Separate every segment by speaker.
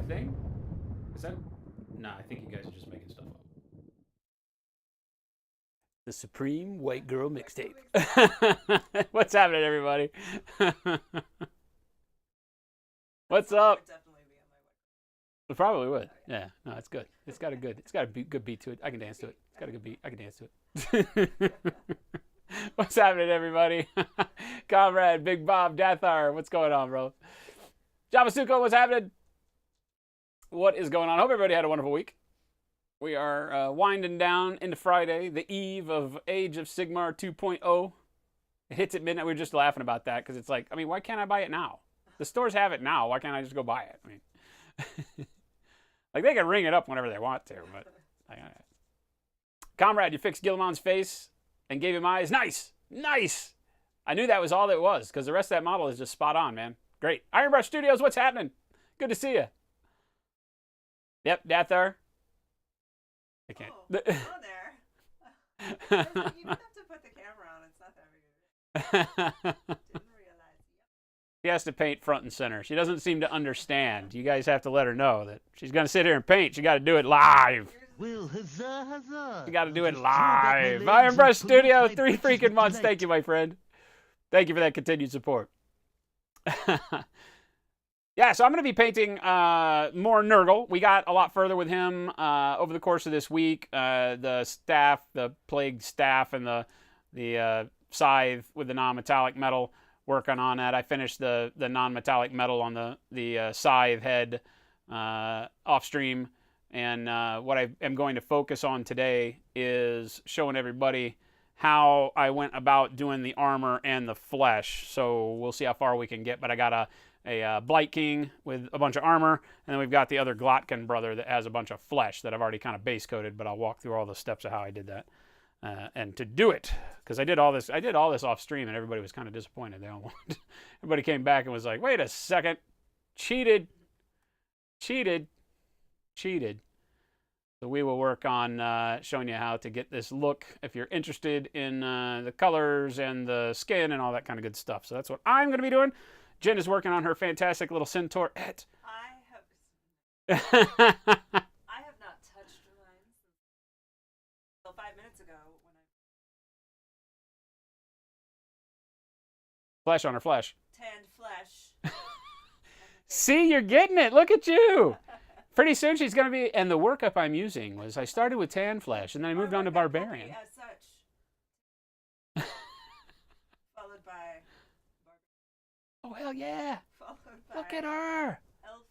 Speaker 1: thing? Is that? Nah, I think you guys are just making stuff up. The Supreme White Girl Mixtape. What's happening, everybody? What's up? It probably would. Yeah, no, it's good. It's got a good beat to it. I can dance to it. It's got a good beat. I can dance to it. What's happening, everybody? Comrade, Big Bob, Dathar, what's going on, bro? Javasuko, what's happening? What is going on? Hope everybody had a wonderful week. We are winding down into Friday, the eve of Age of Sigmar 2.0. It hits at midnight. We were just laughing about that because it's like, I mean, why can't I buy it now? The stores have it now. Why can't I just go buy it? I mean, like they can ring it up whenever they want to, but Comrade, you fixed Gilliman's face and gave him eyes. Nice, nice. I knew that was all it was because the rest of that model is just spot on, man. Great. Ironbrush Studios, what's happening? Good to see you. Yep, Dathar. I can't.
Speaker 2: Oh, hello there. You don't have to put the camera on. It's not that big. Didn't realize. Yep.
Speaker 1: She has to paint front and center. She doesn't seem to understand. You guys have to let her know that she's going to sit here and paint. She got to do it live.
Speaker 3: Well, huzzah, huzzah.
Speaker 1: You got to do it live. Ironbrush Studio, 3 freaking months. Thank you, my friend. Thank you for that continued support. Yeah, so I'm going to be painting more Nurgle. We got a lot further with him over the course of this week. The staff, the plague staff, and the scythe with the non-metallic metal, working on that. I finished the non-metallic metal on the scythe head off stream, and what I am going to focus on today is showing everybody how I went about doing the armor and the flesh. So we'll see how far we can get, but I got a Blight King with a bunch of armor, and then we've got the other Glotkin brother that has a bunch of flesh that I've already kind of base coated, but I'll walk through all the steps of how I did that. And to do it, because I did all this off stream, and everybody was kind of disappointed. They all wanted, everybody came back and was like, "Wait a second, cheated." So we will work on showing you how to get this look if you're interested in the colors and the skin and all that kind of good stuff. So that's what I'm going to be doing. Jen is working on her fantastic little Centaur ette.
Speaker 2: I have not touched mine until 5 minutes ago when I
Speaker 1: Flesh on her flesh.
Speaker 2: tanned flesh.
Speaker 1: See, you're getting it. Look at you. Pretty soon she's going to be, and the workup I'm using was I started with tan flesh, and then I moved on to barbarian.
Speaker 2: As such. Followed by
Speaker 1: Oh, hell yeah.
Speaker 2: followed by
Speaker 1: Look at her.
Speaker 2: elf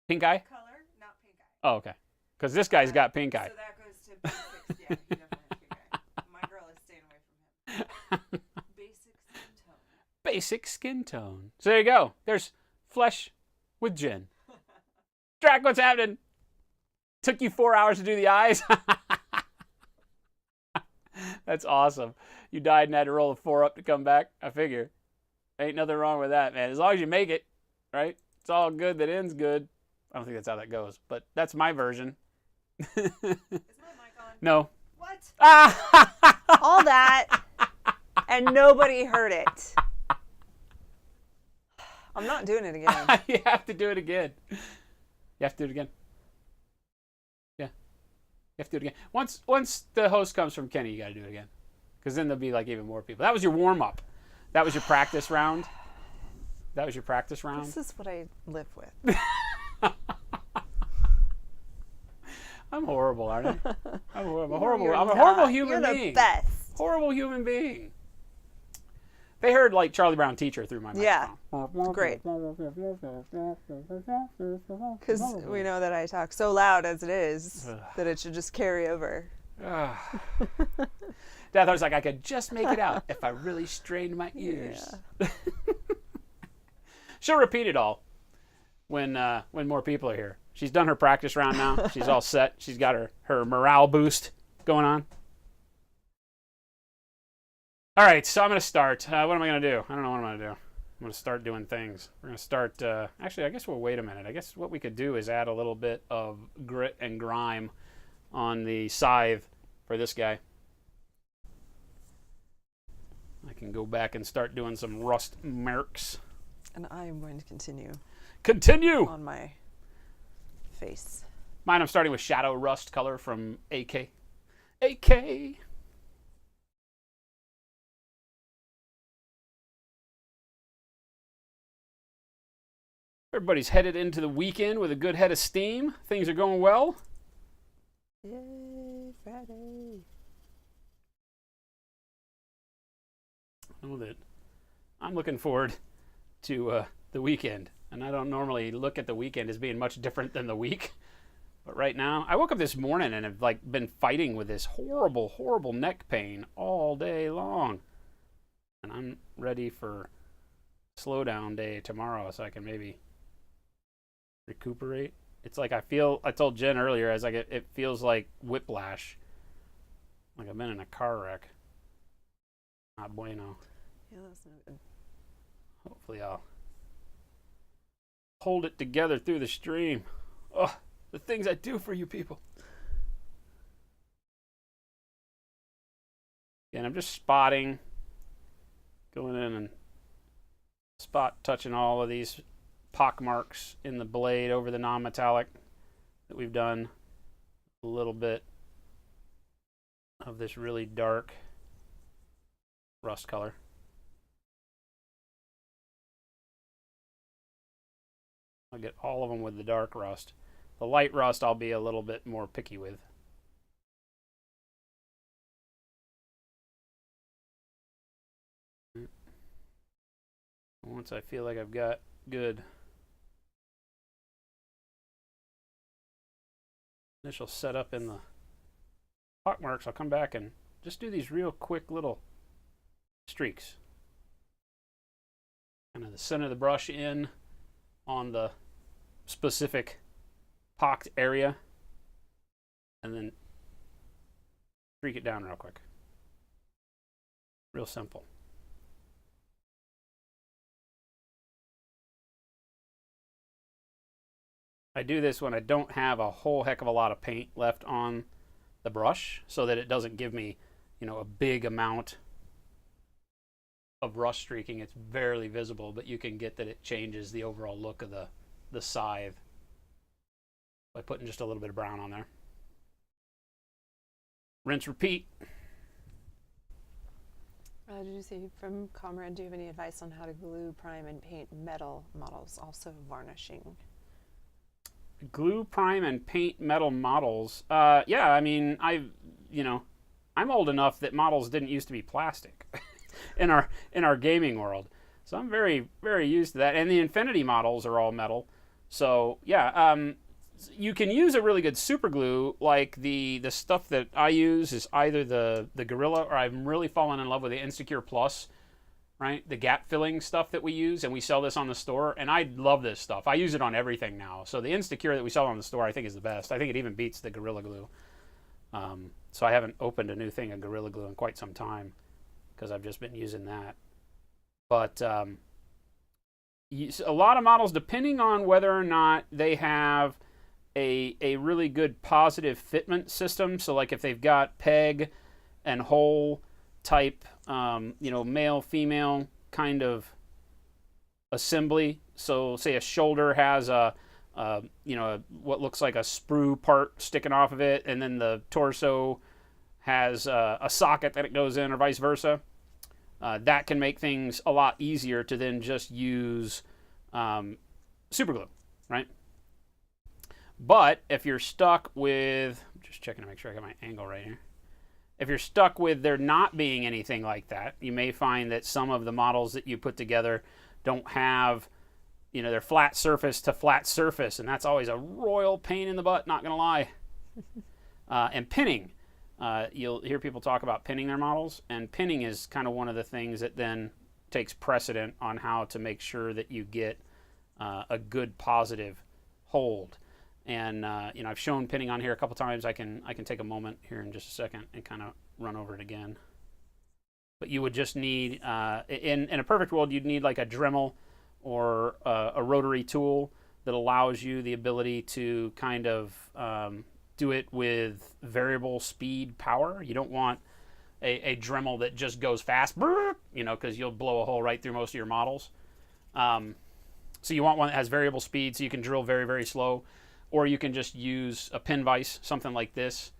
Speaker 1: Pink eye?
Speaker 2: color, not pink eye.
Speaker 1: Oh, okay. Because this guy's got pink eye.
Speaker 2: So that goes to basics. Yeah, he definitely has pink eye. My girl is staying away from him. Basic skin tone.
Speaker 1: Basic skin tone. So there you go. There's flesh with Jen. Drac, what's happening? Took you 4 hours to do the eyes? That's awesome. You died and had to roll a 4 up to come back. I figure. Ain't nothing wrong with that, man. As long as you make it, right? It's all good that ends good. I don't think that's how that goes, but that's my version.
Speaker 2: Is my mic on?
Speaker 1: No.
Speaker 2: What?
Speaker 1: Ah!
Speaker 2: All that, and nobody heard it. I'm not doing it again.
Speaker 1: You have to do it again. You have to do it again. Yeah. You have to do it again. Once the host comes from Kenny, you got to do it again. Because then there'll be like even more people. That was your warm-up. That was your practice round. That was your practice round.
Speaker 2: This is what I live with.
Speaker 1: I'm horrible, aren't I? I'm horrible.
Speaker 2: You're
Speaker 1: I'm a
Speaker 2: not.
Speaker 1: horrible human
Speaker 2: You're
Speaker 1: being.
Speaker 2: the best.
Speaker 1: Horrible human being. They heard like Charlie Brown Teacher through my microphone.
Speaker 2: Yeah. Great. Because we know that I talk so loud as it is that it should just carry over.
Speaker 1: Death, I was like, I could just make it out if I really strained my ears.
Speaker 2: Yeah.
Speaker 1: She'll repeat it all when more people are here. She's done her practice round now. She's all set. She's got her morale boost going on. All right, so I'm going to start. What am I going to do? I don't know what I'm going to do. I'm going to start doing things. We're going to start... actually, I guess we'll wait a minute. I guess what we could do is add a little bit of grit and grime on the scythe for this guy. I can go back and start doing some rust marks.
Speaker 2: And I am going to continue.
Speaker 1: Continue!
Speaker 2: On my face.
Speaker 1: Mine, I'm starting with Shadow Rust color from AK. AK! Everybody's headed into the weekend with a good head of steam. Things are going well.
Speaker 2: Yay, Friday.
Speaker 1: I know that I'm looking forward to the weekend. And I don't normally look at the weekend as being much different than the week. But right now, I woke up this morning and have like been fighting with this horrible, horrible neck pain all day long. And I'm ready for slowdown day tomorrow so I can maybe recuperate. It's like I told Jen earlier, as like it feels like whiplash. Like I've been in a car wreck. Not bueno.
Speaker 2: Yeah, that's no good.
Speaker 1: Hopefully I'll hold it together through the stream. Oh, the things I do for you people. And I'm just spotting, going in and spot touching all of these pock marks in the blade over the non-metallic that we've done a little bit of this really dark rust color. I'll get all of them with the dark rust. The light rust I'll be a little bit more picky with. Once I feel like I've got good initial setup in the pock marks, I'll come back and just do these real quick little streaks. Kind of the center of the brush in on the specific pocked area, and then streak it down real quick. Real simple. I do this when I don't have a whole heck of a lot of paint left on the brush, so that it doesn't give me, a big amount of rust streaking. It's barely visible, but you can get that it changes the overall look of the scythe by putting just a little bit of brown on there. Rinse, repeat.
Speaker 3: Did you see from Comrade, do you have any advice on how to glue, prime, and paint metal models, also varnishing?
Speaker 1: Glue, prime, and paint metal models. Yeah, I mean, I'm old enough that models didn't used to be plastic in our gaming world, so I'm very, very used to that. And the Infinity models are all metal, so yeah. You can use a really good super glue, like the stuff that I use is either the Gorilla, or I'm really fallen in love with the Insecure Plus, right? The gap filling stuff that we use, and we sell this on the store, and I love this stuff. I use it on everything now. So the Insecure that we sell on the store, I think, is the best. I think it even beats the Gorilla Glue. So I haven't opened a new thing of Gorilla Glue in quite some time, because I've just been using that. But a lot of models, depending on whether or not they have a really good positive fitment system, so like if they've got peg and hole type, male, female kind of assembly. So say a shoulder has what looks like a sprue part sticking off of it, and then the torso has a socket that it goes in, or vice versa. That can make things a lot easier to then just use super glue, right? But if you're stuck with, just checking to make sure I got my angle right here. If you're stuck with there not being anything like that, you may find that some of the models that you put together don't have, they're flat surface to flat surface, and that's always a royal pain in the butt, not gonna lie. And pinning. You'll hear people talk about pinning their models, and pinning is kind of one of the things that then takes precedent on how to make sure that you get a good positive hold. And I've shown pinning on here a couple times. I can take a moment here in just a second and kind of run over it again. But you would just need, in a perfect world, you'd need like a Dremel or a rotary tool that allows you the ability to kind of do it with variable speed power. You don't want a Dremel that just goes fast, because you'll blow a hole right through most of your models. So you want one that has variable speed, so you can drill very, very slow. Or you can just use a pin vise, something like this,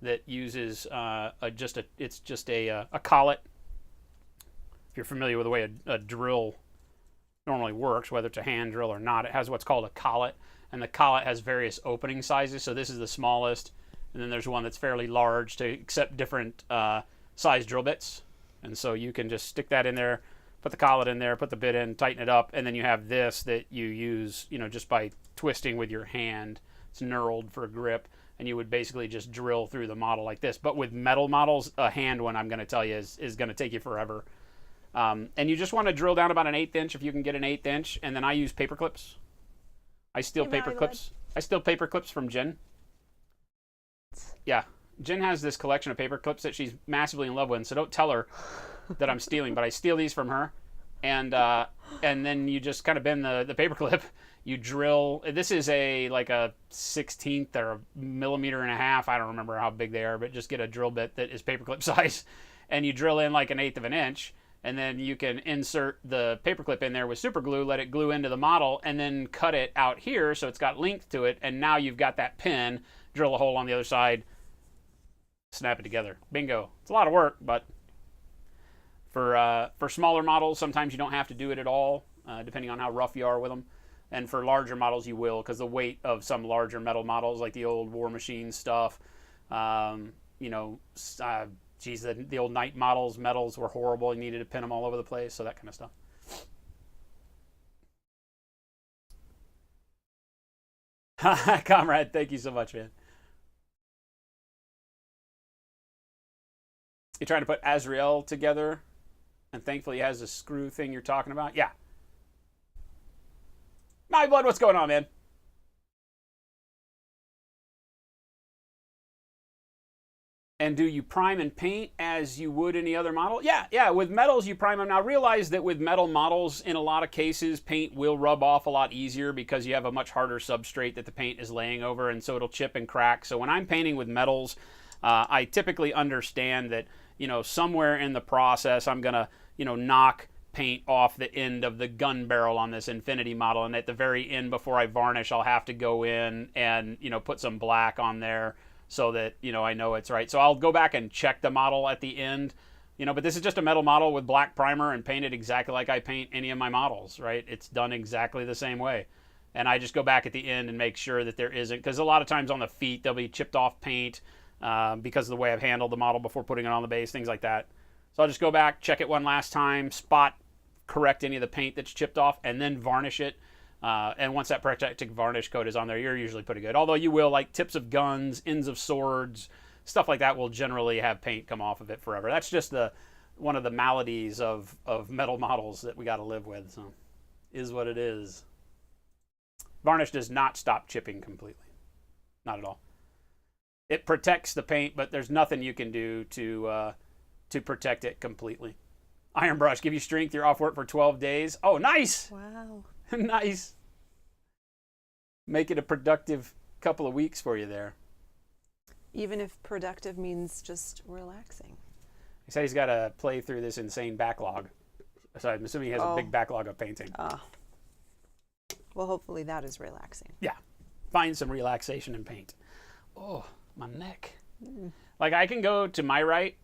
Speaker 1: that uses it's just a collet. If you're familiar with the way a drill normally works, whether it's a hand drill or not, it has what's called a collet, and the collet has various opening sizes. So this is the smallest, and then there's one that's fairly large to accept different size drill bits. And so you can just stick that in there, put the collet in there, put the bit in, tighten it up, and then you have this that you use, just by twisting with your hand. It's knurled for grip, and you would basically just drill through the model like this. But with metal models, a hand one, I'm going to tell you, is going to take you forever. And you just want to drill down about an 1/8 inch if you can get an 1/8 inch, and then I use paper clips. I steal paper clips. I steal paper clips from Jen. Yeah, Jen has this collection of paper clips that she's massively in love with, so don't tell her that I'm stealing, but I steal these from her. And then you just kind of bend the paper clip. You drill. This is like a 1/16 or a 1.5 millimeters. I don't remember how big they are, but just get a drill bit that is paperclip size, and you drill in like 1/8 of an inch, and then you can insert the paperclip in there with super glue, let it glue into the model, and then cut it out here so it's got length to it, and now you've got that pin. Drill a hole on the other side, snap it together. Bingo. It's a lot of work, but for smaller models, sometimes you don't have to do it at all, depending on how rough you are with them. And for larger models, you will, because the weight of some larger metal models, like the old War Machine stuff, you know, geez, the old Knight models, metals were horrible. You needed to pin them all over the place, so that kind of stuff. Comrade, thank you so much, man. You're trying to put Azrael together, and thankfully he has a screw thing you're talking about? Yeah. My blood, what's going on, man? And do you prime and paint as you would any other model? Yeah. With metals, you prime them. Now, realize that with metal models, in a lot of cases, paint will rub off a lot easier because you have a much harder substrate that the paint is laying over, and so it'll chip and crack. So when I'm painting with metals, I typically understand that, you know, somewhere in the process, I'm going to, you know, knock paint off the end of the gun barrel on this Infinity model, and at the very end, before I varnish, I'll have to go in and, you know, put some black on there, so that, you know, I know it's right. So I'll go back and check the model at the end, you know, but this is just a metal model with black primer and painted exactly like I paint any of my models, right? It's done exactly the same way. And I just go back at the end and make sure that there isn't, because a lot of times on the feet, there'll be chipped off paint because of the way I've handled the model before putting it on the base, things like that. So I'll just go back, check it one last time, spot correct any of the paint that's chipped off, and then varnish it. And once that protective varnish coat is on there, you're usually pretty good. Although you will, like tips of guns, ends of swords, stuff like that will generally have paint come off of it forever. That's just one of the maladies of metal models that we got to live with. So, is what it is. Varnish does not stop chipping completely. Not at all. It protects the paint, but there's nothing you can do to protect it completely. Iron brush, give you strength. You're off work for 12 days. Oh, nice.
Speaker 3: Wow.
Speaker 1: Nice. Make it a productive couple of weeks for you there.
Speaker 3: Even if productive means just relaxing.
Speaker 1: He said he's got to play through this insane backlog. So I'm assuming he has a big backlog of painting.
Speaker 3: Well, hopefully that is relaxing.
Speaker 1: Yeah. Find some relaxation and paint. Oh, my neck. Like, I can go to my right.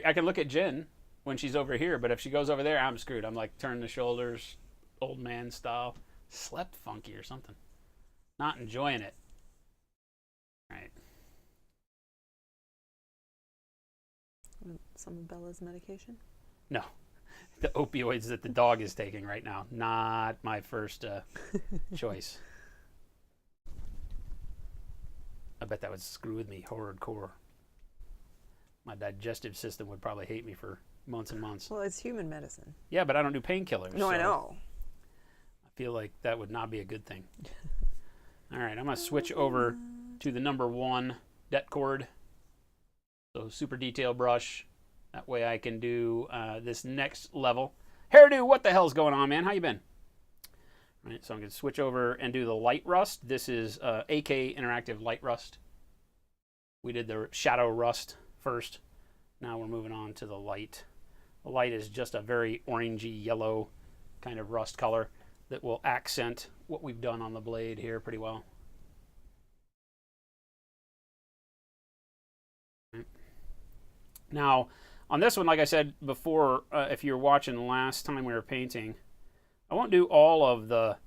Speaker 1: I can look at Jen when she's over here, but if she goes over there, I'm screwed. I'm like, turn the shoulders, old man style. Slept funky or something. Not enjoying it. All right.
Speaker 3: Some of Bella's medication?
Speaker 1: No. The opioids that the dog is taking right now. Not my first choice. I bet that would screw with me hardcore. My digestive system would probably hate me for months and months.
Speaker 3: Well, it's human medicine.
Speaker 1: Yeah, but I don't do painkillers.
Speaker 3: No,
Speaker 1: so
Speaker 3: I know.
Speaker 1: I feel like that would not be a good thing. All right, I'm going to switch over to the number 1 det cord. So super detail brush. That way I can do this next level. Hairdo, what the hell's going on, man? How you been? All right, so I'm going to switch over and do the light rust. This is AK Interactive Light Rust. We did the shadow rust first. Now we're moving on to the light. The light is just a very orangey yellow kind of rust color that will accent what we've done on the blade here pretty well. Now, on this one, like I said before, if you were watching the last time we were painting, I won't do all of the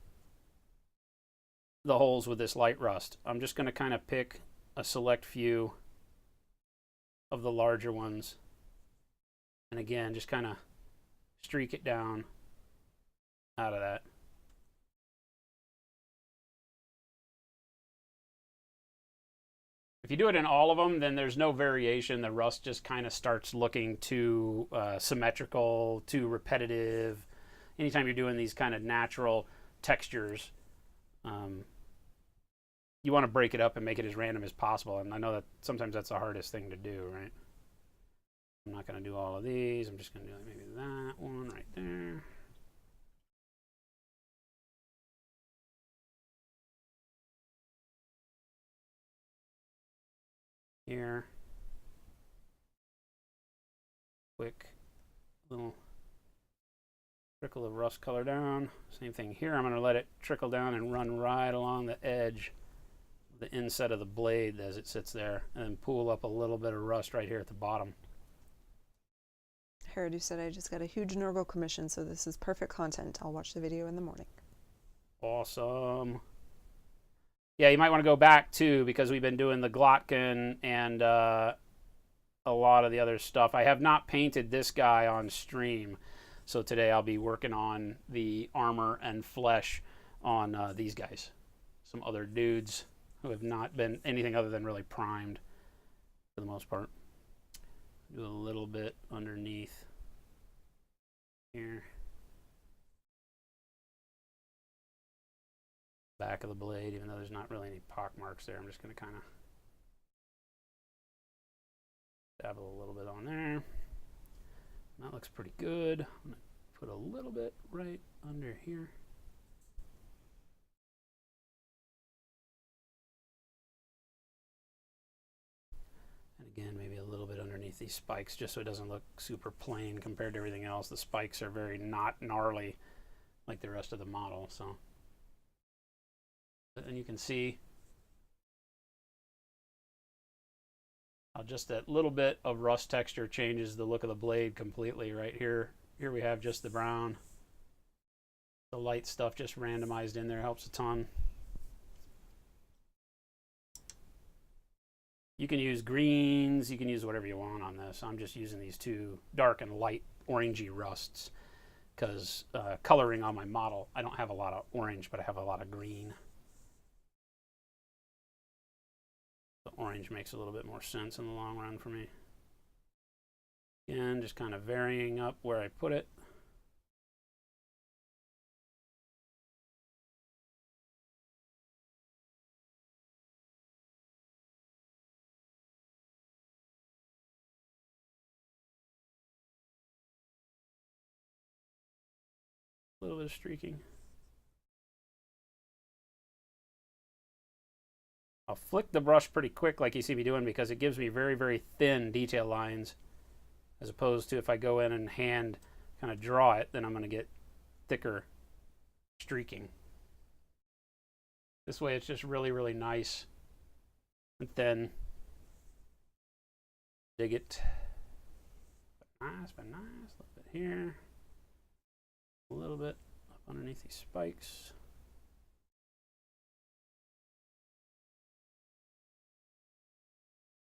Speaker 1: holes with this light rust. I'm just going to kind of pick a select few of the larger ones. And again, just kind of streak it down out of that. If you do it in all of them, then there's no variation. The rust just kind of starts looking too symmetrical, too repetitive. Anytime you're doing these kind of natural textures, you want to break it up and make it as random as possible. And I know that sometimes that's the hardest thing to do, right? I'm not going to do all of these. I'm just going to do maybe that one right there. Here. Quick little trickle of rust color down. Same thing here. I'm going to let it trickle down and run right along the edge of the inset of the blade as it sits there, and then pool up a little bit of rust right here at the bottom.
Speaker 3: Haradu said, I just got a huge Nurgle commission, so this is perfect content. I'll watch the video in the morning.
Speaker 1: Awesome. Yeah, you might want to go back too, because we've been doing the Glotkin and a lot of the other stuff. I have not painted this guy on stream, so today I'll be working on the armor and flesh on these guys. Some other dudes who have not been anything other than really primed for the most part. Do a little bit underneath here. Back of the blade, even though there's not really any pock marks there. I'm just going to kind of dabble a little bit on there. That looks pretty good. I'm going to put a little bit right under here. And again, maybe a little bit underneath these spikes, just so it doesn't look super plain compared to everything else. The spikes are very not gnarly like the rest of the model. So, and you can see how just that little bit of rust texture changes the look of the blade completely. Right here, we have just the brown. The light stuff just randomized in there helps a ton. You can use greens, you can use whatever you want on this. I'm just using these two dark and light orangey rusts because coloring on my model, I don't have a lot of orange, but I have a lot of green. The orange makes a little bit more sense in the long run for me. Again, just kind of varying up where I put it. A little bit of streaking. I'll flick the brush pretty quick like you see me doing because it gives me very, very thin detail lines, as opposed to if I go in and hand kind of draw it, then I'm going to get thicker streaking. This way it's just really, really nice and thin. Dig it. Nice, but nice. A little bit here. A little bit up underneath these spikes.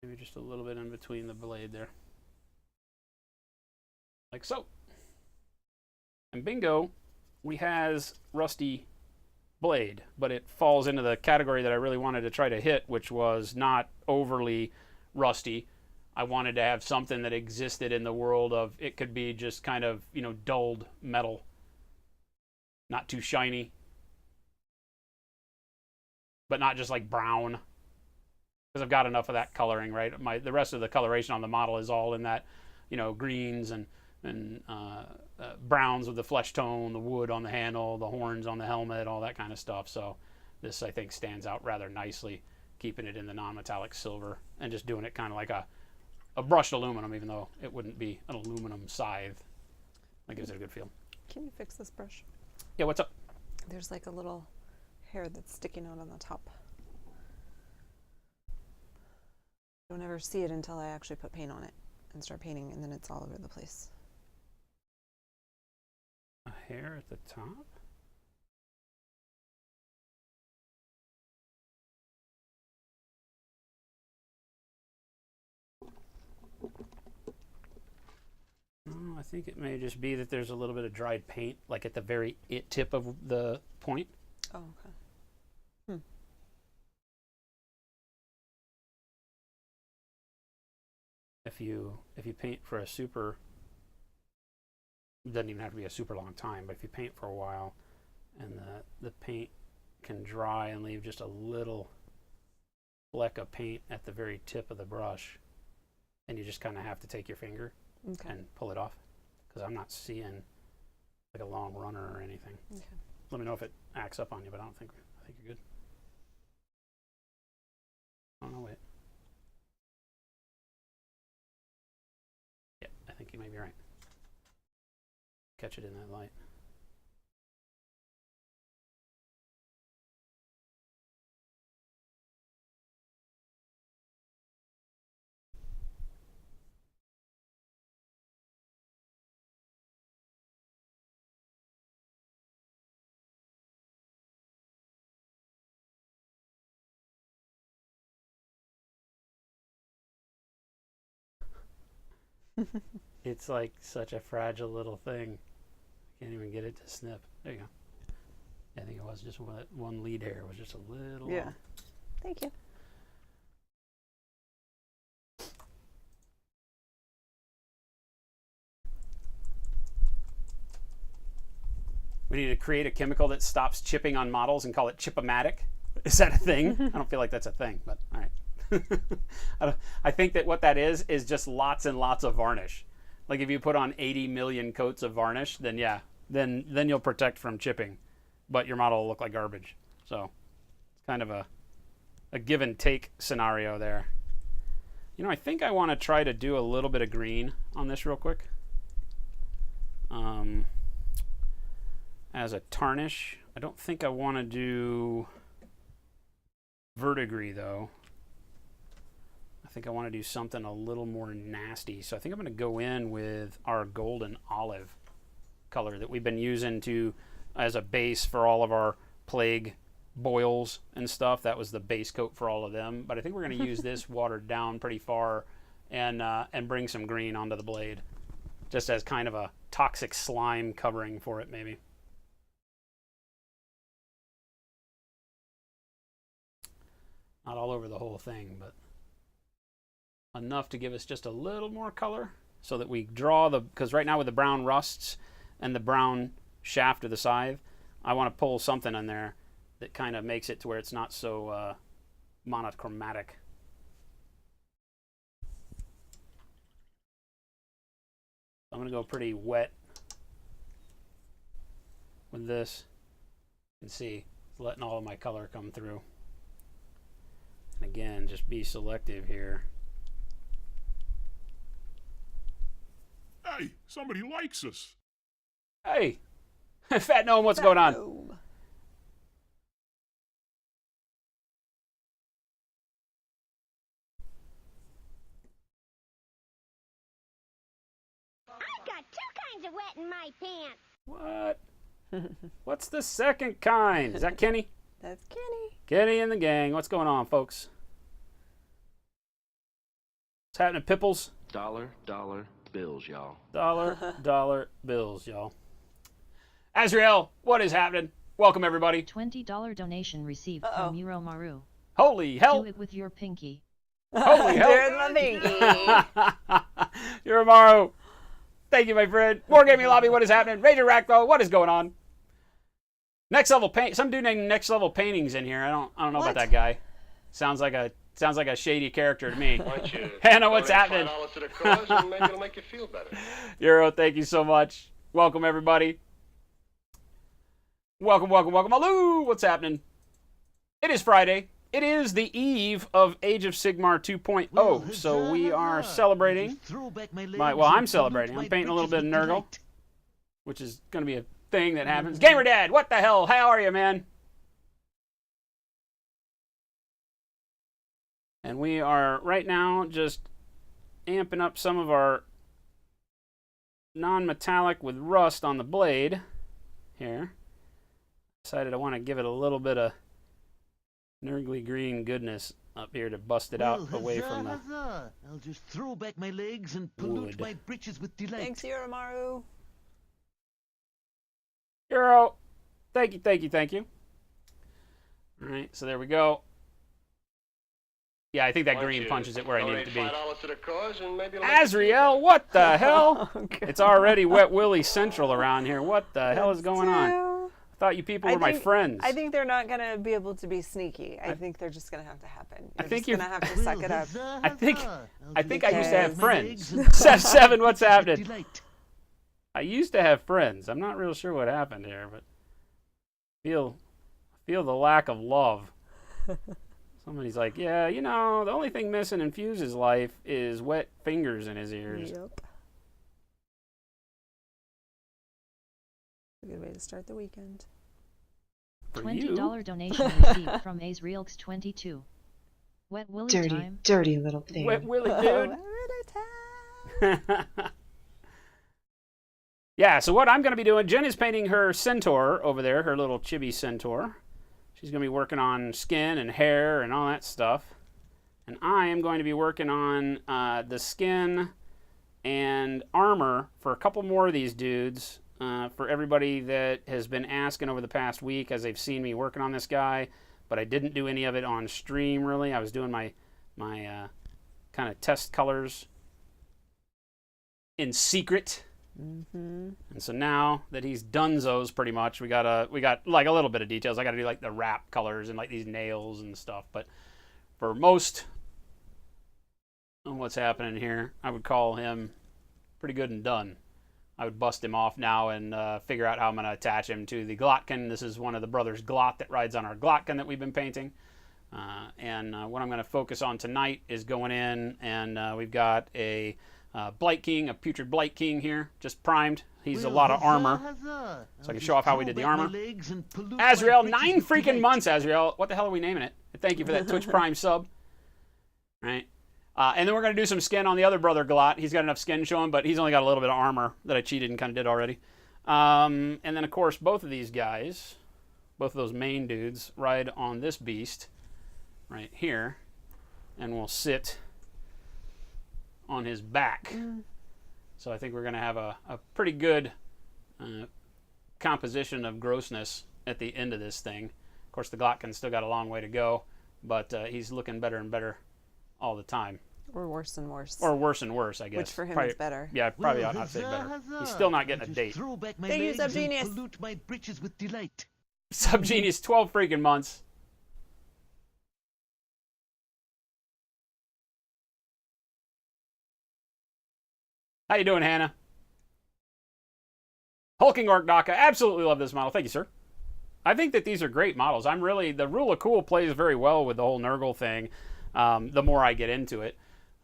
Speaker 1: Maybe just a little bit in between the blade there. Like so. And bingo, we has rusty blade, but it falls into the category that I really wanted to try to hit, which was not overly rusty. I wanted to have something that existed in the world of it could be just kind of, you know, dulled metal. Not too shiny, but not just like brown, because I've got enough of that coloring, right? The rest of the coloration on the model is all in that, you know, greens and browns with the flesh tone, the wood on the handle, the horns on the helmet, all that kind of stuff. So this, I think, stands out rather nicely, keeping it in the non-metallic silver and just doing it kind of like a brushed aluminum, even though it wouldn't be an aluminum scythe. That gives it a good feel.
Speaker 3: Can you fix this brush?
Speaker 1: Yeah, what's up?
Speaker 3: There's like a little hair that's sticking out on the top. I don't ever see it until I actually put paint on it and start painting, and then it's all over the place.
Speaker 1: A hair at the top? No, I think it may just be that there's a little bit of dried paint, like at the very tip of the point.
Speaker 3: Oh, okay.
Speaker 1: If you paint for a super, it doesn't even have to be a super long time, but if you paint for a while, and the paint can dry and leave just a little fleck of paint at the very tip of the brush, and you just kind of have to take your finger and pull it off, because I'm not seeing like a long runner or anything.
Speaker 3: Okay.
Speaker 1: Let me know if it acts up on you, but I think you're good. Oh no, wait. Yeah, I think you may be right. Catch it in that light. It's like such a fragile little thing. Can't even get it to snip. There you go. I think it was just one lead hair was just a little.
Speaker 3: Yeah.
Speaker 1: Long.
Speaker 3: Thank you.
Speaker 1: We need to create a chemical that stops chipping on models and call it chip-o-matic. Is that a thing? I don't feel like that's a thing, but all right. I think that what that is just lots and lots of varnish. Like if you put on 80 million coats of varnish, then yeah, then you'll protect from chipping, but your model will look like garbage. So it's kind of a give and take scenario there. You know, I think I want to try to do a little bit of green on this real quick. As a tarnish. I don't think I want to do verdigris though. I think I want to do something a little more nasty. So I think I'm going to go in with our golden olive color that we've been using as a base for all of our plague boils and stuff. That was the base coat for all of them. But I think we're going to use this watered down pretty far and bring some green onto the blade, just as kind of a toxic slime covering for it maybe. Not all over the whole thing, but enough to give us just a little more color so that we draw because right now with the brown rusts and the brown shaft of the scythe, I want to pull something in there that kind of makes it to where it's not so monochromatic. I'm going to go pretty wet with this. You can see it's letting all of my color come through. And again, just be selective here.
Speaker 4: Hey, somebody likes us.
Speaker 1: Hey, Fat Gnome, what's going on?
Speaker 5: I've got two kinds of wet in my pants.
Speaker 1: What? What's the second kind? Is that Kenny?
Speaker 3: That's Kenny.
Speaker 1: Kenny and the gang. What's going on, folks? What's happening, Pipples?
Speaker 6: Dollar bills, y'all.
Speaker 1: Dollar bills, y'all. Azrael, what is happening? Welcome, everybody.
Speaker 7: $20 donation received from Miro Maru.
Speaker 1: Holy hell.
Speaker 7: Do it with your pinky.
Speaker 1: Holy hell.
Speaker 3: There's my pinky.
Speaker 1: Yurimaru. Thank you, my friend. More Gaming Lobby, what is happening? Ranger Rackbo, what is going on? Next level paint. Some dude named Next Level Paintings in here. I don't know about that guy. Sounds like a shady character to me. Hannah, what's happening?
Speaker 8: $5 to the cause and maybe it'll make you feel better.
Speaker 1: Euro, thank you so much. Welcome, everybody. Welcome. Hello, what's happening? It is Friday. It is the eve of Age of Sigmar 2.0, so we are celebrating. I'm celebrating. I'm painting a little bit of Nurgle, which is going to be a thing that happens. Gamer Dad, what the hell? How are you, man? And we are right now just amping up some of our non-metallic with rust on the blade here. Decided I want to give it a little bit of Nurgly green goodness up here to bust it out away from the
Speaker 9: I'll just throw back my legs and pollute my britches with delight.
Speaker 3: Thanks, Yurimaru.
Speaker 1: Euro. Thank you. All right, so there we go. Yeah, I think that green punches it where I need it to be.
Speaker 8: $5 to the cause and maybe it'll make you feel
Speaker 1: Azrael, what the hell?
Speaker 3: Oh, God.
Speaker 1: It's already Wet Willy Central around here. What the hell is going on? I thought you people were my friends.
Speaker 3: I think they're not going to be able to be sneaky. I think they're just going to have to happen.
Speaker 1: I think you're
Speaker 3: going to have to suck it up.
Speaker 1: I think I used to have friends.
Speaker 9: Sev
Speaker 1: Seven, what's happening? I used to have friends. I'm not real sure what happened here, but feel the lack of love. Somebody's like, yeah, you know, the only thing missing in Fuse's life is wet fingers in his ears.
Speaker 3: Yep. A good way to start the weekend.
Speaker 1: For
Speaker 7: $20
Speaker 1: you.
Speaker 7: donation received from Azraelx22. Wet Willy time.
Speaker 10: Dirty little thing.
Speaker 1: Wet Willy,
Speaker 3: Oh,
Speaker 1: dude. Yeah, so what I'm going to be doing, Jen is painting her centaur over there, her little chibi centaur. She's going to be working on skin and hair and all that stuff. And I am going to be working on the skin and armor for a couple more of these dudes. For everybody that has been asking over the past week as they've seen me working on this guy, but I didn't do any of it on stream really. I was doing my kind of test colors in secret. And so now that he's donezo's pretty much, we got like a little bit of details. I got to do like the wrap colors and like these nails and stuff. But for most of what's happening here, I would call him pretty good and done. I would bust him off now and figure out how I'm going to attach him to the Glotkin. This is one of the brothers Glot that rides on our Glotkin that we've been painting. And what I'm going to focus on tonight is going in, and we've got a Blight King, a Putrid Blight King here, just primed. He's a lot of armor, so I can show off how we did the armor. Azrael, 9 freaking months, Azrael. What the hell are we naming it? Thank you for that Twitch Prime sub. Right. And then we're going to do some skin on the other brother Glot. He's got enough skin to show him, but he's only got a little bit of armor that I cheated and kind of did already. And then, of course, both of these guys, both of those main dudes, ride on this beast right here, and will sit on his back. So I think we're going to have a pretty good composition of grossness at the end of this thing. Of course, the Glotkin's still got a long way to go, but he's looking better and better all the time.
Speaker 3: Or worse and worse.
Speaker 1: Or worse and worse, I guess.
Speaker 3: Which for him
Speaker 1: probably,
Speaker 3: is better.
Speaker 1: Yeah, probably ought not say better. He's still not getting a date.
Speaker 3: Thank you, Subgenius.
Speaker 9: Pollute my britches with delight.
Speaker 1: Subgenius, 12 freaking months. How you doing, Hannah? Hulking Orc Daka, absolutely love this model. Thank you, sir. I think that these are great models. The Rule of Cool plays very well with the whole Nurgle thing. The more I get into it,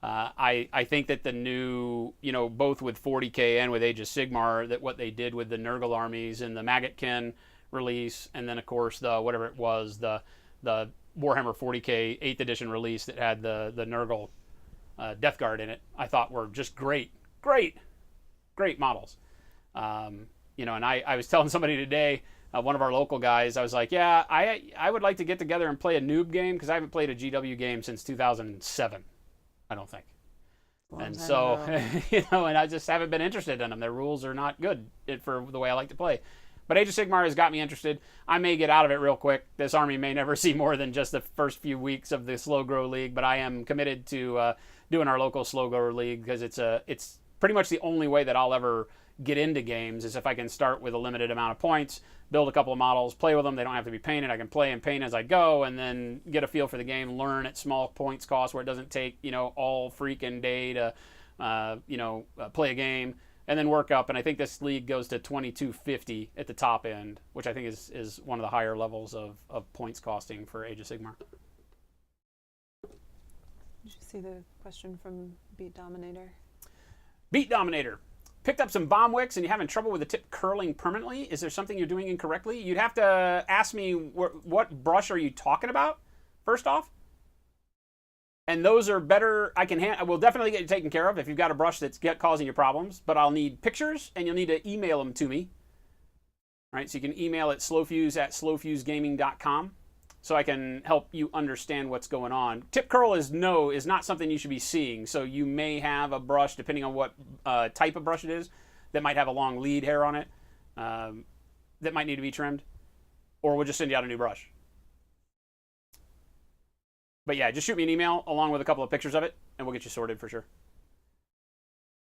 Speaker 1: I think that the new, both with 40K and with Age of Sigmar, that what they did with the Nurgle armies and the Maggotkin release, and then of course the whatever it was, the Warhammer 40K 8th edition release that had the Nurgle Death Guard in it, I thought were just great models. And I was telling somebody today, one of our local guys, I was like, yeah, I would like to get together and play a noob game because I haven't played a GW game since 2007, I don't think. And so, and I just haven't been interested in them. Their rules are not good for the way I like to play. But Age of Sigmar has got me interested. I may get out of it real quick. This army may never see more than just the first few weeks of the Slow Grow League, but I am committed to doing our local Slow Grower League because it's pretty much the only way that I'll ever get into games is if I can start with a limited amount of points, build a couple of models, play with them. They don't have to be painted. I can play and paint as I go, and then get a feel for the game, learn at small points cost where it doesn't take, all freaking day to, play a game, and then work up. And I think this league goes to 2250 at the top end, which I think is one of the higher levels of points costing for Age of Sigmar.
Speaker 3: Did you see the question from Beat Dominator?
Speaker 1: Beat Dominator. Picked up some bomb wicks and you're having trouble with the tip curling permanently. Is there something you're doing incorrectly? You'd have to ask me what brush are you talking about, first off. And those are better. I will definitely get you taken care of if you've got a brush that's causing you problems. But I'll need pictures and you'll need to email them to me. All right, so you can email at slowfuse@slowfusegaming.com. So I can help you understand what's going on. Tip curl is not something you should be seeing. So you may have a brush, depending on what type of brush it is, that might have a long lead hair on it that might need to be trimmed. Or we'll just send you out a new brush. But yeah, just shoot me an email along with a couple of pictures of it, and we'll get you sorted for sure.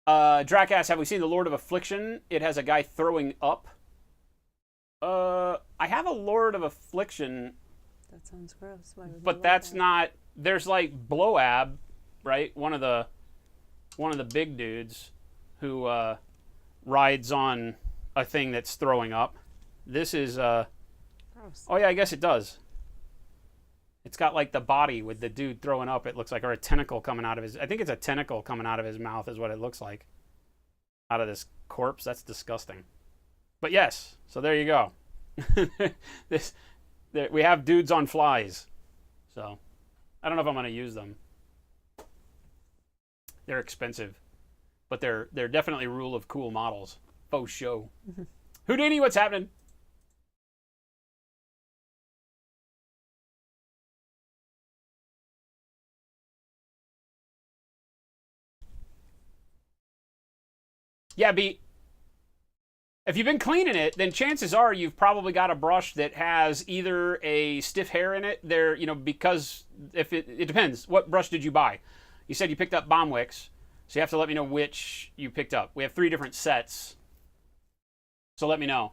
Speaker 1: Drac asks, have we seen the Lord of Affliction? It has a guy throwing up. I have a Lord of Affliction...
Speaker 3: That sounds gross.
Speaker 1: But that's not. There's like Blowab, right? One of the big dudes who rides on a thing that's throwing up. This is gross. Oh yeah, I guess it does. It's got like the body with the dude throwing up. It looks like, or a tentacle coming out of his. I think it's a tentacle coming out of his mouth is what it looks like. Out of this corpse. That's disgusting. But yes, so there you go. We have dudes on flies, so I don't know if I'm going to use them. They're expensive, but they're definitely Rule of Cool models. Faux show. Houdini, what's happening? Yeah, if you've been cleaning it, then chances are you've probably got a brush that has either a stiff hair in it. There, because if it depends. What brush did you buy? You said you picked up Bomb Wicks, so you have to let me know which you picked up. We have 3 different sets, so let me know.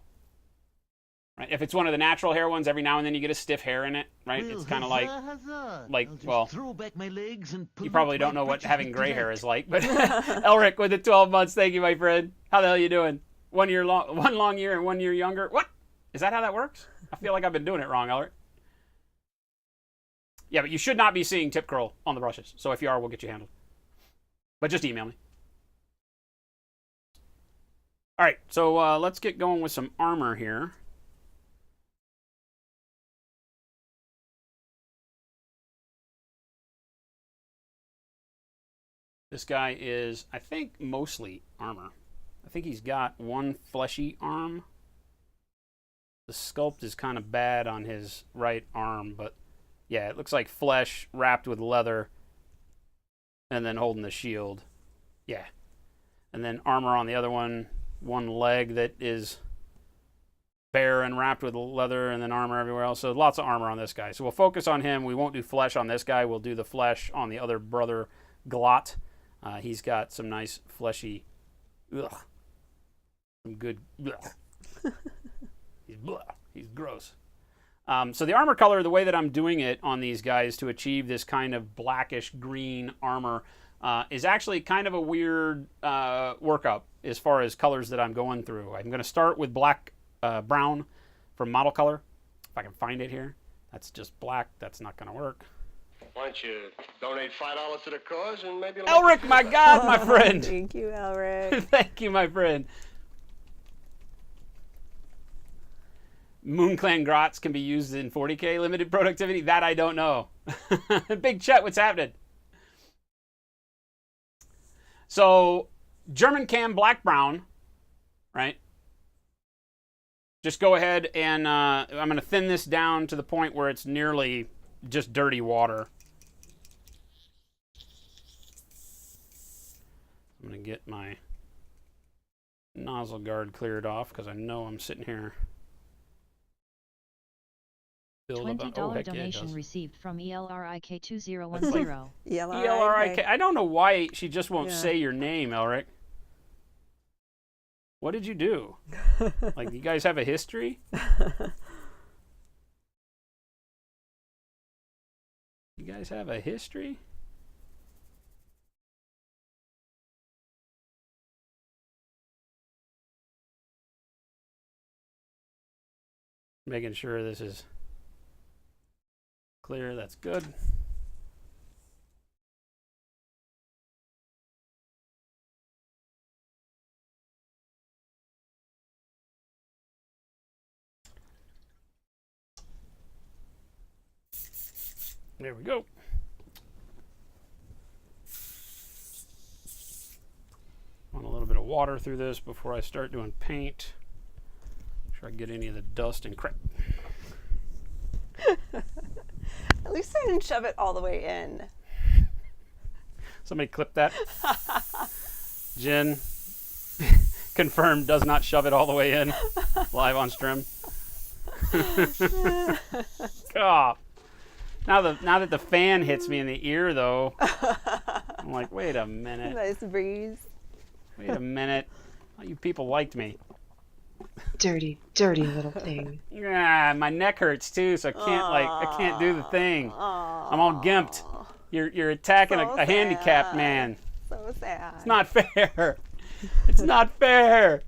Speaker 1: Right? If it's one of the natural hair ones, every now and then you get a stiff hair in it, right?
Speaker 9: Well,
Speaker 1: It's kind of
Speaker 9: huzzah.
Speaker 1: like
Speaker 9: I'll just
Speaker 1: well,
Speaker 9: throw back my legs and
Speaker 1: you
Speaker 9: pollute
Speaker 1: probably
Speaker 9: my
Speaker 1: don't know what
Speaker 9: britches
Speaker 1: having
Speaker 9: with
Speaker 1: gray
Speaker 9: dirt.
Speaker 1: hair is like. But Elric with the 12 months, thank you, my friend. How the hell you doing? 1 year long, 1 long year and 1 year younger. What? Is that how that works? I feel like I've been doing it wrong, Elric. Yeah, but you should not be seeing tip curl on the brushes. So if you are, we'll get you handled. But just email me. All right, so let's get going with some armor here. This guy is, I think, mostly armor. I think he's got 1 fleshy arm. The sculpt is kind of bad on his right arm, but yeah, it looks like flesh wrapped with leather and then holding the shield. Yeah. And then armor on the other one, 1 leg that is bare and wrapped with leather, and then armor everywhere else. So lots of armor on this guy. So we'll focus on him. We won't do flesh on this guy. We'll do the flesh on the other brother, Glot. He's got some nice fleshy, some good, he's gross. So the armor color, the way that I'm doing it on these guys to achieve this kind of blackish green armor is actually kind of a weird workup as far as colors that I'm going through. I'm going to start with black, brown from Model Color. If I can find it here. That's just black. That's not going to work.
Speaker 8: Why don't you donate $5 to the cause and maybe...
Speaker 1: Elric, my God, my friend.
Speaker 3: Thank you, Elric.
Speaker 1: Thank you, my friend. Moonclan Grots can be used in 40K limited productivity? That I don't know. Big Chet, what's happening? So, German Cam Black Brown, right? Just go ahead and I'm going to thin this down to the point where it's nearly just dirty water. I'm going to get my nozzle guard cleared off because I know I'm sitting here.
Speaker 7: $20 donation received from ELRIK2010.
Speaker 1: ELRIK. I don't know why she just won't say your name, Elric. What did you do? Like, you guys have a history? You guys have a history? Making sure this is clear. That's good. There we go. Want a little bit of water through this before I start doing paint. Make sure I get any of the dust and crap.
Speaker 3: At least I didn't shove it all the way in.
Speaker 1: Somebody clip that. Jen confirmed does not shove it all the way in. Live on stream. God. Now that the fan hits me in the ear, though, I'm like, wait a minute.
Speaker 3: Nice breeze.
Speaker 1: Wait a minute. Oh, you people liked me.
Speaker 4: Dirty, dirty little thing.
Speaker 1: Yeah, my neck hurts too, so I can't do the thing. I'm all gimped. You're attacking
Speaker 3: So
Speaker 1: a handicapped man.
Speaker 3: So sad.
Speaker 1: It's not fair. It's not fair.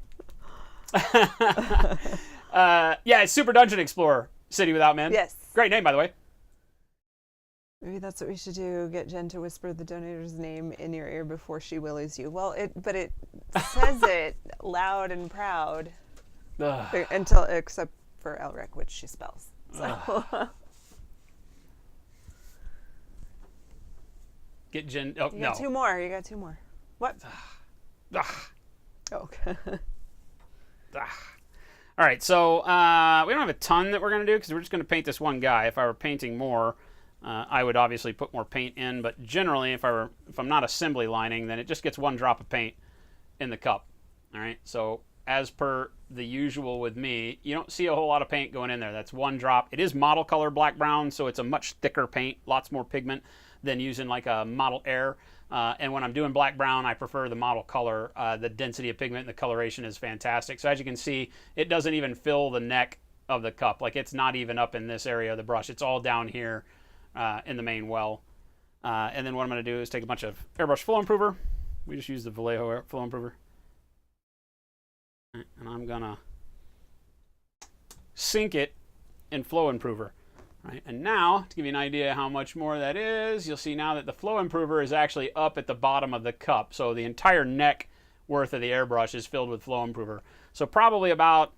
Speaker 1: Yeah, it's Super Dungeon Explorer, City Without Men.
Speaker 3: Yes.
Speaker 1: Great name, by the way.
Speaker 3: Maybe that's what we should do. Get Jen to whisper the donator's name in your ear before she willies you. Well, it says it loud and proud except for Elric, which she spells. So.
Speaker 1: Get Jen. Oh,
Speaker 3: You got two more. You got two more. What? Okay.
Speaker 1: All right, so we don't have a ton that we're going to do because we're just going to paint this one guy. If I were painting more, I would obviously put more paint in, but generally if I'm not assembly lining, then it just gets one drop of paint in the cup. All right, so as per the usual with me, you don't see a whole lot of paint going in there. That's one drop. It is model color black brown, so it's a much thicker paint, lots more pigment than using like a Model Air. And when I'm doing black brown, I prefer the model color. The density of pigment and the coloration is fantastic. So as you can see, it doesn't even fill the neck of the cup. Like it's not even up in this area of the brush. It's all down here in the main well. And then what I'm going to do is take a bunch of airbrush flow improver. We just use the Vallejo flow improver. And I'm going to sink it in flow improver. Right? And now, to give you an idea how much more that is, you'll see now that the flow improver is actually up at the bottom of the cup. So the entire neck worth of the airbrush is filled with flow improver. So probably about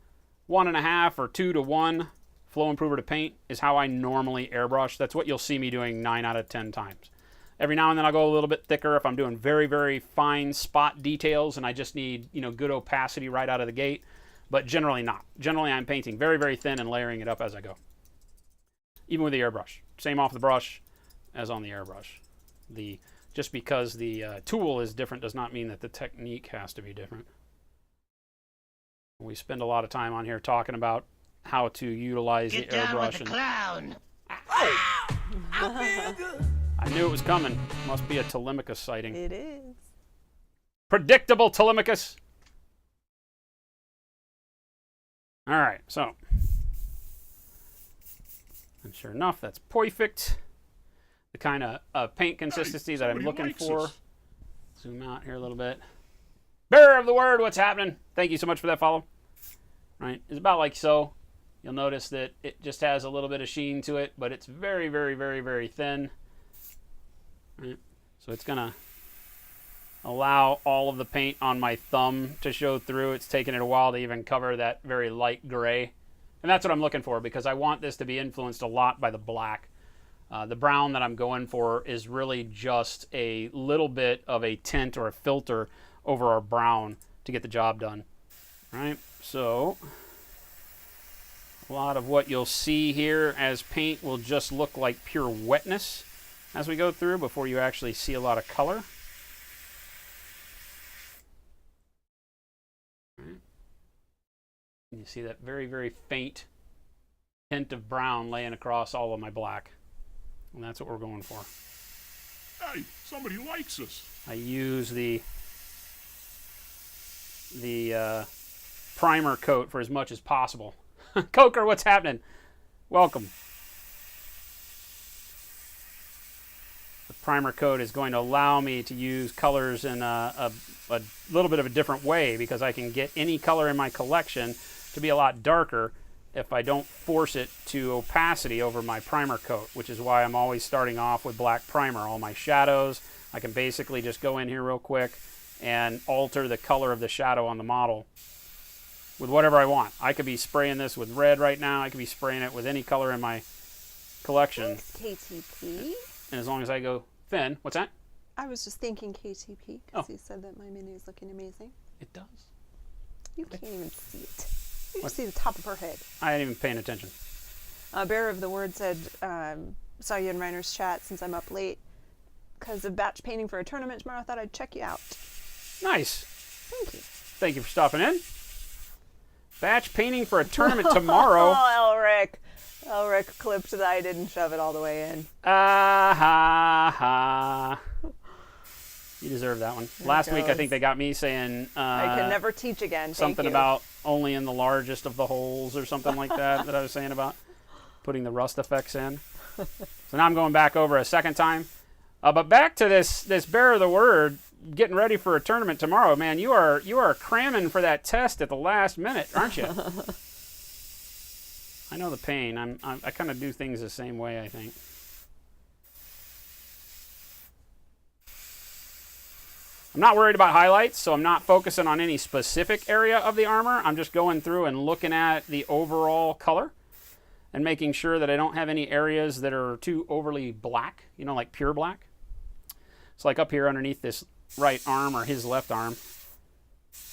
Speaker 1: 1.5 or 2 to 1 flow improver to paint is how I normally airbrush. That's what you'll see me doing 9 out of 10 times. Every now and then I'll go a little bit thicker if I'm doing very, very fine spot details and I just need, good opacity right out of the gate, but generally not. Generally I'm painting very, very thin and layering it up as I go. Even with the airbrush. Same off the brush as on the airbrush. Just because the tool is different does not mean that the technique has to be different. We spend a lot of time on here talking about how to utilize the airbrush.
Speaker 9: Clown.
Speaker 1: I knew it was coming. Must be a Telemachus sighting.
Speaker 3: It is.
Speaker 1: Predictable Telemachus. All right, so. And sure enough, that's perfect. The kind of paint consistency that I'm looking for. Zoom out here a little bit. Bearer of the word, what's happening? Thank you so much for that follow. Right, it's about like so. You'll notice that it just has a little bit of sheen to it, but it's very, very, very, very thin. Right. So it's going to allow all of the paint on my thumb to show through. It's taken it a while to even cover that very light gray. And that's what I'm looking for because I want this to be influenced a lot by the black. The brown that I'm going for is really just a little bit of a tint or a filter over our brown to get the job done. Right? So a lot of what you'll see here as paint will just look like pure wetness as we go through before you actually see a lot of color. Right. You see that very, very faint hint of brown laying across all of my black. And that's what we're going for.
Speaker 10: Hey, somebody likes us.
Speaker 1: I use the primer coat for as much as possible. Coker, what's happening? Welcome. The primer coat is going to allow me to use colors in a little bit of a different way because I can get any color in my collection to be a lot darker if I don't force it to opacity over my primer coat, which is why I'm always starting off with black primer. All my shadows, I can basically just go in here real quick and alter the color of the shadow on the model with whatever I want. I could be spraying this with red right now. I could be spraying it with any color in my collection.
Speaker 3: Thanks, KTP.
Speaker 1: And as long as I go thin, what's that?
Speaker 3: I was just thinking KTP because you said that my mini is looking amazing.
Speaker 1: It does.
Speaker 3: You can't even see it. You just see the top of her head.
Speaker 1: I ain't even paying attention.
Speaker 3: Bearer of the word said, saw you in Reiner's chat since I'm up late because of batch painting for a tournament tomorrow. I thought I'd check you out.
Speaker 1: Nice.
Speaker 3: Thank you.
Speaker 1: Thank you for stopping in. Batch painting for a tournament tomorrow.
Speaker 3: Oh, Elric clipped that I didn't shove it all the way in.
Speaker 1: Ha ha. You deserve that one. Last week I think they got me saying
Speaker 3: I can never teach again.
Speaker 1: Something about only in the largest of the holes or something like that I was saying about putting the rust effects in. So now I'm going back over a second time. But back to this bearer of the word, getting ready for a tournament tomorrow, man. You are cramming for that test at the last minute, aren't you? I know the pain. I kind of do things the same way, I think. I'm not worried about highlights, so I'm not focusing on any specific area of the armor. I'm just going through and looking at the overall color and making sure that I don't have any areas that are too overly black, like pure black. So like up here underneath this right arm or his left arm,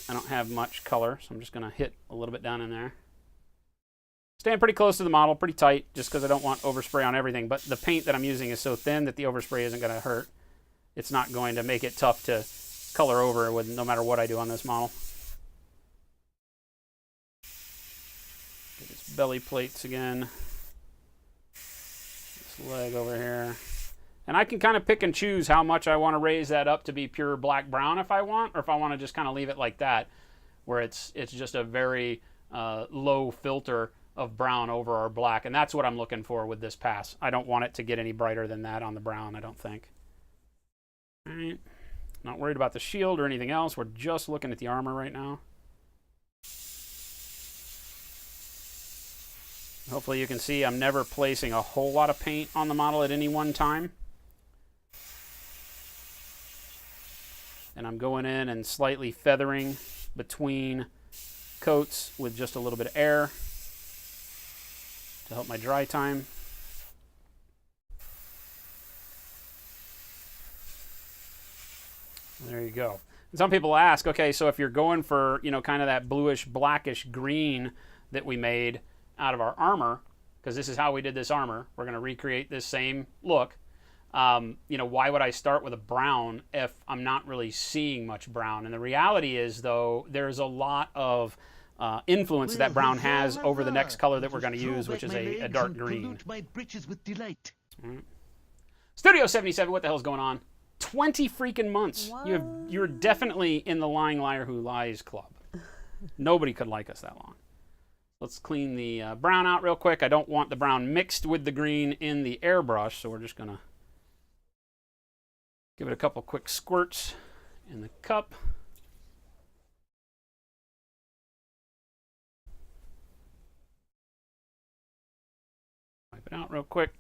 Speaker 1: I don't have much color, so I'm just going to hit a little bit down in there. Staying pretty close to the model, pretty tight, just because I don't want overspray on everything. But the paint that I'm using is so thin that the overspray isn't going to hurt. It's not going to make it tough to color over with no matter what I do on this model. belly plates again. This leg over here. And I can kind of pick and choose how much I want to raise that up to be pure black brown if I want, or if I want to just kind of leave it like that, where it's just a very low filter of brown over our black. And that's what I'm looking for with this pass. I don't want it to get any brighter than that on the brown, I don't think. All right. Not worried about the shield or anything else. We're just looking at the armor right now. Hopefully you can see I'm never placing a whole lot of paint on the model at any one time. And I'm going in and slightly feathering between coats with just a little bit of air to help my dry time. There you go. And some people ask, okay, so if you're going for, you know, kind of that bluish, blackish green that we made out of our armor, because this is how we did this armor, we're going to recreate this same look. You know, why would I start with a brown if I'm not really seeing much brown? And the reality is, though, there's a lot of influence that brown has over the next color that we're going to use, which is a dark green. Studio 77, what the hell's going on? 20 freaking months. You're definitely in the Lying Liar Who Lies club. Nobody could like us that long. Let's clean the brown out real quick. I don't want the brown mixed with the green in the airbrush, so we're just going to give it a couple quick squirts in the cup. Wipe it out real quick.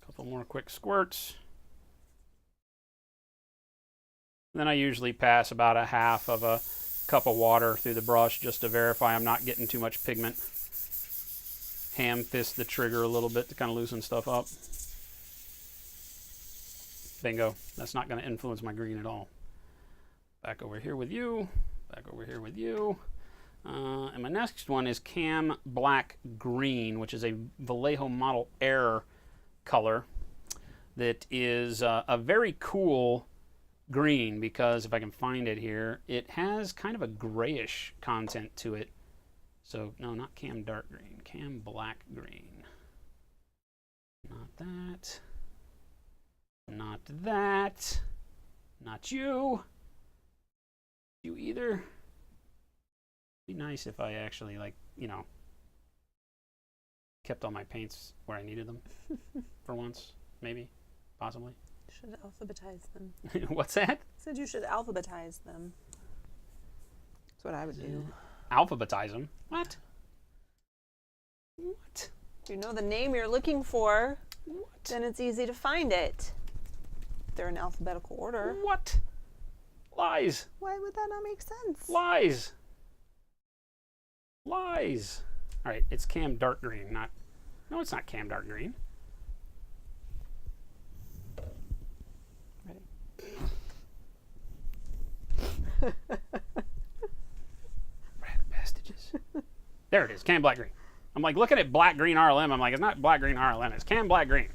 Speaker 1: Couple more quick squirts. Then I usually pass about a half of a cup of water through the brush just to verify I'm not getting too much pigment. Ham fist the trigger a little bit to kind of loosen stuff up. Bingo. That's not going to influence my green at all. Back over here with you. Back over here with you. And my next one is Cam Black Green, which is a Vallejo Model Air color that is a very cool green, because if I can find it here, it has kind of a grayish content to it. So, no, not Cam Dark Green. Cam Black Green. Not that. Not that. Not you. You either. It'd be nice if I actually, like, you know, kept all my paints where I needed them for once, maybe, possibly.
Speaker 3: Should alphabetize them.
Speaker 1: What's that?
Speaker 3: I said you should alphabetize them. That's what I would do.
Speaker 1: Alphabetize them? What? What?
Speaker 3: If you know the name you're looking for,
Speaker 1: What?
Speaker 3: then it's easy to find it. If they're in alphabetical order.
Speaker 1: What? Lies.
Speaker 3: Why would that not make sense?
Speaker 1: Lies. Lies. All right, it's Cam Dark Green, not... No, it's not Cam Dark Green.
Speaker 3: Ready?
Speaker 1: Rat vestiges. There it is, Cam Black Green. I'm like looking at Black Green RLM. I'm like, it's not Black Green RLM, it's Cam Black Green.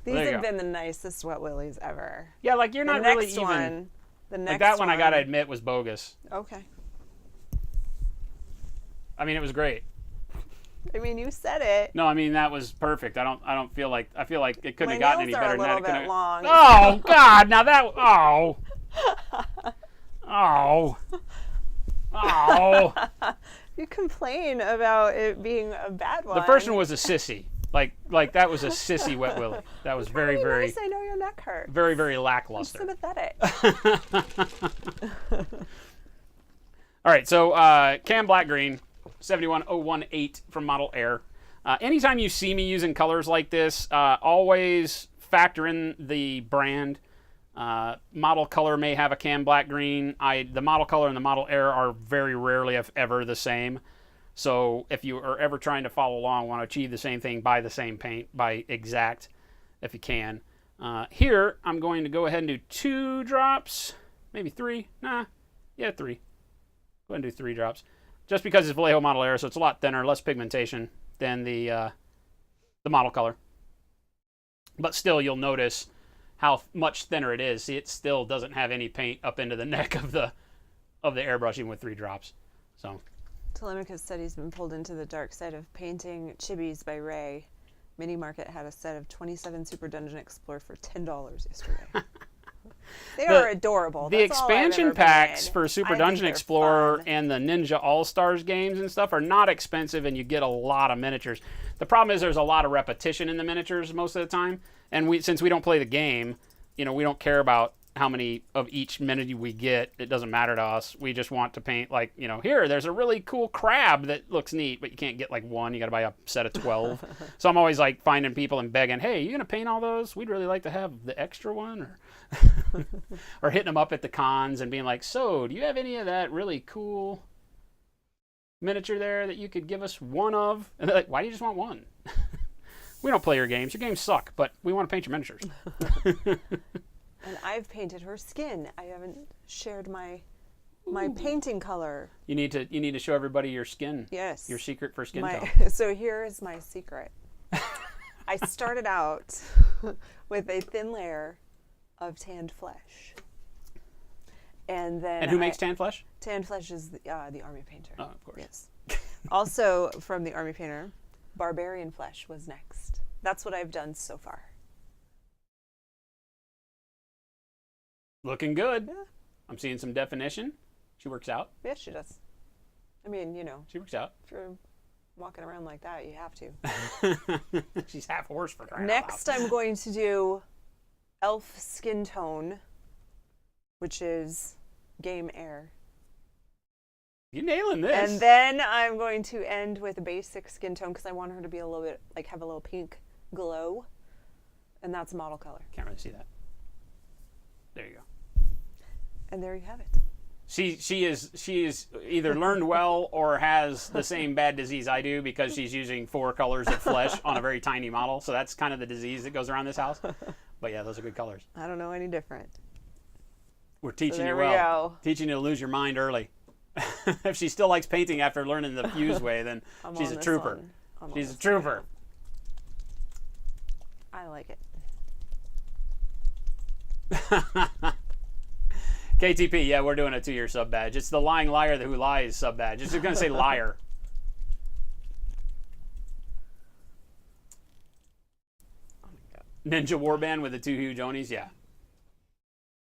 Speaker 3: These have been the nicest Wet Willies ever.
Speaker 1: Yeah, like you're not really even...
Speaker 3: The next
Speaker 1: like that one,
Speaker 3: one,
Speaker 1: I gotta admit, was bogus.
Speaker 3: Okay.
Speaker 1: I mean, it was great.
Speaker 3: I mean, you said it.
Speaker 1: No, I mean that was perfect. I don't feel like it couldn't have gotten any better than that.
Speaker 3: My nails are a little bit long.
Speaker 1: Oh God! Now that oh.
Speaker 3: You complain about it being a bad one.
Speaker 1: The first one was a sissy. Like that was a sissy Wet Willy. That was very
Speaker 3: nice. I know your neck hurts.
Speaker 1: very very lackluster.
Speaker 3: I'm sympathetic.
Speaker 1: All right, so Cam Black Green, 71018 from Model Air. Anytime you see me using colors like this, always factor in the brand. Model color may have a Cam Black Green. The model color and the Model Air are very rarely, if ever, the same. So if you are ever trying to follow along, want to achieve the same thing, buy the same paint, buy exact if you can. Here, I'm going to go ahead and do 2 drops, maybe 3. Nah, yeah, 3. Go ahead and do 3 drops. Just because it's Vallejo Model Air, so it's a lot thinner, less pigmentation than the model color. But still, you'll notice how much thinner it is. See, it still doesn't have any paint up into the neck of the airbrush, even with 3 drops. So
Speaker 3: Telemachus said he's been pulled into the dark side of painting Chibis by Ray. Mini Market had a set of 27 Super Dungeon Explorer for $10 yesterday. They are adorable.
Speaker 1: The
Speaker 3: That's
Speaker 1: expansion packs for Super
Speaker 3: I
Speaker 1: Dungeon
Speaker 3: think they're
Speaker 1: Explorer
Speaker 3: fun.
Speaker 1: and the Ninja All-Stars games and stuff are not expensive, and you get a lot of miniatures. The problem is there's a lot of repetition in the miniatures most of the time, and since we don't play the game, we don't care about how many of each miniature we get. It doesn't matter to us. We just want to paint, like, here, there's a really cool crab that looks neat, but you can't get like one. You got to buy a set of 12. So I'm always like finding people and begging, hey, you going to paint all those? We'd really like to have the extra one. Or or hitting them up at the cons and being like, so do you have any of that really cool miniature there that you could give us one of? And they're like, why do you just want one? We don't play your games. Your games suck, but we want to paint your miniatures.
Speaker 3: And I've painted her skin. I haven't shared my painting color.
Speaker 1: You need to show everybody your skin.
Speaker 3: Yes.
Speaker 1: Your secret for skin tone.
Speaker 3: So here is my secret. I started out with a thin layer of tanned flesh. And then
Speaker 1: And who makes tanned flesh?
Speaker 3: Tanned flesh is the Army Painter.
Speaker 1: Oh, of course.
Speaker 3: Yes. Also from the Army Painter, barbarian flesh was next. That's what I've done so far.
Speaker 1: Looking good.
Speaker 3: Yeah.
Speaker 1: I'm seeing some definition. She works out.
Speaker 3: Yes, she does. I mean,
Speaker 1: She works out.
Speaker 3: if you're walking around like that, you have to.
Speaker 1: She's half horse for crying out loud.
Speaker 3: Next, I'm going to do elf skin tone, which is game air.
Speaker 1: You're nailing this.
Speaker 3: And then I'm going to end with a basic skin tone because I want her to be a little bit, like, have a little pink glow. And that's model color.
Speaker 1: Can't really see that. There you go.
Speaker 3: And there you have it.
Speaker 1: She is either learned well or has the same bad disease I do because she's using 4 colors of flesh on a very tiny model. So that's kind of the disease that goes around this house. But yeah, those are good colors.
Speaker 3: I don't know any different.
Speaker 1: We're teaching
Speaker 3: there
Speaker 1: you
Speaker 3: we
Speaker 1: well.
Speaker 3: go.
Speaker 1: Teaching you to lose your mind early. If she still likes painting after learning the fuse way, then she's a trooper. She's a trooper.
Speaker 3: I like it.
Speaker 1: KTP, yeah, we're doing a 2-year sub badge. It's the lying liar who lies sub badge. It's just going to say liar.
Speaker 3: Oh my God.
Speaker 1: Ninja Warband with the 2 huge Onis, yeah.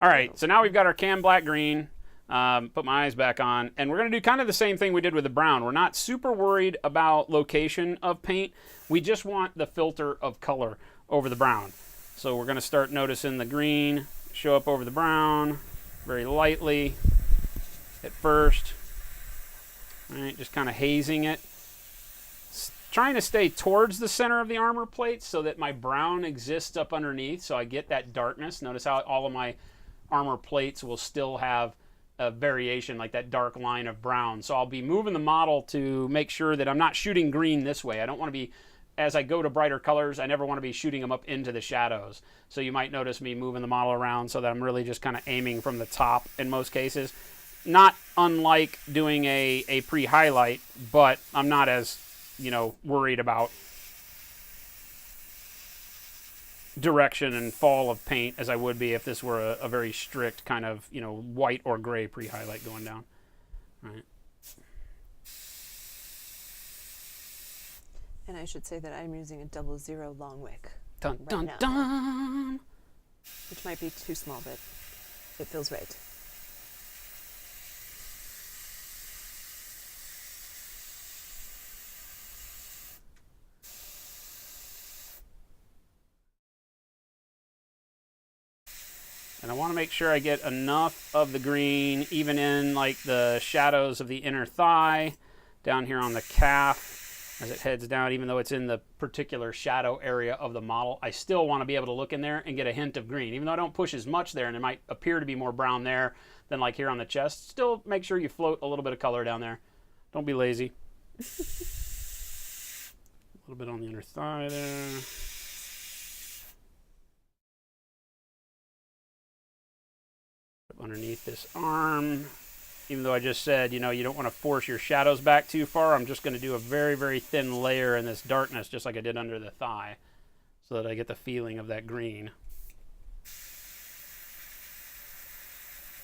Speaker 1: All right, so now we've got our cam black green. Put my eyes back on, and we're going to do kind of the same thing we did with the brown. We're not super worried about location of paint. We just want the filter of color over the brown. So we're going to start noticing the green show up over the brown very lightly at first. All right, just kind of hazing it. Trying to stay towards the center of the armor plate so that my brown exists up underneath, so I get that darkness. Notice how all of my armor plates will still have a variation, like that dark line of brown. So I'll be moving the model to make sure that I'm not shooting green this way. I don't want to be, as I go to brighter colors, I never want to be shooting them up into the shadows. So you might notice me moving the model around so that I'm really just kind of aiming from the top in most cases. Not unlike doing a pre-highlight, but I'm not as, worried about direction and fall of paint as I would be if this were a very strict kind of, white or gray pre-highlight going down. All right.
Speaker 3: And I should say that I'm using a 00 long wick.
Speaker 1: Dun,
Speaker 3: right
Speaker 1: dun,
Speaker 3: now,
Speaker 1: dun.
Speaker 3: which might be too small, but it feels right.
Speaker 1: And I want to make sure I get enough of the green, even in like the shadows of the inner thigh, down here on the calf as it heads down, even though it's in the particular shadow area of the model. I still want to be able to look in there and get a hint of green, even though I don't push as much there, and it might appear to be more brown there than like here on the chest. Still make sure you float a little bit of color down there. Don't be lazy. A little bit on the inner thigh there. Underneath this arm, even though I just said, you don't want to force your shadows back too far, I'm just going to do a very, very thin layer in this darkness, just like I did under the thigh, so that I get the feeling of that green.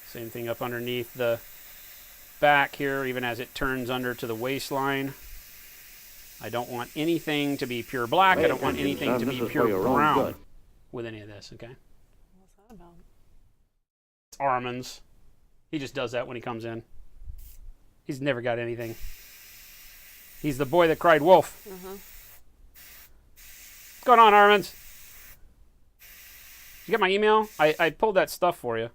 Speaker 1: Same thing up underneath the back here, even as it turns under to the waistline. I don't want anything to be pure black. I don't want anything to be pure brown with any of this, okay?
Speaker 3: What's that about?
Speaker 1: It's Armin's. He just does that when he comes in. He's never got anything. He's the boy that cried wolf. What's going on, Armin's? Did you get my email? I pulled that stuff for you.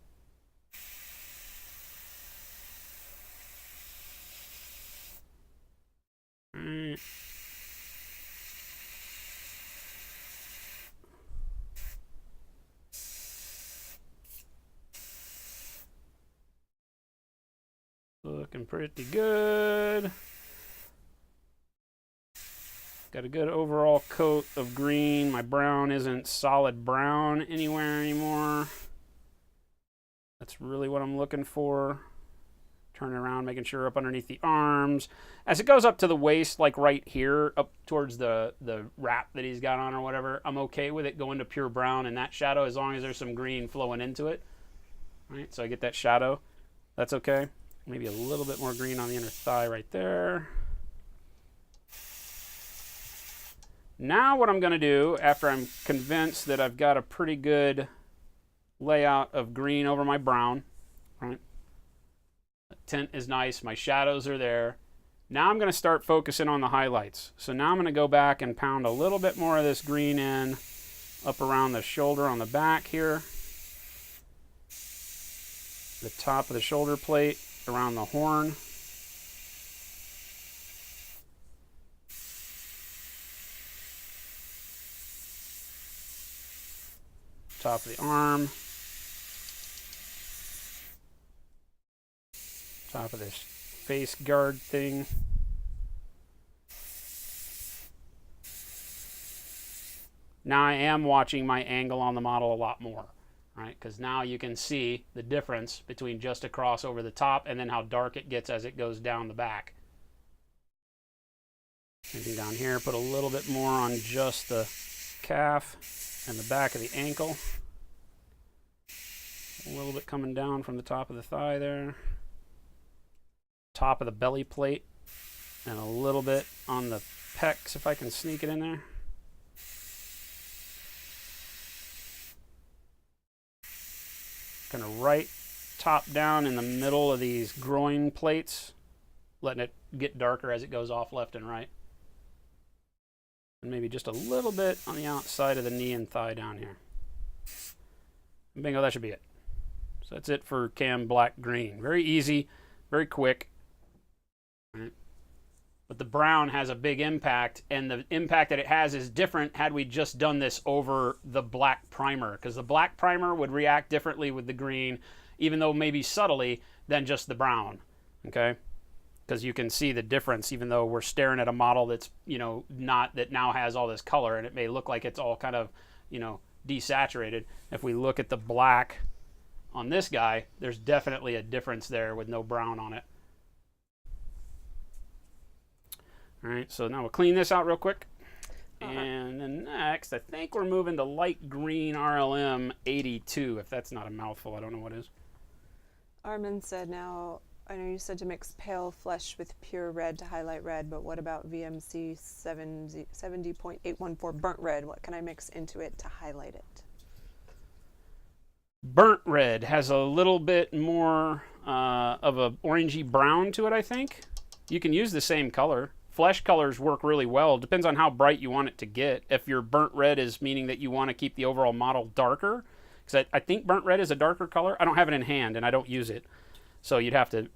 Speaker 1: Looking pretty good. Got a good overall coat of green. My brown isn't solid brown anywhere anymore. That's really what I'm looking for. Turn around, making sure up underneath the arms. As it goes up to the waist, like right here, up towards the wrap that he's got on or whatever, I'm okay with it going to pure brown in that shadow as long as there's some green flowing into it. All right, so I get that shadow. That's okay. Maybe a little bit more green on the inner thigh right there. Now what I'm going to do, after I'm convinced that I've got a pretty good layout of green over my brown, right? The tint is nice. My shadows are there. Now I'm going to start focusing on the highlights. So now I'm going to go back and pound a little bit more of this green in up around the shoulder on the back here. The top of the shoulder plate, around the horn. Top of the arm. Top of this face guard thing. Now I am watching my angle on the model a lot more, right? Because now you can see the difference between just a cross over the top and then how dark it gets as it goes down the back. Maybe down here, put a little bit more on just the calf and the back of the ankle. A little bit coming down from the top of the thigh there. Top of the belly plate. And a little bit on the pecs if I can sneak it in there. Kind of right top down in the middle of these groin plates. Letting it get darker as it goes off left and right. And maybe just a little bit on the outside of the knee and thigh down here. Bingo, that should be it. So that's it for cam black green. Very easy, very quick. Right. But the brown has a big impact, and the impact that it has is different had we just done this over the black primer, because the black primer would react differently with the green, even though maybe subtly, than just the brown. Okay? Because you can see the difference, even though we're staring at a model that's, you know, not, that now has all this color, and it may look like it's all kind of, you know, desaturated. If we look at the black on this guy, there's definitely a difference there with no brown on it. All right, so now we'll clean this out real quick. And then next, I think we're moving to light green RLM 82. If that's not a mouthful, I don't know what is.
Speaker 3: Armin said now, I know you said to mix pale flesh with pure red to highlight red, but what about VMC 70.814 burnt red? What can I mix into it to highlight it?
Speaker 1: Burnt red has a little bit more of a orangey brown to it, I think. You can use the same color. Flesh colors work really well. Depends on how bright you want it to get. If your burnt red is meaning that you want to keep the overall model darker, because I think burnt red is a darker color. I don't have it in hand and I don't use it. So you'd have to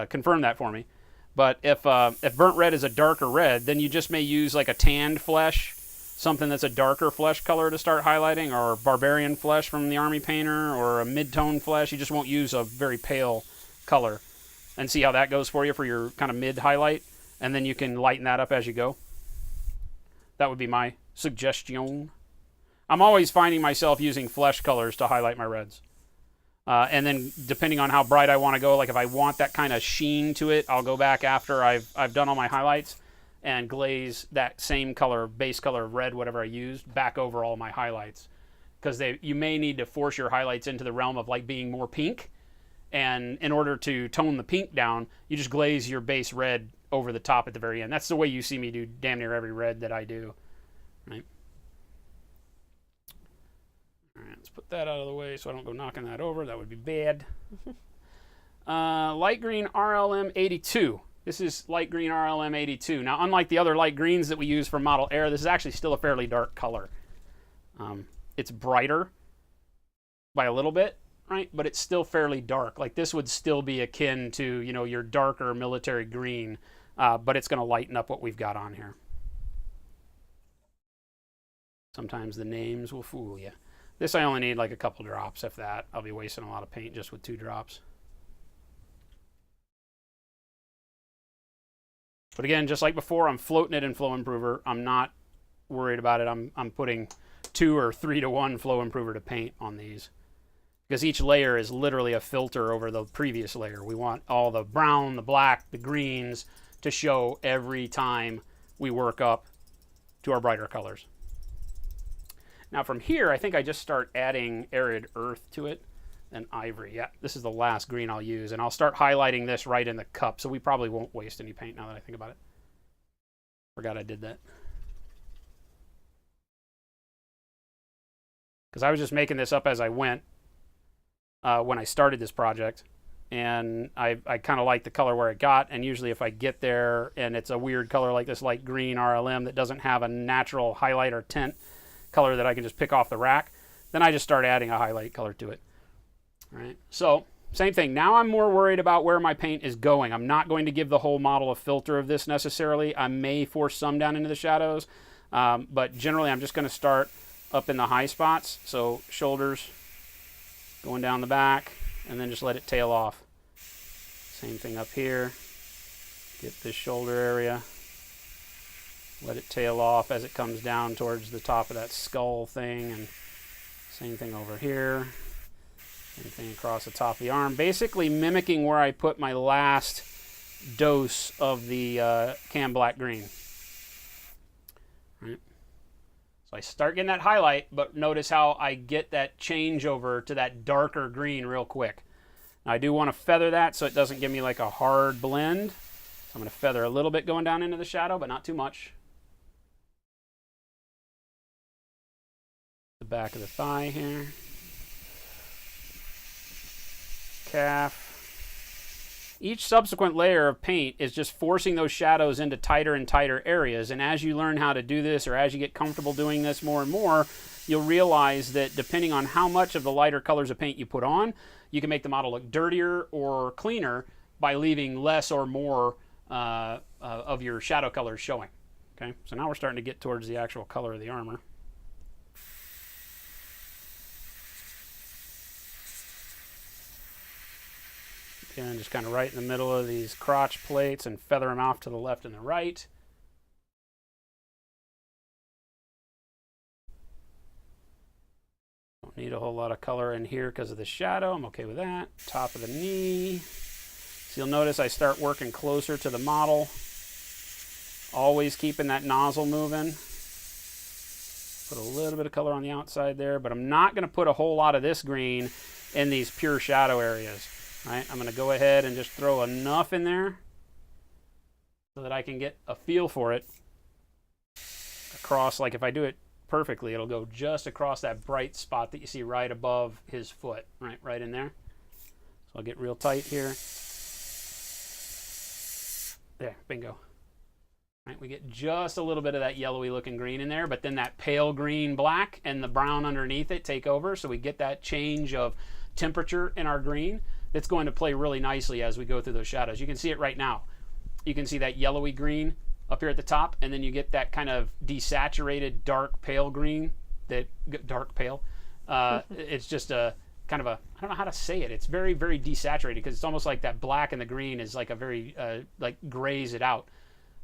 Speaker 1: confirm that for me. But if burnt red is a darker red, then you just may use like a tanned flesh, something that's a darker flesh color to start highlighting, or barbarian flesh from the army painter, or a mid-tone flesh. You just won't use a very pale color. And see how that goes for you for your kind of mid-highlight. And then you can lighten that up as you go. That would be my suggestion. I'm always finding myself using flesh colors to highlight my reds. And then depending on how bright I want to go, like if I want that kind of sheen to it, I'll go back after I've done all my highlights and glaze that same color, base color of red, whatever I used, back over all my highlights. Because you may need to force your highlights into the realm of like being more pink. And in order to tone the pink down, you just glaze your base red over the top at the very end. That's the way you see me do damn near every red that I do, right? All right, let's put that out of the way so I don't go knocking that over. That would be bad. Light green RLM 82. This is light green RLM 82. Now, unlike the other light greens that we use for Model Air, this is actually still a fairly dark color. It's brighter by a little bit, right? But it's still fairly dark. Like this would still be akin to, you know, your darker military green, but it's going to lighten up what we've got on here. Sometimes the names will fool you. This I only need like a couple drops, if that. I'll be wasting a lot of paint just with 2 drops. But again, just like before, I'm floating it in Flow Improver. I'm not worried about it. I'm putting 2 or 3 to 1 Flow Improver to paint on these, because each layer is literally a filter over the previous layer. We want all the brown, the black, the greens to show every time we work up to our brighter colors. Now from here, I think I just start adding arid earth to it and ivory. Yeah, this is the last green I'll use, and I'll start highlighting this right in the cup, so we probably won't waste any paint now that I think about it. Forgot I did that. Because I was just making this up as I went when I started this project, and I kind of like the color where it got, and usually if I get there and it's a weird color like this light green RLM that doesn't have a natural highlight or tint color that I can just pick off the rack, then I just start adding a highlight color to it. All right, so same thing. Now I'm more worried about where my paint is going. I'm not going to give the whole model a filter of this necessarily. I may force some down into the shadows, but generally I'm just going to start up in the high spots, so shoulders going down the back, and then just let it tail off. Same thing up here. Get this shoulder area, let it tail off as it comes down towards the top of that skull thing, and same thing over here. Same thing across the top of the arm, basically mimicking where I put my last dose of the cam black green. Right. So I start getting that highlight, but notice how I get that change over to that darker green real quick. Now I do want to feather that so it doesn't give me like a hard blend. So I'm going to feather a little bit going down into the shadow, but not too much. The back of the thigh here. Calf. Each subsequent layer of paint is just forcing those shadows into tighter and tighter areas, and as you learn how to do this, or as you get comfortable doing this more and more, you'll realize that depending on how much of the lighter colors of paint you put on, you can make the model look dirtier or cleaner by leaving less or more of your shadow colors showing. Okay, so now we're starting to get towards the actual color of the armor. Again, just kind of right in the middle of these crotch plates and feather them off to the left and the right. Don't need a whole lot of color in here because of the shadow. I'm okay with that. Top of the knee. So you'll notice I start working closer to the model. Always keeping that nozzle moving. Put a little bit of color on the outside there, but I'm not going to put a whole lot of this green in these pure shadow areas. Right, I'm going to go ahead and just throw enough in there so that I can get a feel for it across. Like if I do it perfectly, it'll go just across that bright spot that you see right above his foot, right in there. So I'll get real tight here. There, bingo. Right, we get just a little bit of that yellowy looking green in there, but then that pale green black and the brown underneath it take over, so we get that change of temperature in our green. It's going to play really nicely as we go through those shadows. You can see it right now. You can see that yellowy green up here at the top, and then you get that kind of desaturated dark pale green. It's just a kind of a, I don't know how to say it. It's very, very desaturated because it's almost like that black and the green is like a very, like grays it out.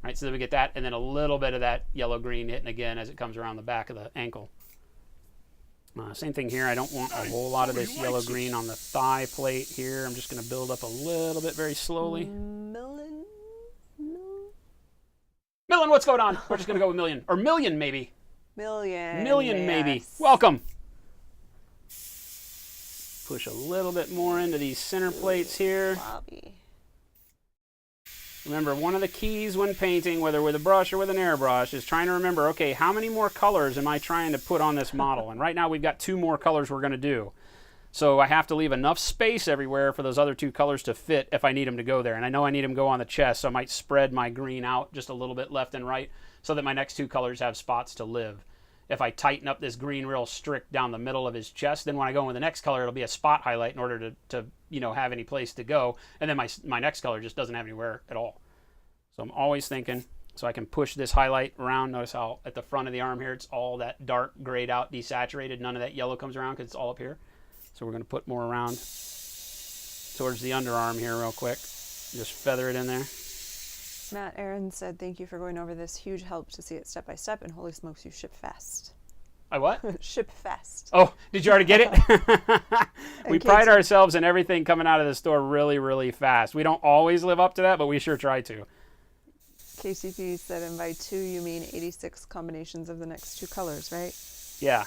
Speaker 1: Right, so then we get that, and then a little bit of that yellow green hitting again as it comes around the back of the ankle. Same thing here. I don't want a whole lot of this yellow green on the thigh plate here. I'm just going to build up a little bit very slowly.
Speaker 3: Millen,
Speaker 1: what's going on? We're just going to go with Million. Or Million, maybe.
Speaker 3: Million,
Speaker 1: Million, maybe.
Speaker 3: yes.
Speaker 1: Welcome. push a little bit more into these center plates here.
Speaker 3: Bobby.
Speaker 1: Remember, one of the keys when painting, whether with a brush or with an airbrush, is trying to remember, okay, how many more colors am I trying to put on this model? And right now we've got 2 more colors we're going to do. So I have to leave enough space everywhere for those other 2 colors to fit if I need them to go there. And I know I need them to go on the chest, so I might spread my green out just a little bit left and right so that my next 2 colors have spots to live. If I tighten up this green real strict down the middle of his chest, then when I go in with the next color, it'll be a spot highlight in order to you know, have any place to go. And then my next color just doesn't have anywhere at all. So I'm always thinking, so I can push this highlight around. Notice how at the front of the arm here, it's all that dark grayed out, desaturated. None of that yellow comes around because it's all up here. So we're going to put more around towards the underarm here real quick. Just feather it in there.
Speaker 3: Matt Aaron said, thank you for going over this. Huge help to see it step by step, and holy smokes, you ship fast.
Speaker 1: I what?
Speaker 3: Ship fast.
Speaker 1: Oh, did you already get it? We pride ourselves in everything coming out of the store really, really fast. We don't always live up to that, but we sure try to.
Speaker 3: KCP said, and by 2 you mean 86 combinations of the next 2 colors, right?
Speaker 1: Yeah.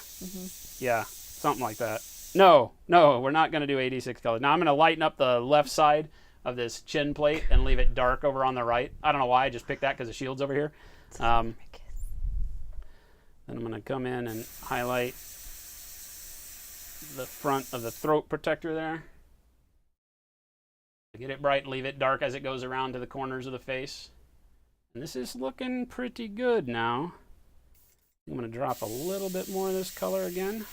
Speaker 1: Yeah, something like that. No, we're not going to do 86 colors. Now I'm going to lighten up the left side of this chin plate and leave it dark over on the right. I don't know why, I just picked that because the shield's over here. Then I'm going to come in and highlight the front of the throat protector there. Get it bright, leave it dark as it goes around to the corners of the face. And this is looking pretty good now. I'm going to drop a little bit more of this color again.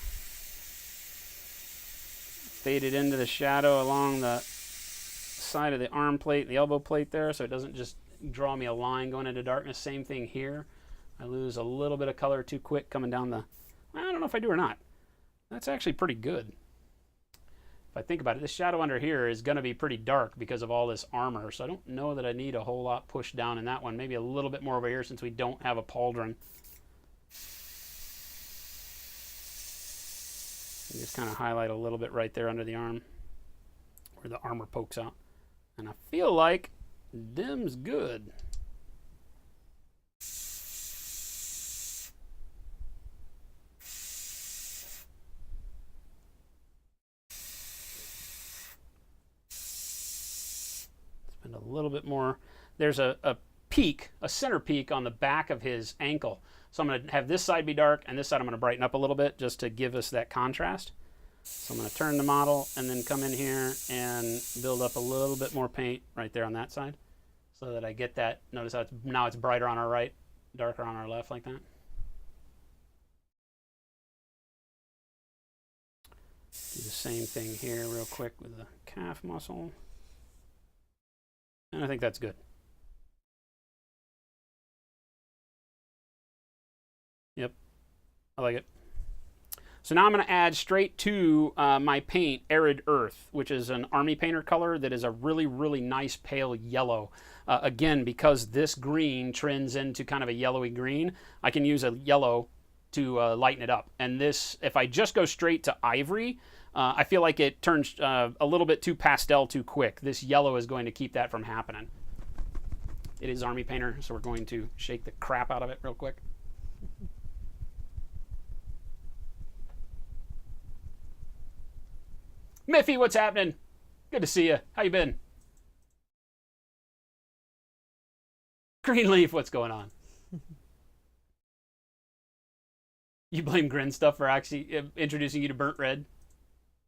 Speaker 1: Fade it into the shadow along the side of the arm plate, the elbow plate there, so it doesn't just draw me a line going into darkness. Same thing here. I lose a little bit of color too quick coming down the... I don't know if I do or not. That's actually pretty good. If I think about it, this shadow under here is going to be pretty dark because of all this armor, so I don't know that I need a whole lot pushed down in that one. Maybe a little bit more over here since we don't have a pauldron. And just kind of highlight a little bit right there under the arm where the armor pokes out. And I feel like them's good. Spend a little bit more. There's a peak, a center peak on the back of his ankle. So I'm going to have this side be dark, and this side I'm going to brighten up a little bit just to give us that contrast. So I'm going to turn the model and then come in here and build up a little bit more paint right there on that side so that I get that. Notice how now it's brighter on our right, darker on our left like that. Do the same thing here real quick with the calf muscle. And I think that's good. Yep, I like it. So now I'm going to add straight to my paint, Arid Earth, which is an army painter color that is a really, really nice pale yellow. Again, because this green trends into kind of a yellowy green, I can use a yellow to lighten it up. And this, if I just go straight to ivory, I feel like it turns a little bit too pastel too quick. This yellow is going to keep that from happening. It is army painter, so we're going to shake the crap out of it real quick. Miffy, what's happening? Good to see you. How you been? Greenleaf, what's going on? You blame Grin Stuff for actually introducing you to burnt red?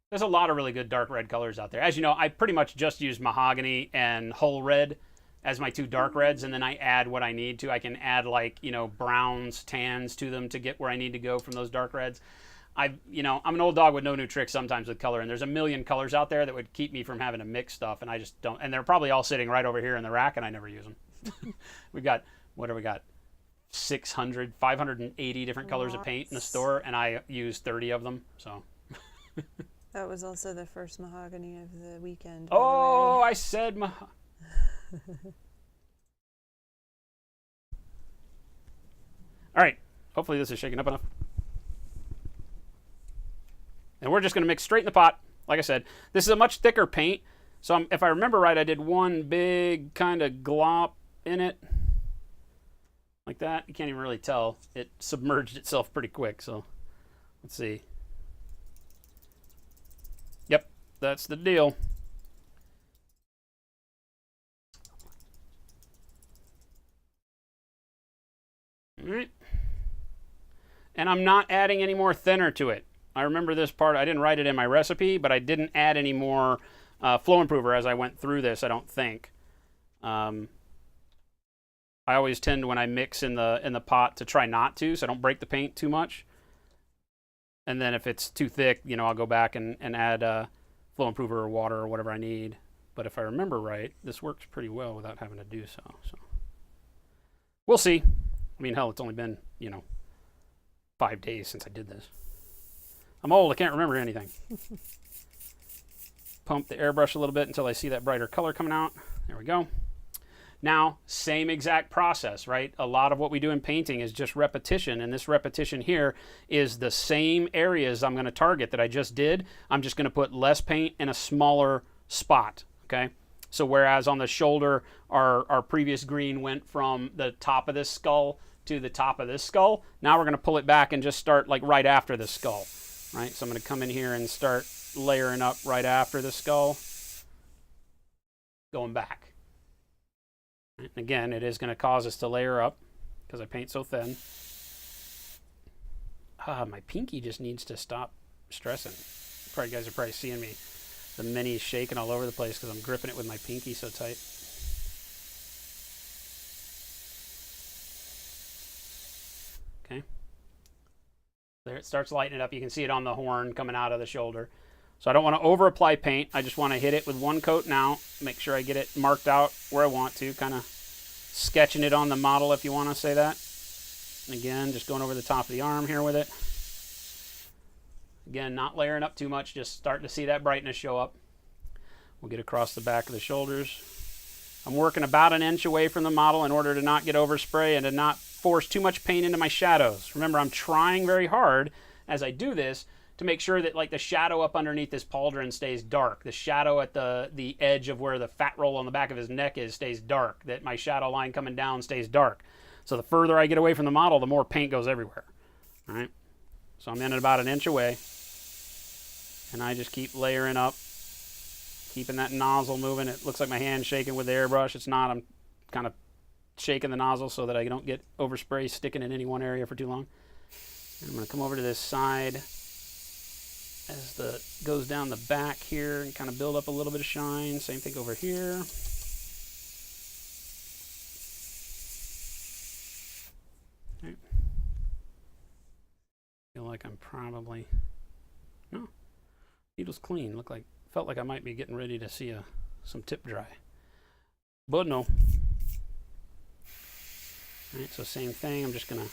Speaker 1: There's a lot of really good dark red colors out there. As you know, I pretty much just use mahogany and hull red as my 2 dark reds, and then I add what I need to. I can add, like, you know, browns, tans to them to get where I need to go from those dark reds. I'm an old dog with no new tricks sometimes with color, and there's a million colors out there that would keep me from having to mix stuff, and I just don't. And they're probably all sitting right over here in the rack, and I never use them. We've got, what do we got? 580 different colors of paint in the store, and I use 30 of them, so.
Speaker 3: That was also the first mahogany of the weekend.
Speaker 1: Oh, I said All right, hopefully this is shaking up enough. And we're just going to mix straight in the pot. Like I said, this is a much thicker paint. So if I remember right, I did one big kind of glop in it. Like that. You can't even really tell. It submerged itself pretty quick. So let's see. Yep, that's the deal. All right. And I'm not adding any more thinner to it. I remember this part. I didn't write it in my recipe, but I didn't add any more flow improver as I went through this, I don't think. I always tend, when I mix in the pot, to try not to, so I don't break the paint too much. And then if it's too thick, you know, I'll go back and add flow improver or water or whatever I need. But if I remember right, this works pretty well without having to do so. So we'll see. I mean, hell, it's only been, you know, 5 days since I did this. I'm old. I can't remember anything. Pump the airbrush a little bit until I see that brighter color coming out. There we go. Now, same exact process, right? A lot of what we do in painting is just repetition, and this repetition here is the same areas I'm going to target that I just did. I'm just going to put less paint in a smaller spot, okay? So whereas on the shoulder, our previous green went from the top of this skull to the top of this skull, now we're going to pull it back and just start like right after the skull, right? So I'm going to come in here and start layering up right after the skull, going back. And again, it is going to cause us to layer up because I paint so thin. My pinky just needs to stop stressing. You guys are probably seeing me. The mini's shaking all over the place because I'm gripping it with my pinky so tight. Okay. There, it starts lighting it up. You can see it on the horn coming out of the shoulder. So I don't want to over apply paint. I just want to hit it with one coat now. Make sure I get it marked out where I want to. Kind of sketching it on the model, if you want to say that. And again, just going over the top of the arm here with it. Again, not layering up too much. Just starting to see that brightness show up. We'll get across the back of the shoulders. I'm working about 1 inch away from the model in order to not get overspray and to not force too much paint into my shadows. Remember, I'm trying very hard as I do this to make sure that like the shadow up underneath this pauldron stays dark. The shadow at the edge of where the fat roll on the back of his neck is stays dark. That my shadow line coming down stays dark. So the further I get away from the model, the more paint goes everywhere. All right. So I'm in at about 1 inch away. And I just keep layering up, keeping that nozzle moving. It looks like my hand's shaking with the airbrush. It's not. I'm kind of shaking the nozzle so that I don't get overspray sticking in any one area for too long. And I'm going to come over to this side as the goes down the back here and kind of build up a little bit of shine. Same thing over here. Okay. Feel like I'm probably no. Needle's clean. Felt like I might be getting ready to see some tip dry. But no. Alright, so same thing. I'm just gonna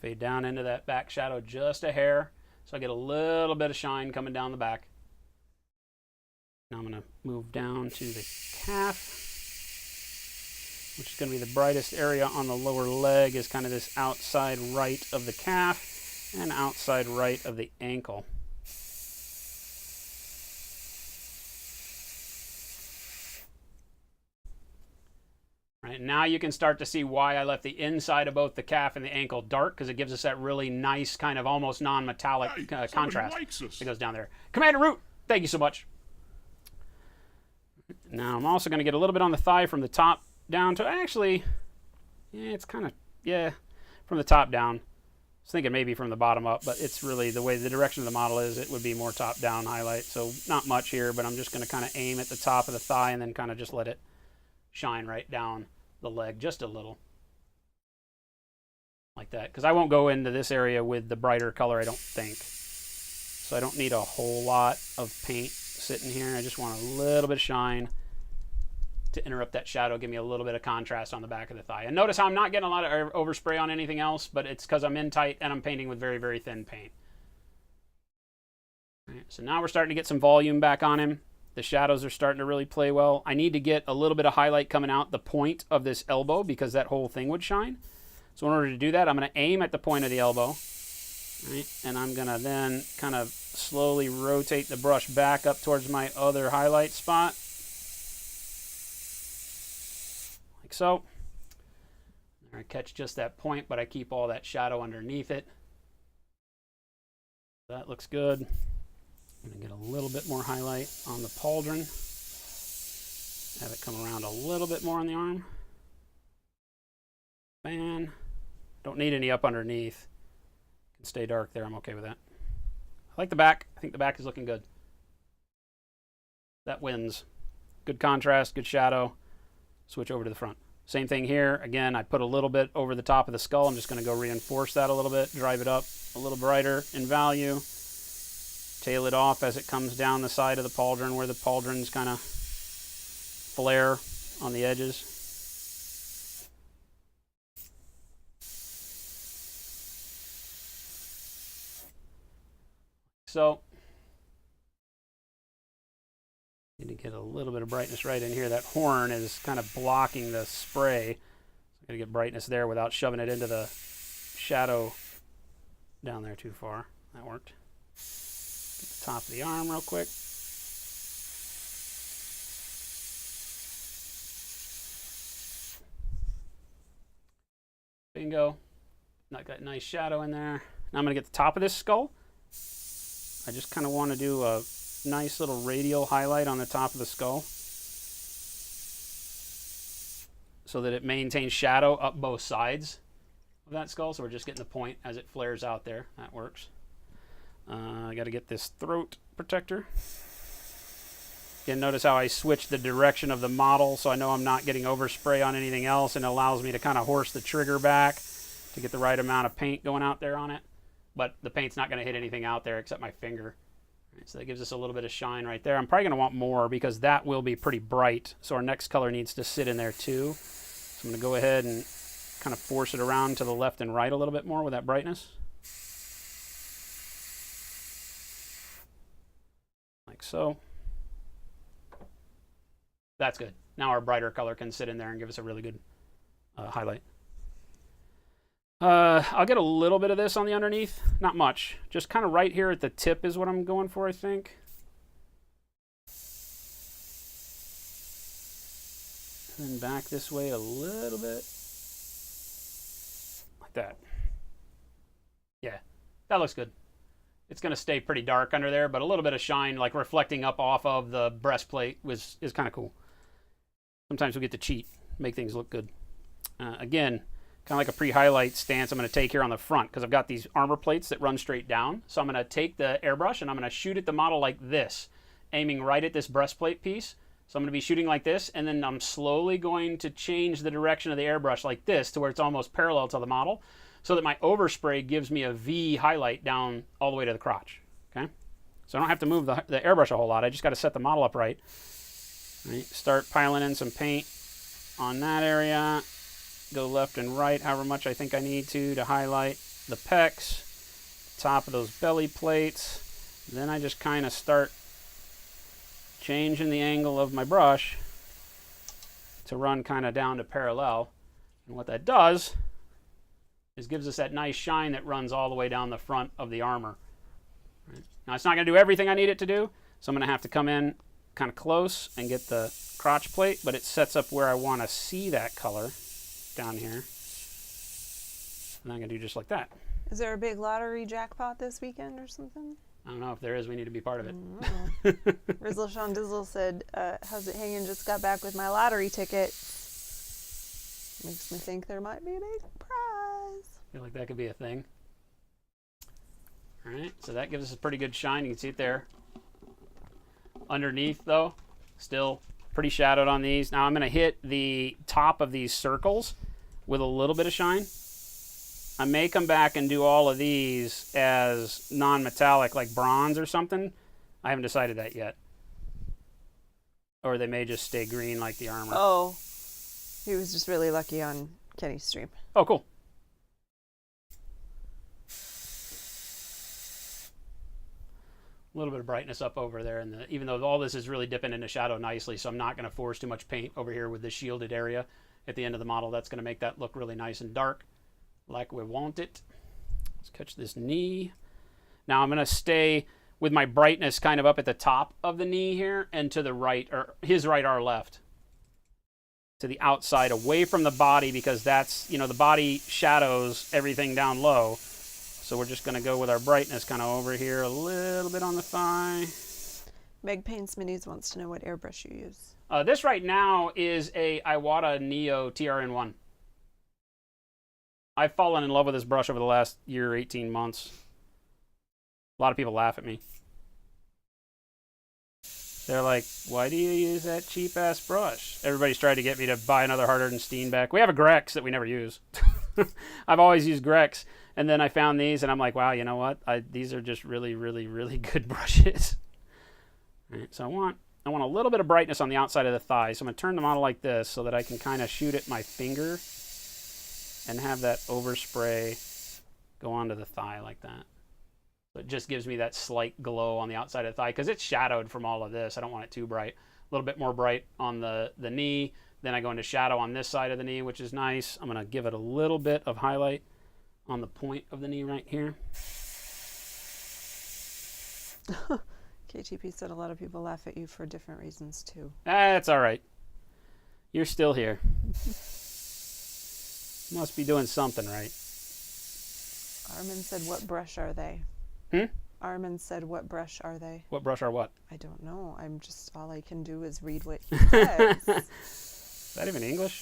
Speaker 1: fade down into that back shadow just a hair, so I get a little bit of shine coming down the back. Now I'm going to move down to the calf, which is going to be the brightest area on the lower leg, is kind of this outside right of the calf and outside right of the ankle. Right, now you can start to see why I left the inside of both the calf and the ankle dark, because it gives us that really nice kind of almost non-metallic contrast that goes down there. Commander Root, thank you so much. Now I'm also going to get a little bit on the thigh from the top down to actually, yeah, it's kind of, yeah, from the top down. I was thinking maybe from the bottom up, but it's really the way the direction of the model is, it would be more top down highlight. So not much here, but I'm just going to kind of aim at the top of the thigh and then kind of just let it shine right down the leg just a little like that, because I won't go into this area with the brighter color, I don't think. So I don't need a whole lot of paint sitting here. I just want a little bit of shine to interrupt that shadow, give me a little bit of contrast on the back of the thigh. And notice how I'm not getting a lot of overspray on anything else, but it's because I'm in tight and I'm painting with very, very thin paint. All right, so now we're starting to get some volume back on him. The shadows are starting to really play well. I need to get a little bit of highlight coming out the point of this elbow because that whole thing would shine. So in order to do that, I'm going to aim at the point of the elbow. Right? And I'm going to then kind of slowly rotate the brush back up towards my other highlight spot. Like so. I catch just that point, but I keep all that shadow underneath it. That looks good. I'm going to get a little bit more highlight on the pauldron. Have it come around a little bit more on the arm. Fan. Don't need any up underneath. Can stay dark there. I'm okay with that. I like the back. I think the back is looking good. That wins. Good contrast, good shadow. Switch over to the front. Same thing here. Again, I put a little bit over the top of the skull. I'm just going to go reinforce that a little bit, drive it up a little brighter in value. Tail it off as it comes down the side of the pauldron where the pauldrons kind of flare on the edges. So, need to get a little bit of brightness right in here. That horn is kind of blocking the spray. So I'm going to get brightness there without shoving it into the shadow down there too far. That worked. Get the top of the arm real quick. Bingo. Not got nice shadow in there. Now I'm going to get the top of this skull. I just kind of want to do a nice little radial highlight on the top of the skull so that it maintains shadow up both sides of that skull. So we're just getting the point as it flares out there. That works. I got to get this throat protector. Again, notice how I switched the direction of the model so I know I'm not getting overspray on anything else, and it allows me to kind of horse the trigger back to get the right amount of paint going out there on it. But the paint's not going to hit anything out there except my finger. Right, so that gives us a little bit of shine right there. I'm probably going to want more because that will be pretty bright. So our next color needs to sit in there too. So I'm going to go ahead and kind of force it around to the left and right a little bit more with that brightness. Like so. That's good. Now our brighter color can sit in there and give us a really good highlight. I'll get a little bit of this on the underneath. Not much. Just kind of right here at the tip is what I'm going for, I think. And then back this way a little bit. Like that. Yeah, that looks good. It's going to stay pretty dark under there, but a little bit of shine, like reflecting up off of the breastplate, is kind of cool. Sometimes we get to cheat, make things look good. Again, kind of like a pre-highlight stance I'm going to take here on the front because I've got these armor plates that run straight down. So I'm going to take the airbrush and I'm going to shoot at the model like this, aiming right at this breastplate piece. So I'm going to be shooting like this, and then I'm slowly going to change the direction of the airbrush like this to where it's almost parallel to the model so that my overspray gives me a V highlight down all the way to the crotch. Okay? So I don't have to move the airbrush a whole lot. I just got to set the model up right. Right. Start piling in some paint on that area. Go left and right however much I think I need to highlight the pecs, top of those belly plates. Then I just kind of start changing the angle of my brush to run kind of down to parallel. And what that does is gives us that nice shine that runs all the way down the front of the armor. Right. Now it's not going to do everything I need it to do, so I'm going to have to come in kind of close and get the crotch plate, but it sets up where I want to see that color down here. And I'm going to do just like that.
Speaker 3: Is there a big lottery jackpot this weekend or something?
Speaker 1: I don't know. If there is, we need to be part of it.
Speaker 3: Rizzle Sean Dizzle said, how's it hanging? Just got back with my lottery ticket. Makes me think there might be a big prize.
Speaker 1: I feel like that could be a thing. All right, so that gives us a pretty good shine. You can see it there. Underneath, though, still pretty shadowed on these. Now I'm going to hit the top of these circles with a little bit of shine. I may come back and do all of these as non-metallic, like bronze or something. I haven't decided that yet. Or they may just stay green like the armor.
Speaker 3: Oh, he was just really lucky on Kenny's stream.
Speaker 1: Oh, cool. A little bit of brightness up over there, and even though all this is really dipping into shadow nicely, so I'm not going to force too much paint over here with the shielded area at the end of the model. That's going to make that look really nice and dark, like we want it. Let's catch this knee. Now I'm going to stay with my brightness kind of up at the top of the knee here, and to the right, or his right, our left, to the outside, away from the body, because that's, you know, the body shadows everything down low. So we're just going to go with our brightness kind of over here, a little bit on the thigh.
Speaker 3: Meg Paints Minis wants to know what airbrush you use.
Speaker 1: This right now is a Iwata Neo TRN1. I've fallen in love with this brush over the last year, 18 months. A lot of people laugh at me. They're like, why do you use that cheap-ass brush? Everybody's tried to get me to buy another Harder than Steenbeck. We have a Grex that we never use. I've always used Grex. And then I found these, and I'm like, wow, you know what? These are just really, really, really good brushes. All right, so I want a little bit of brightness on the outside of the thigh. So I'm going to turn the model like this so that I can kind of shoot at my finger and have that overspray go onto the thigh like that. So it just gives me that slight glow on the outside of the thigh because it's shadowed from all of this. I don't want it too bright. A little bit more bright on the knee. Then I go into shadow on this side of the knee, which is nice. I'm going to give it a little bit of highlight on the point of the knee right here.
Speaker 3: KTP said a lot of people laugh at you for different reasons too.
Speaker 1: That's all right. You're still here. Must be doing something right.
Speaker 3: Armin said, what brush are they? Armin said, what brush are they?
Speaker 1: What brush are what?
Speaker 3: I don't know. I'm just, all I can do is read what he says.
Speaker 1: Is that even English?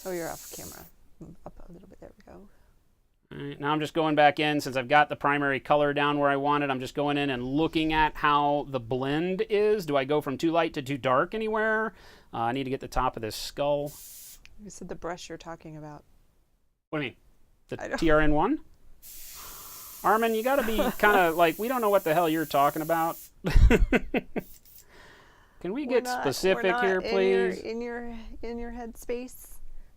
Speaker 3: Oh, you're off camera. Move up a little bit. There we go.
Speaker 1: All right, now I'm just going back in. Since I've got the primary color down where I want it, I'm just going in and looking at how the blend is. Do I go from too light to too dark anywhere? I need to get the top of this skull.
Speaker 3: You said the brush you're talking about.
Speaker 1: What do you mean? The TRN1? Armin, you got to be kind of like, we don't know what the hell you're talking about. Can we get specific here, please?
Speaker 3: In your head space,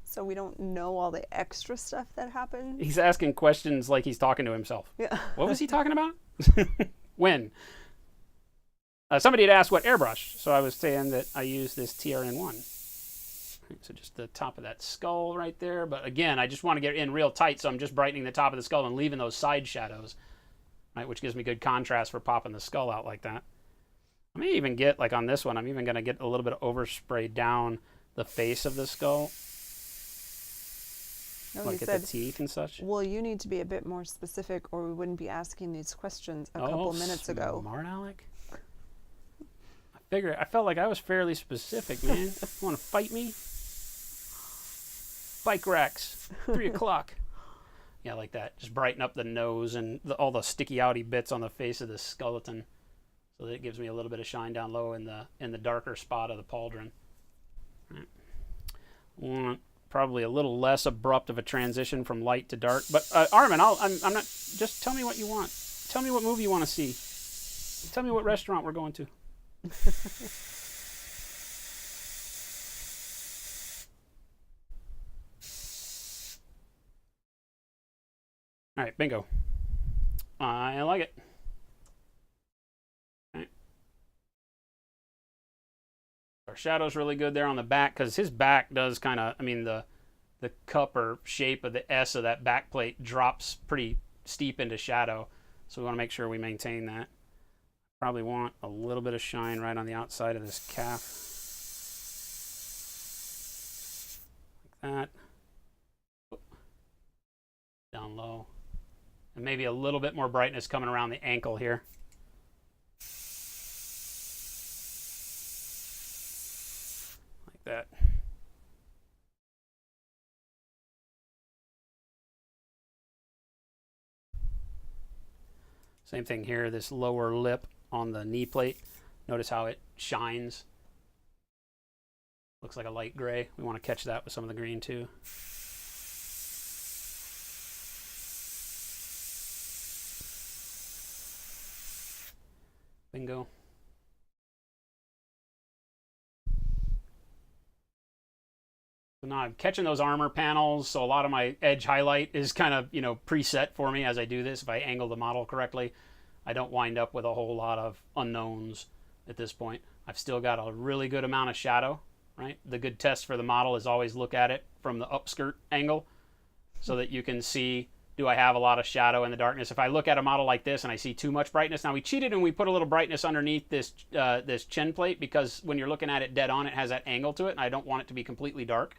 Speaker 3: so we don't know all the extra stuff that happens.
Speaker 1: He's asking questions like he's talking to himself.
Speaker 3: Yeah.
Speaker 1: What was he talking about? When? Somebody had asked what airbrush, so I was saying that I use this TRN1. So just the top of that skull right there. But again, I just want to get in real tight, so I'm just brightening the top of the skull and leaving those side shadows, right, which gives me good contrast for popping the skull out like that. I may even get, like on this one, I'm even going to get a little bit of overspray down the face of the skull.
Speaker 3: No,
Speaker 1: like at the teeth and such.
Speaker 3: Well, you need to be a bit more specific or we wouldn't be asking these questions a couple minutes ago.
Speaker 1: Smart Alec. I felt like I was fairly specific, man. You want to fight me? Bike racks, 3 o'clock. Yeah, like that. Just brighten up the nose and all the sticky outy bits on the face of the skeleton, so that it gives me a little bit of shine down low in the darker spot of the pauldron. Right. Want probably a little less abrupt of a transition from light to dark. But Armin, I'm not. Just tell me what you want. Tell me what movie you want to see. Tell me what restaurant we're going to. All right, bingo. I like it. All right. Our shadow's really good there on the back because his back does kind of, I mean, the cup or shape of the S of that back plate drops pretty steep into shadow. So we want to make sure we maintain that. Probably want a little bit of shine right on the outside of this calf. Like that. Down low. And maybe a little bit more brightness coming around the ankle here. Like that. Same thing here, this lower lip on the knee plate. Notice how it shines. Looks like a light gray. We want to catch that with some of the green too. Bingo. So now I'm catching those armor panels, so a lot of my edge highlight is kind of, preset for me as I do this. If I angle the model correctly, I don't wind up with a whole lot of unknowns at this point. I've still got a really good amount of shadow, right? The good test for the model is always look at it from the upskirt angle so that you can see, do I have a lot of shadow in the darkness? If I look at a model like this and I see too much brightness, now we cheated and we put a little brightness underneath this this chin plate because when you're looking at it dead on, it has that angle to it, and I don't want it to be completely dark.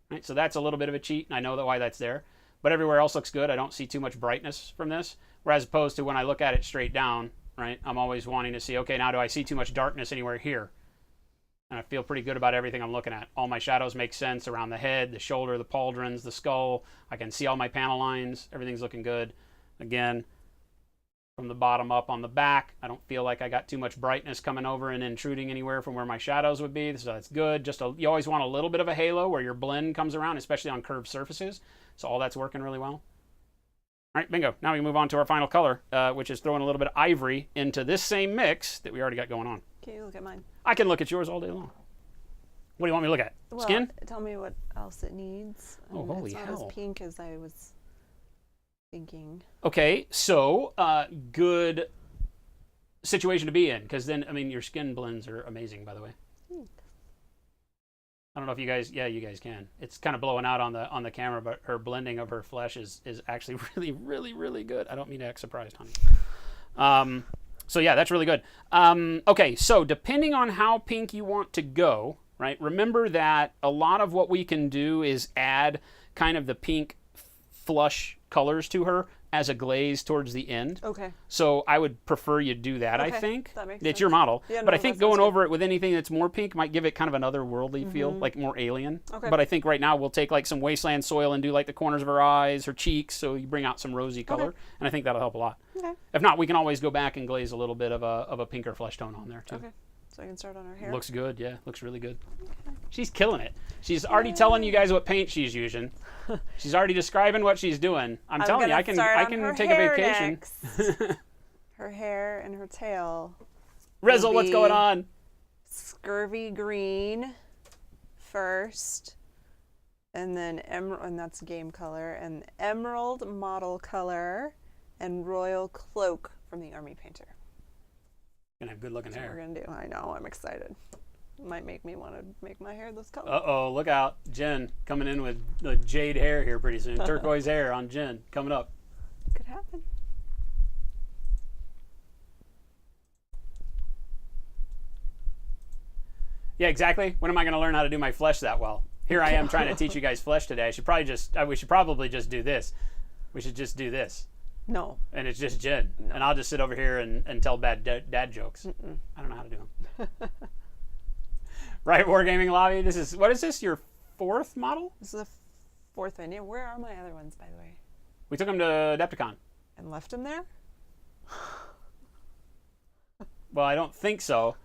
Speaker 1: Right? So that's a little bit of a cheat, and I know why that's there. but everywhere else looks good. I don't see too much brightness from this. Whereas opposed to when I look at it straight down, right, I'm always wanting to see, okay, now do I see too much darkness anywhere here? And I feel pretty good about everything I'm looking at. All my shadows make sense around the head, the shoulder, the pauldrons, the skull. I can see all my panel lines. Everything's looking good. Again, from the bottom up on the back, I don't feel like I got too much brightness coming over and intruding anywhere from where my shadows would be. So that's good. You always want a little bit of a halo where your blend comes around, especially on curved surfaces. So all that's working really well. All right, bingo. Now we move on to our final color, which is throwing a little bit of ivory into this same mix that we already got going on.
Speaker 3: Can you look at mine?
Speaker 1: I can look at yours all day long. What do you want me to look at?
Speaker 3: Well,
Speaker 1: Skin?
Speaker 3: Tell me what else it needs.
Speaker 1: Oh, holy
Speaker 3: hell. It's not as pink as I was thinking. Okay,
Speaker 1: so good situation to be in, because then, I mean, your skin blends are amazing, by the way. I don't know if you guys, you guys can. It's kind of blowing out on the camera, but her blending of her flesh is actually really, really, really good. I don't mean to act surprised, honey. So yeah, that's really good. Okay, so depending on how pink you want to go, right, remember that a lot of what we can do is add kind of the pink flush colors to her as a glaze towards the end.
Speaker 3: Okay.
Speaker 1: So I would prefer you do that,
Speaker 3: okay.
Speaker 1: I think.
Speaker 3: That makes
Speaker 1: it's
Speaker 3: sense.
Speaker 1: your model.
Speaker 3: Yeah,
Speaker 1: but
Speaker 3: no,
Speaker 1: I think going over it with anything that's more pink might give it kind of another worldly feel, like more alien.
Speaker 3: Okay.
Speaker 1: But I think right now we'll take like some wasteland soil and do like the corners of her eyes, her cheeks, so you bring out some rosy color.
Speaker 3: Okay.
Speaker 1: And I think that'll help a lot.
Speaker 3: Okay.
Speaker 1: If not, we can always go back and glaze a little bit of a pinker flesh tone on there too.
Speaker 3: Okay. So I can start on her hair.
Speaker 1: Looks good, yeah. Looks really good. Okay. She's killing it. She's already telling you guys what paint she's using. She's already describing what she's doing. I'm telling you, I can take a vacation.
Speaker 3: Her hair and her tail.
Speaker 1: Rizzle, what's going on?
Speaker 3: Scurvy green first, and then emerald, and that's game color, and emerald model color, and royal cloak from the army painter.
Speaker 1: Gonna have good looking hair.
Speaker 3: What we're gonna do. I know. I'm excited. Might make me want to make my hair this color.
Speaker 1: Uh-oh, look out. Jen coming in with the jade hair here pretty soon. Turquoise hair on Jen coming up.
Speaker 3: Could happen.
Speaker 1: Yeah, exactly. When am I going to learn how to do my flesh that well? Here I am trying to teach you guys flesh today. We should probably just do this. We should just do this.
Speaker 3: No.
Speaker 1: And it's just Jen. No. And I'll just sit over here and tell bad dad jokes.
Speaker 3: Mm-mm.
Speaker 1: I don't know how to do them. Right, Wargaming Lobby? What is this, your fourth model?
Speaker 3: This is the fourth one. Yeah, where are my other ones, by the way?
Speaker 1: We took them to Adepticon.
Speaker 3: And left them there?
Speaker 1: Well, I don't think so.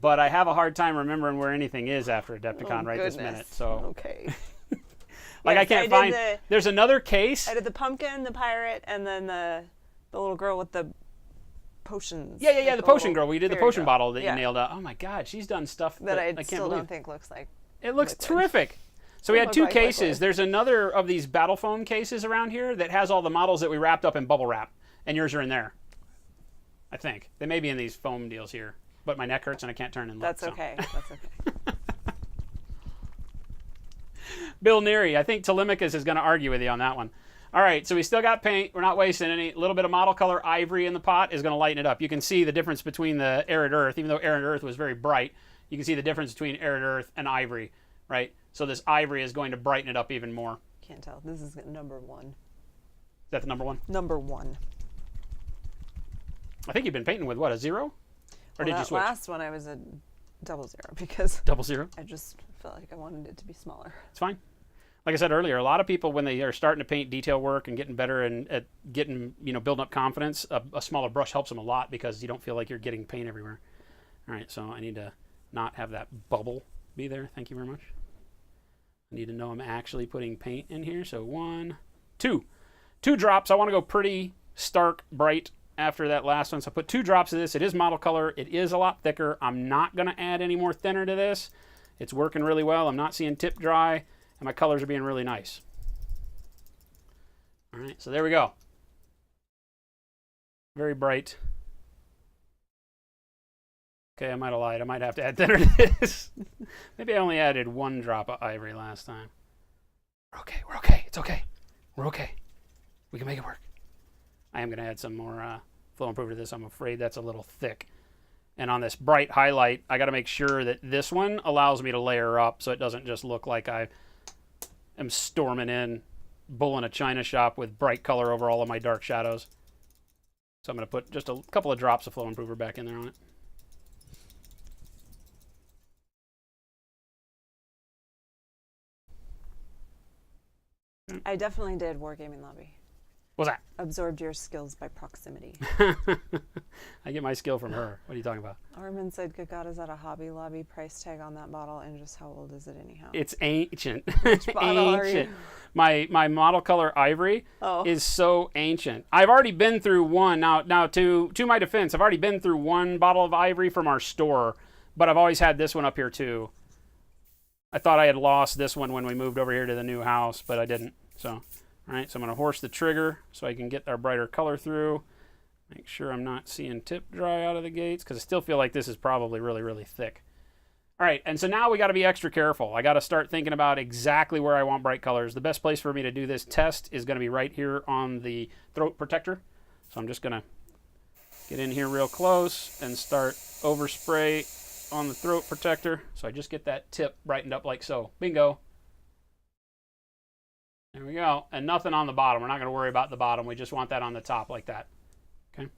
Speaker 1: But I have a hard time remembering where anything is after Adepticon this minute. So
Speaker 3: okay.
Speaker 1: Like, yes, I can't find. There's another case.
Speaker 3: I did the pumpkin, the pirate, and then the little girl with the potions.
Speaker 1: Yeah, the potion girl. We did the potion bottle that
Speaker 3: you
Speaker 1: nailed out. Oh my God, she's done stuff
Speaker 3: that I
Speaker 1: can't
Speaker 3: still
Speaker 1: believe.
Speaker 3: don't think looks like.
Speaker 1: It looks terrific. So we had two cases. There's another of these battle foam cases around here that has all the models that we wrapped up in bubble wrap, and yours are in there. I think they may be in these foam deals here, but my neck hurts and I can't turn and look.
Speaker 3: That's okay. That's okay.
Speaker 1: Bill Neary, I think Telemachus is going to argue with you on that one. All right, so we still got paint. We're not wasting any. A little bit of model color ivory in the pot is going to lighten it up. You can see the difference between the Arid Earth, even though Arid Earth was very bright. You can see the difference between Arid Earth and ivory, right? So this ivory is going to brighten it up even more.
Speaker 3: Can't tell. This is number one.
Speaker 1: Is that the number one?
Speaker 3: Number one.
Speaker 1: I think you've been painting with what, a 0? Or did you switch?
Speaker 3: Last one I was a 00 because
Speaker 1: 00?
Speaker 3: I just felt like I wanted it to be smaller.
Speaker 1: It's fine. Like I said earlier, a lot of people, when they are starting to paint detail work and getting better and at getting, building up confidence, a smaller brush helps them a lot because you don't feel like you're getting paint everywhere. All right, so I need to not have that bubble be there. Thank you very much. I need to know I'm actually putting paint in here. So 1, 2. 2 drops. I want to go pretty stark, bright after that last one. So I put 2 drops of this. It is model color. It is a lot thicker. I'm not going to add any more thinner to this. It's working really well. I'm not seeing tip dry. And my colors are being really nice. All right, so there we go. Very bright. Okay, I might have lied. I might have to add thinner to this. Maybe I only added 1 drop of ivory last time. We're okay. We're okay. It's okay. We're okay. We can make it work. I am going to add some more flow improver to this. I'm afraid that's a little thick. And on this bright highlight, I got to make sure that this one allows me to layer up so it doesn't just look like I am storming in bull in a china shop with bright color over all of my dark shadows. So I'm going to put just a couple of drops of Flow Improver back in there on it.
Speaker 3: I definitely did Wargaming Lobby.
Speaker 1: What's that?
Speaker 3: Absorbed your skills by proximity.
Speaker 1: I get my skill from her. What are you talking about?
Speaker 3: Armin said, good God, is that a Hobby Lobby price tag on that bottle? And just how old is it anyhow?
Speaker 1: It's ancient.
Speaker 3: Which bottle are you?
Speaker 1: My model color ivory is so ancient. I've already been through one. Now to my defense, I've already been through one bottle of ivory from our store, but I've always had this one up here too. I thought I had lost this one when we moved over here to the new house, but I didn't. So, all right, so I'm going to horse the trigger so I can get our brighter color through. Make sure I'm not seeing tip dry out of the gates, because I still feel like this is probably really, really thick. All right, and so now we got to be extra careful. I got to start thinking about exactly where I want bright colors. The best place for me to do this test is going to be right here on the throat protector. So I'm just going to get in here real close and start overspray on the throat protector. So I just get that tip brightened up like so. Bingo. There we go. And nothing on the bottom. We're not going to worry about the bottom. We just want that on the top like that. Okay.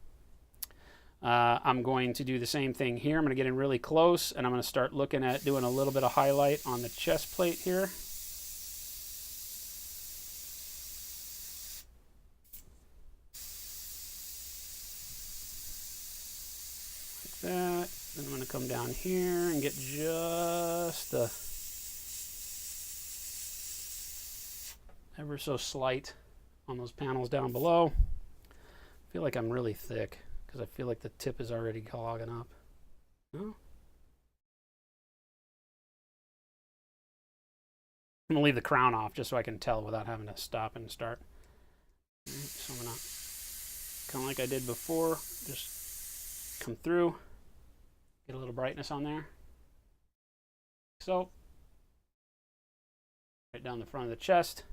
Speaker 1: I'm going to do the same thing here. I'm going to get in really close, and I'm going to start looking at doing a little bit of highlight on the chest plate here. Like that. Then I'm going to come down here and get just a ever so slight on those panels down below. I feel like I'm really thick because I feel like the tip is already clogging up. No? I'm going to leave the crown off just so I can tell without having to stop and start. All right, so I'm going to, kind of like I did before, just come through, get a little brightness on there. So, right down the front of the chest.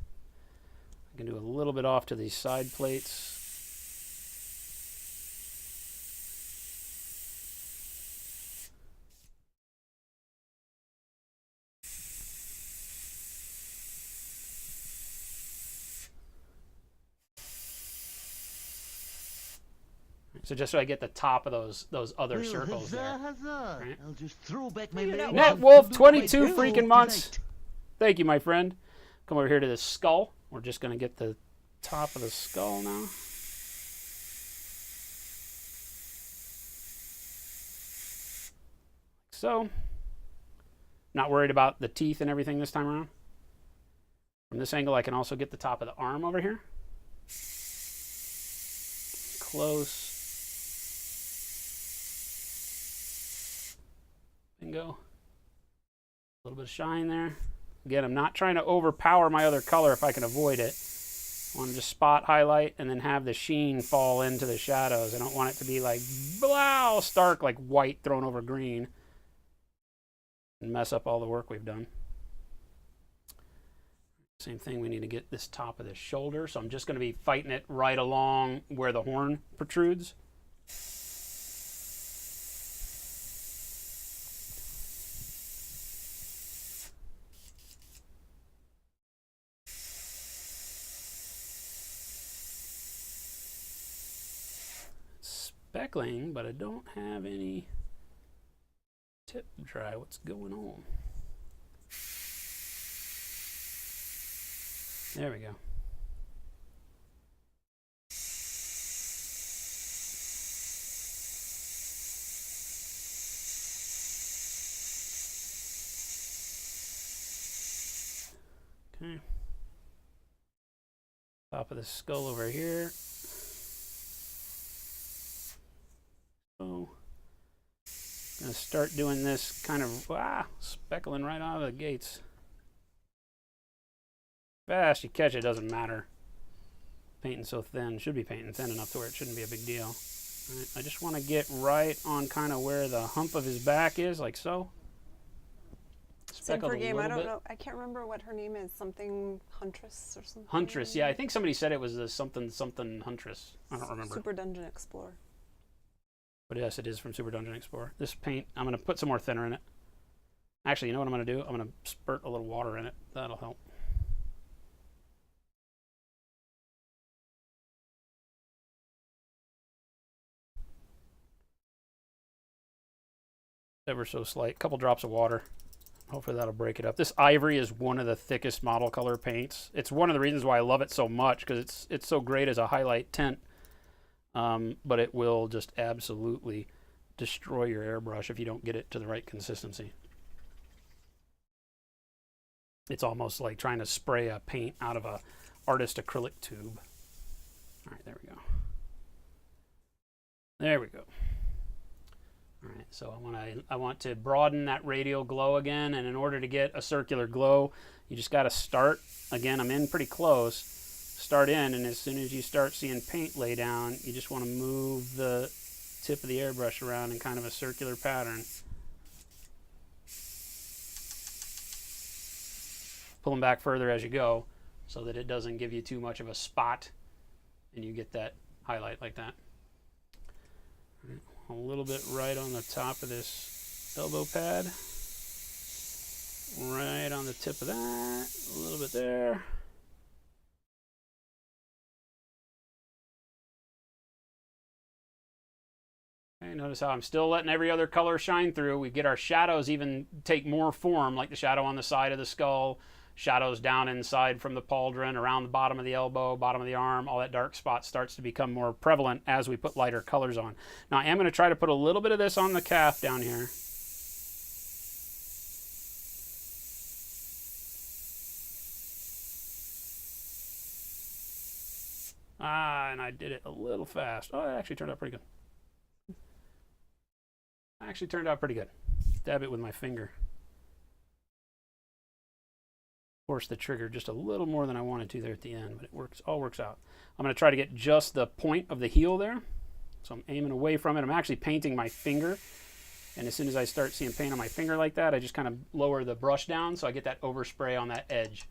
Speaker 1: I can do a little bit off to these side plates. So just so I get the top of those other circles there. Right.
Speaker 9: I'll just throw back my legs.
Speaker 1: Net Wolf 22 freaking months. Thank you, my friend. Come over here to the skull. We're just going to get the top of the skull now. So, not worried about the teeth and everything this time around. From this angle, I can also get the top of the arm over here. Close. Bingo. A little bit of shine there. Again, I'm not trying to overpower my other color if I can avoid it. I want to just spot highlight and then have the sheen fall into the shadows. I don't want it to be like blow stark, like white thrown over green and mess up all the work we've done. Same thing, we need to get this top of the shoulder. So I'm just going to be fighting it right along where the horn protrudes. Speckling, but I don't have any tip dry. What's going on? There we go. Okay. Top of the skull over here. So, I'm going to start doing this kind of speckling right out of the gates. Fast you catch it, doesn't matter. Painting so thin, should be painting thin enough to where it shouldn't be a big deal. All right, I just want to get right on kind of where the hump of his back is, like so.
Speaker 3: Same for game. I don't know. I can't remember what her name is. Something Huntress or something.
Speaker 1: Huntress, yeah. I think somebody said it was a something Huntress. I don't remember.
Speaker 3: Super Dungeon Explorer.
Speaker 1: But yes, it is from Super Dungeon Explorer. This paint, I'm going to put some more thinner in it. Actually, you know what I'm going to do? I'm going to spurt a little water in it. That'll help. ever so slight. A couple drops of water. Hopefully that'll break it up. This ivory is one of the thickest model color paints. It's one of the reasons why I love it so much, because it's so great as a highlight tint. But it will just absolutely destroy your airbrush if you don't get it to the right consistency. It's almost like trying to spray a paint out of a artist acrylic tube. All right, there we go. There we go. All right, so I want to broaden that radial glow again, and in order to get a circular glow, you just got to start. Again, I'm in pretty close. Start in, and as soon as you start seeing paint lay down, you just want to move the tip of the airbrush around in kind of a circular pattern. Pull them back further as you go so that it doesn't give you too much of a spot and you get that highlight like that. A little bit right on the top of this elbow pad. Right on the tip of that. A little bit there. Okay, notice how I'm still letting every other color shine through. We get our shadows even take more form, like the shadow on the side of the skull, shadows down inside from the pauldron, around the bottom of the elbow, bottom of the arm. All that dark spot starts to become more prevalent as we put lighter colors on. Now I am going to try to put a little bit of this on the calf down here. And I did it a little fast. Oh, it actually turned out pretty good. Actually turned out pretty good. Dab it with my finger. Force the trigger just a little more than I wanted to there at the end, but it works. All works out. I'm going to try to get just the point of the heel there. So I'm aiming away from it. I'm actually painting my finger. And as soon as I start seeing paint on my finger like that, I just kind of lower the brush down so I get that overspray on that edge.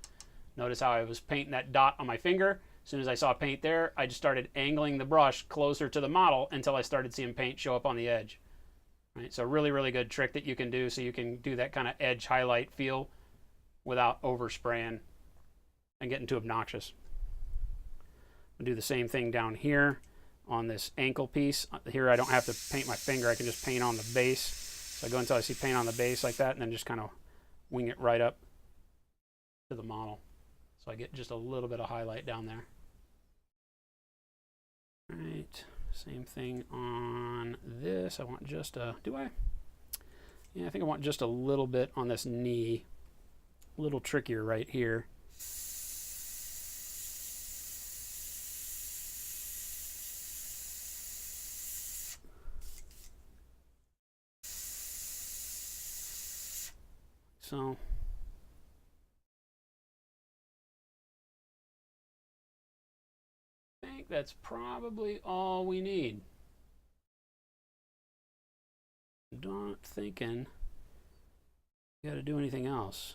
Speaker 1: Notice how I was painting that dot on my finger. As soon as I saw paint there, I just started angling the brush closer to the model until I started seeing paint show up on the edge. Right? So really, really good trick that you can do so you can do that kind of edge highlight feel without overspraying and getting too obnoxious. I'll do the same thing down here on this ankle piece. Here I don't have to paint my finger, I can just paint on the base. So I go until I see paint on the base like that and then just kind of wing it right up to the model. So I get just a little bit of highlight down there. All right, same thing on this. I want just a, do I? Yeah, I think I want just a little bit on this knee. A little trickier right here. So I think that's probably all we need. Not thinking you got to do anything else.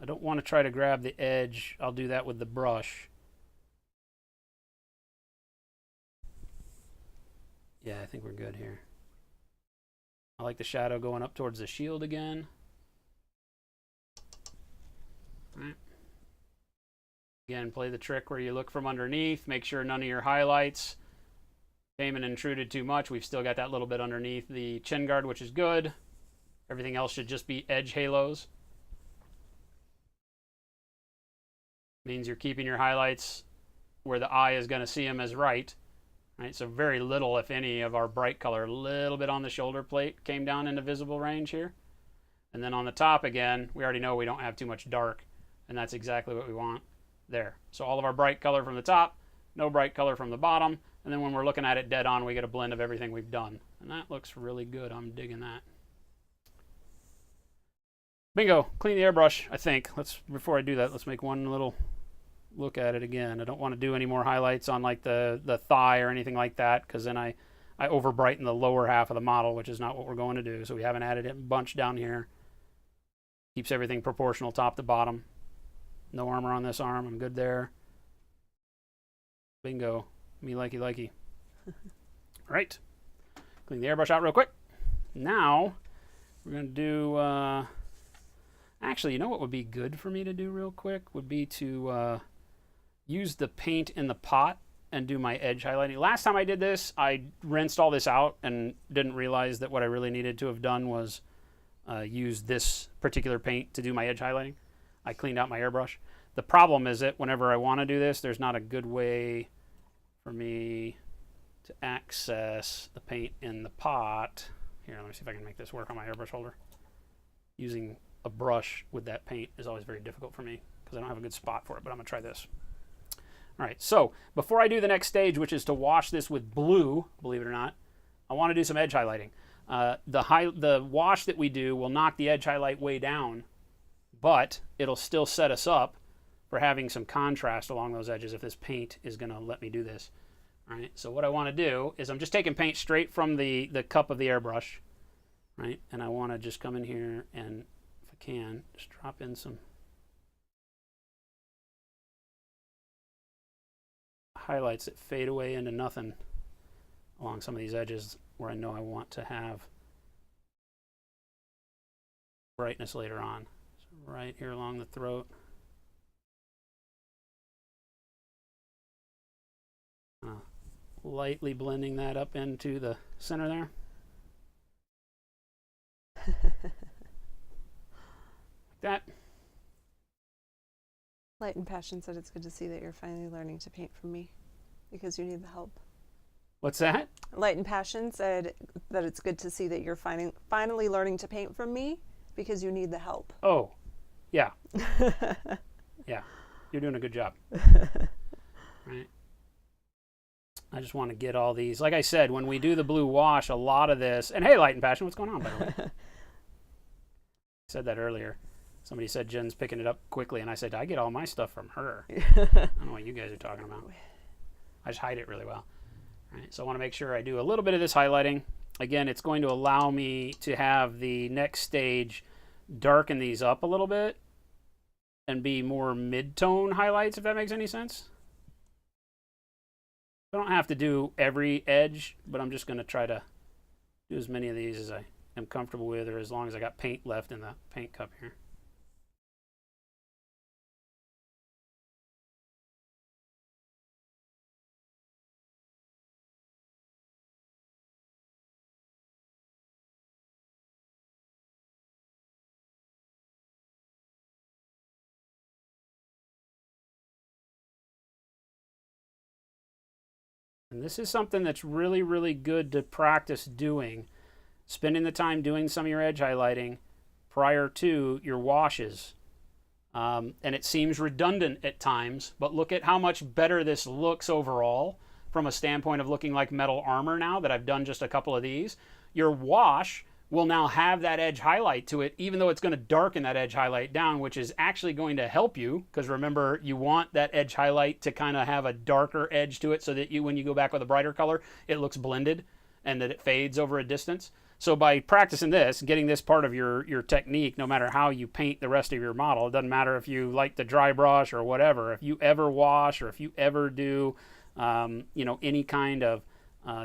Speaker 1: I don't want to try to grab the edge. I'll do that with the brush. Yeah, I think we're good here. I like the shadow going up towards the shield again. All right. Again, play the trick where you look from underneath. Make sure none of your highlights came and intruded too much. We've still got that little bit underneath the chin guard, which is good. Everything else should just be edge halos. Means you're keeping your highlights where the eye is going to see them as right. Right, so very little, if any, of our bright color. A little bit on the shoulder plate came down into visible range here. And then on the top again, we already know we don't have too much dark, and that's exactly what we want there. So all of our bright color from the top, no bright color from the bottom, and then when we're looking at it dead on, we get a blend of everything we've done. And that looks really good. I'm digging that. Bingo, clean the airbrush, I think. Before I do that, let's make one little look at it again. I don't want to do any more highlights on like the thigh or anything like that, because then I over brighten the lower half of the model, which is not what we're going to do. So we haven't added it in bunch down here. Keeps everything proportional top to bottom. No armor on this arm. I'm good there. Bingo. Me likey. All right. Clean the airbrush out real quick. Now we're going to do... actually, you know what would be good for me to do real quick? Would be to use the paint in the pot and do my edge highlighting. Last time I did this, I rinsed all this out and didn't realize that what I really needed to have done was use this particular paint to do my edge highlighting. I cleaned out my airbrush. The problem is that whenever I want to do this, there's not a good way for me to access the paint in the pot. Here, let me see if I can make this work on my airbrush holder. Using a brush with that paint is always very difficult for me because I don't have a good spot for it, but I'm going to try this. All right, so before I do the next stage, which is to wash this with blue, believe it or not, I want to do some edge highlighting. The wash that we do will knock the edge highlight way down, but it'll still set us up for having some contrast along those edges if this paint is going to let me do this. All right, so what I want to do is I'm just taking paint straight from the cup of the airbrush, right? And I want to just come in here and, if I can, just drop in some highlights that fade away into nothing along some of these edges where I know I want to have brightness later on. So right here along the throat. Lightly blending that up into the center there. Like that.
Speaker 3: Light and Passion said it's good to see that you're finally learning to paint from me because you need the help.
Speaker 1: What's that?
Speaker 3: Light and Passion said that it's good to see that you're finally learning to paint from me because you need the help.
Speaker 1: Oh, yeah. Yeah, you're doing a good job. Right. I just want to get all these. Like I said, when we do the blue wash, a lot of this. And hey, Light and Passion, what's going on, by the way? I said that earlier. Somebody said Jen's picking it up quickly, and I said, I get all my stuff from her. I don't know what you guys are talking about. I just hide it really well. All right, so I want to make sure I do a little bit of this highlighting. Again, it's going to allow me to have the next stage darken these up a little bit and be more mid-tone highlights, if that makes any sense. I don't have to do every edge, but I'm just going to try to do as many of these as I am comfortable with, or as long as I got paint left in the paint cup here. And this is something that's really, really good to practice doing. Spending the time doing some of your edge highlighting prior to your washes. And it seems redundant at times, but look at how much better this looks overall from a standpoint of looking like metal armor now that I've done just a couple of these. Your wash will now have that edge highlight to it, even though it's going to darken that edge highlight down, which is actually going to help you, because remember, you want that edge highlight to kind of have a darker edge to it so that when you go back with a brighter color, it looks blended and that it fades over a distance. So by practicing this, getting this part of your technique, no matter how you paint the rest of your model, it doesn't matter if you like the dry brush or whatever, if you ever wash or if you ever do any kind of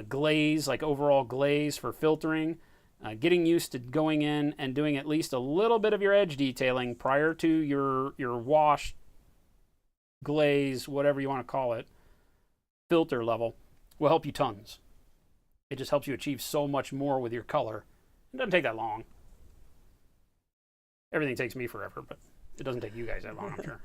Speaker 1: glaze, like overall glaze for filtering, getting used to going in and doing at least a little bit of your edge detailing prior to your wash, glaze, whatever you want to call it, filter level will help you tons. It just helps you achieve so much more with your color. It doesn't take that long. Everything takes me forever, but it doesn't take you guys that long, I'm sure.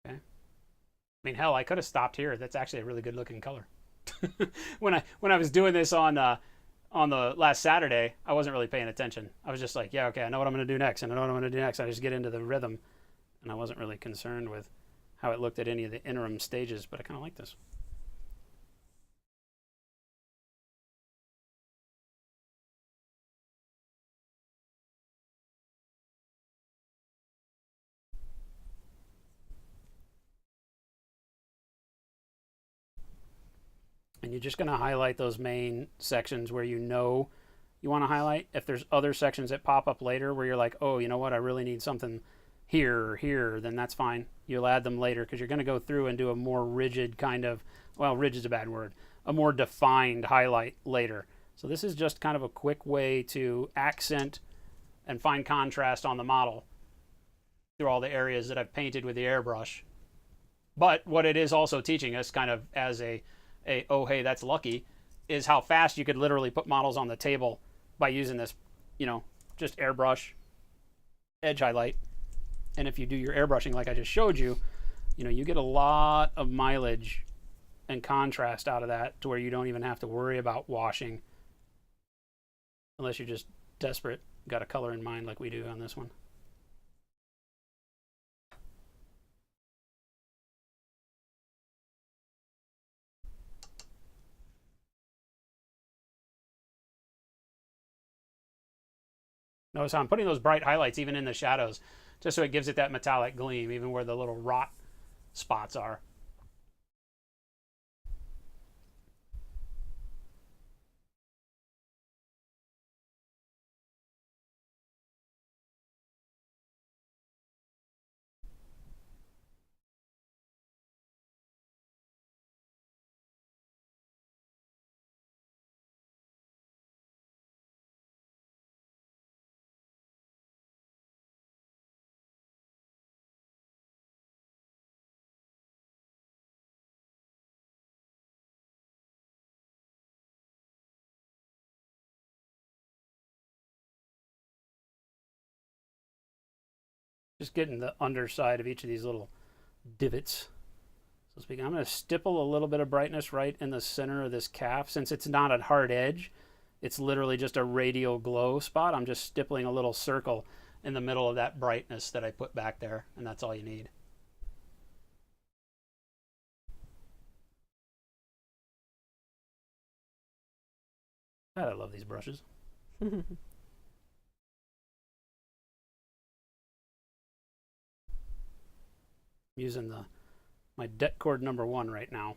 Speaker 1: Okay. I mean, hell, I could have stopped here. That's actually a really good looking color. When I was doing this on the last Saturday, I wasn't really paying attention. I was just like, yeah, okay, I know what I'm going to do next, and I know what I'm going to do next. I just get into the rhythm, and I wasn't really concerned with how it looked at any of the interim stages, but I kind of like this. And you're just going to highlight those main sections where you know you want to highlight. If there's other sections that pop up later where you're like, oh, you know what, I really need something here or here, then that's fine. You'll add them later because you're going to go through and do a more rigid kind of, well, rigid's a bad word, a more defined highlight later. So this is just kind of a quick way to accent and find contrast on the model through all the areas that I've painted with the airbrush. But what it is also teaching us kind of as a oh, hey, that's lucky, is how fast you could literally put models on the table by using this, you know, just airbrush, edge highlight. And if you do your airbrushing like I just showed you, you know, you get a lot of mileage and contrast out of that to where you don't even have to worry about washing unless you're just desperate, got a color in mind like we do on this one. Notice how I'm putting those bright highlights even in the shadows, just so it gives it that metallic gleam, even where the little rot spots are. Just getting the underside of each of these little divots. So speaking, I'm going to stipple a little bit of brightness right in the center of this calf. Since it's not a hard edge, it's literally just a radial glow spot. I'm just stippling a little circle in the middle of that brightness that I put back there, and that's all you need. God, I love these brushes. I'm using my det cord number 1 right now.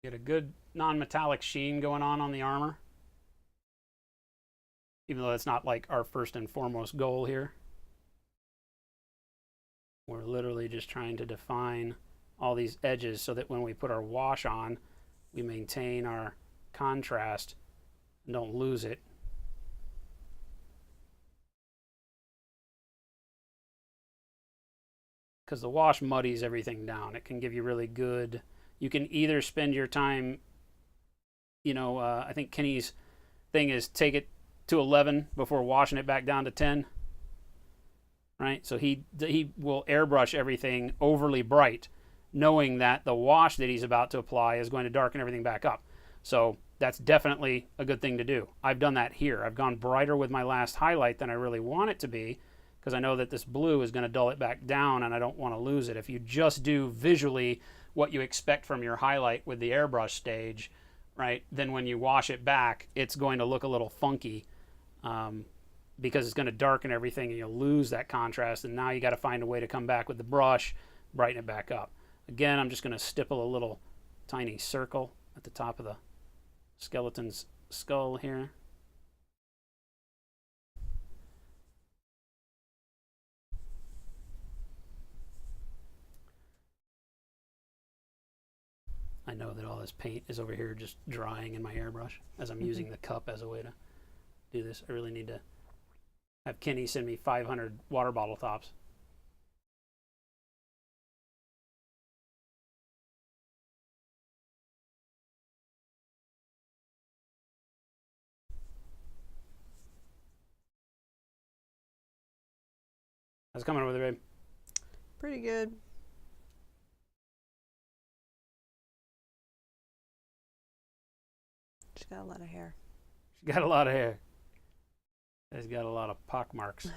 Speaker 1: Get a good non-metallic sheen going on the armor, even though that's not like our first and foremost goal here. We're literally just trying to define all these edges so that when we put our wash on, we maintain our contrast and don't lose it. Because the wash muddies everything down. It can give you really good... You can either spend your time, you know, I think Kenny's thing is take it to 11 before washing it back down to 10, right? So he will airbrush everything overly bright, knowing that the wash that he's about to apply is going to darken everything back up. So that's definitely a good thing to do. I've done that here. I've gone brighter with my last highlight than I really want it to be, because I know that this blue is going to dull it back down and I don't want to lose it. If you just do visually what you expect from your highlight with the airbrush stage, right, then when you wash it back, it's going to look a little funky because it's going to darken everything and you'll lose that contrast. And now you got to find a way to come back with the brush, brighten it back up. Again, I'm just going to stipple a little tiny circle at the top of the skeleton's skull here. I know that all this paint is over here just drying in my airbrush as I'm using the cup as a way to do this. I really need to have Kenny send me 500 water bottle tops. How's it coming over there, babe?
Speaker 3: Pretty good. Just got a lot of hair.
Speaker 1: She's got a lot of hair. She's got a lot of pock marks.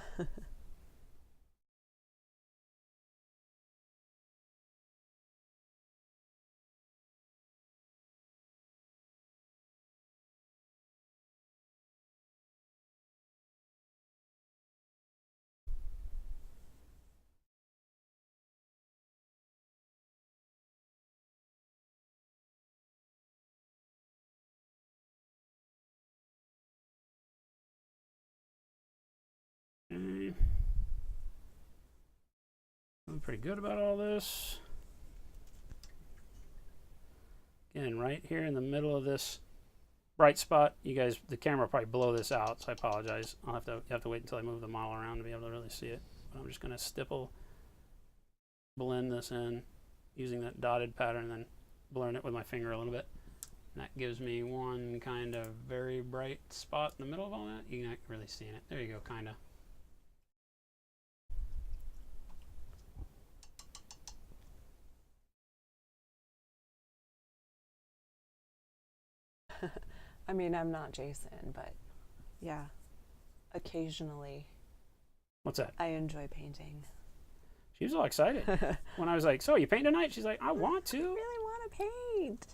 Speaker 1: I'm pretty good about all this. Again, right here in the middle of this bright spot, you guys, the camera will probably blow this out, so I apologize. I'll have to wait until I move the model around to be able to really see it. But I'm just going to stipple, blend this in using that dotted pattern, and then blurring it with my finger a little bit. And that gives me one kind of very bright spot in the middle of all that. You're not really seeing it. There you go, kind of.
Speaker 3: I mean, I'm not Jason, but yeah, occasionally.
Speaker 1: What's that?
Speaker 3: I enjoy painting.
Speaker 1: She was all excited. When I was like, so you paint tonight? She's like, I want to.
Speaker 3: I really want to paint.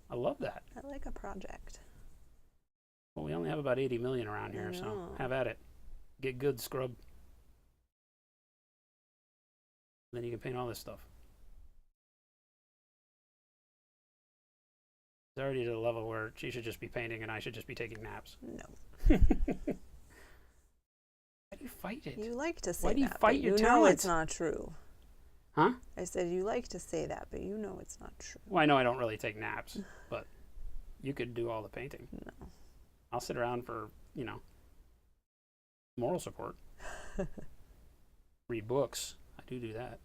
Speaker 1: I love that.
Speaker 3: I like a project.
Speaker 1: Well, we only have about 80 million around here, so have at it. Get good, scrub. Then you can paint all this stuff. It's already to the level where she should just be painting and I should just be taking naps.
Speaker 3: No.
Speaker 1: Why do you fight it?
Speaker 3: You like to say
Speaker 1: Why do you
Speaker 3: that,
Speaker 1: fight
Speaker 3: but
Speaker 1: your
Speaker 3: you know
Speaker 1: talent?
Speaker 3: it's not true.
Speaker 1: Huh?
Speaker 3: I said you like to say that, but you know it's not true.
Speaker 1: Well, I know I don't really take naps, but you could do all the painting.
Speaker 3: No.
Speaker 1: I'll sit around for, you know, moral support. Read books. I do that.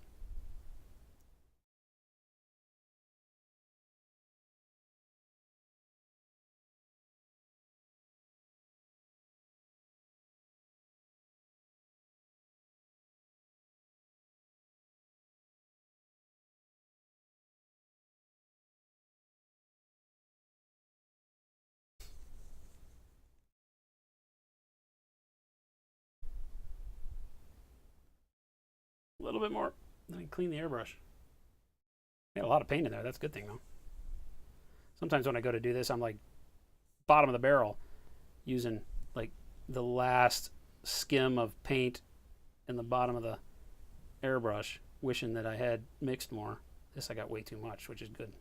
Speaker 1: A little bit more. Then I clean the airbrush. Got a lot of paint in there. That's a good thing, though. Sometimes when I go to do this, I'm like bottom of the barrel, using like the last skim of paint in the bottom of the airbrush, wishing that I had mixed more. This I got way too much, which is good.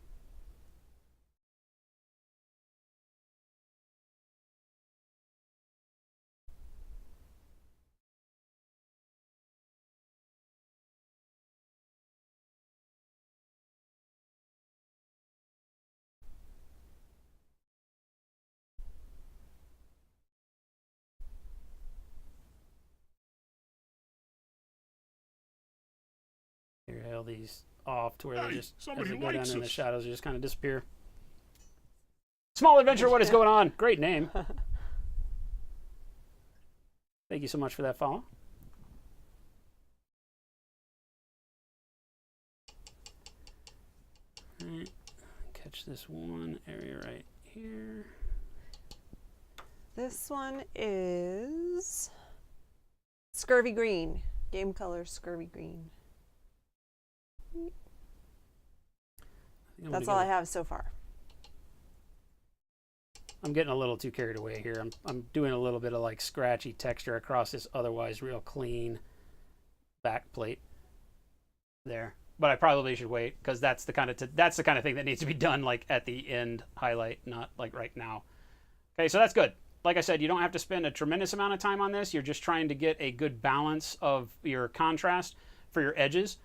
Speaker 1: Hail these off to where they just, as they go down in the shadows, they just kind of disappear. Small Adventure, what is going on? Great name. Thank you so much for that follow. All right. Catch this one area right here.
Speaker 3: This one is Scurvy Green. Game color Scurvy Green. That's all I have so far.
Speaker 1: I'm getting a little too carried away here. I'm doing a little bit of like scratchy texture across this otherwise real clean back plate there. But I probably should wait because that's the kind of thing that needs to be done like at the end highlight, not like right now. Okay, so that's good. Like I said, you don't have to spend a tremendous amount of time on this. You're just trying to get a good balance of your contrast for your edges,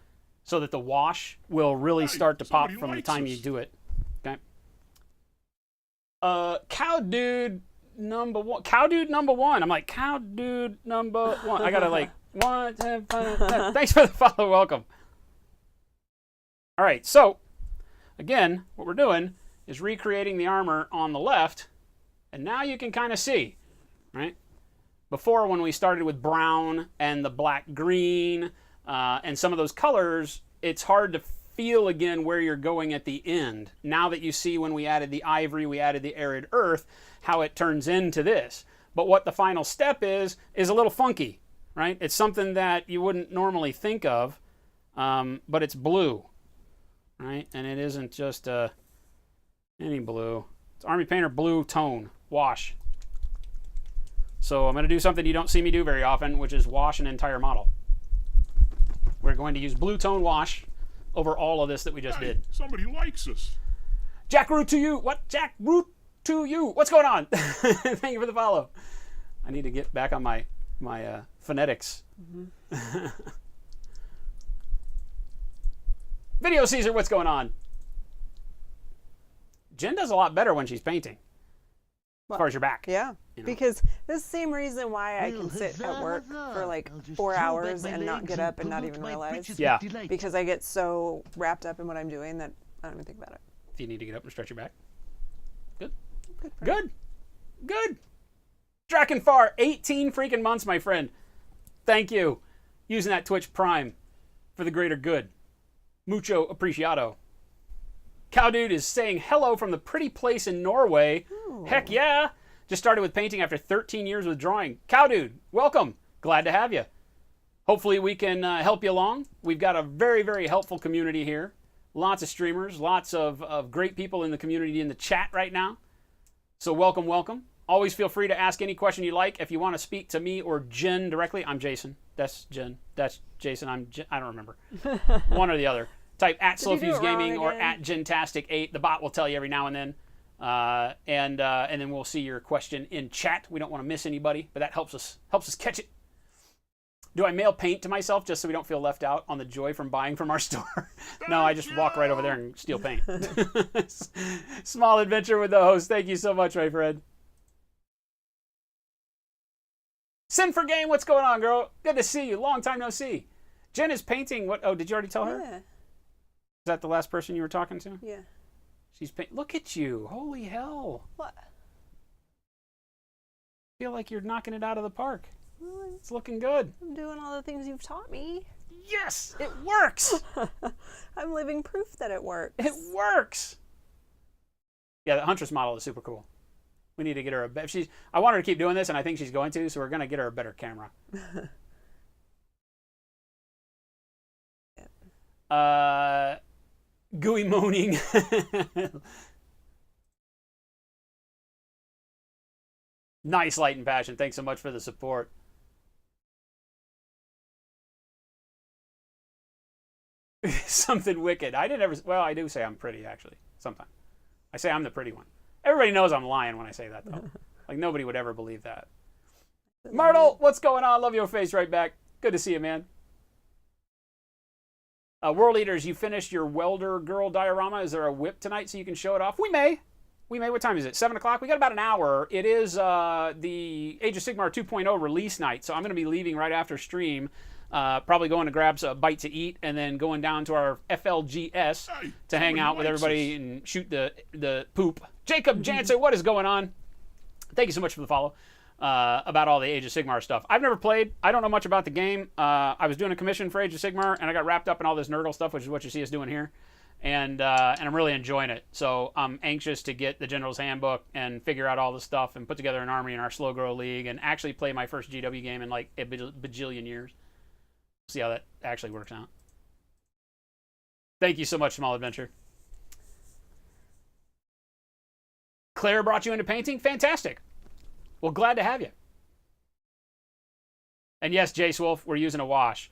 Speaker 1: so that the wash will really start to pop from the time you do it. Okay. Cow dude number one. I'm like, cow dude number one. I gotta like 1, 10, 5, 10. Thanks for the follow. Welcome. All right. So again, what we're doing is recreating the armor on the left, and now you can kind of see, right? Before, when we started with brown and the black green. And some of those colors, it's hard to feel again where you're going at the end. Now that you see when we added the ivory, we added the arid earth, how it turns into this. But what the final step is a little funky, right? It's something that you wouldn't normally think of, but it's blue, right? And it isn't just any blue. It's Army Painter blue tone wash. So I'm going to do something you don't see me do very often, which is wash an entire model. We're going to use blue tone wash over all of this that we just did.
Speaker 10: Somebody likes us.
Speaker 1: Jack Root to you. What? Jack Root to you. What's going on? Thank you for the follow. I need to get back on my phonetics. Mm-hmm. Video Caesar, what's going on? Jen does a lot better when she's painting. As far as your back.
Speaker 3: Yeah.
Speaker 1: You know?
Speaker 3: Because this is the same reason why I can sit at work for like 4 hours and not get up and not even realize.
Speaker 1: Yeah.
Speaker 3: Because I get so wrapped up in what I'm doing that I don't even think about it.
Speaker 1: If you need to get up and stretch your back. Good.
Speaker 3: Good.
Speaker 1: Good. Good. Drakenfar, 18 freaking months, my friend. Thank you. Using that Twitch Prime for the greater good. Mucho apreciado. Cowdude is saying hello from the pretty place in Norway. Ooh. Heck yeah. Just started with painting after 13 years with drawing. Cowdude, welcome. Glad to have you. Hopefully we can help you along. We've got a very, very helpful community here. Lots of streamers, lots of great people in the community in the chat right now. So welcome, welcome. Always feel free to ask any question you like. If you want to speak to me or Jen directly, I'm Jason. That's Jen. That's Jason. I don't remember. One or the other. Type at Slowfuse Gaming or at Gentastic8. The bot will tell you every now and then. And then we'll see your question in chat. We don't want to miss anybody, but that helps us catch it. Do I mail paint to myself just so we don't feel left out on the joy from buying from our store? No, I just walk right over there and steal paint. Small adventure with the host. Thank you so much, my friend. Sin for Game, what's going on, girl? Good to see you. Long time no see. Jen is painting. What? Oh, did you already tell her?
Speaker 3: Yeah.
Speaker 1: Is that the last person you were talking to?
Speaker 3: Yeah.
Speaker 1: She's look at you. Holy hell.
Speaker 3: What?
Speaker 1: I feel like you're knocking it out of the park.
Speaker 3: Well,
Speaker 1: it's looking good.
Speaker 3: I'm doing all the things you've taught me.
Speaker 1: Yes, it works.
Speaker 3: I'm living proof that it works.
Speaker 1: It works. Yeah, the Huntress model is super cool. We need to get her a better. I want her to keep doing this, and I think she's going to, so we're going to get her a better camera. Gooey moaning. Nice, Light and Passion. Thanks so much for the support. Something wicked. I didn't ever. Well, I do say I'm pretty, actually. Sometimes I say I'm the pretty one. Everybody knows I'm lying when I say that, though. Like nobody would ever believe that. Myrtle, what's going on? Love your face right back. Good to see you, man. World Eaters, you finished your welder girl diorama. Is there a whip tonight so you can show it off? We may. We may. What time is it? 7 o'clock? We got about an hour. It is the Age of Sigmar 2.0 release night, so I'm going to be leaving right after stream. Probably going to grab a bite to eat and then going down to our FLGS to hang out with everybody and shoot the poop. Jacob Jansen, what is going on? Thank you so much for the follow. About all the Age of Sigmar stuff. I've never played. I don't know much about the game. I was doing a commission for Age of Sigmar, and I got wrapped up in all this Nurgle stuff, which is what you see us doing here. And I'm really enjoying it. So I'm anxious to get the General's Handbook and figure out all the stuff and put together an army in our Slow Grow League and actually play my first GW game in like a bajillion years. See how that actually works out. Thank you so much, Small Adventure. Claire brought you into painting? Fantastic. Well, glad to have you. And yes, Jace Wolf, we're using a wash.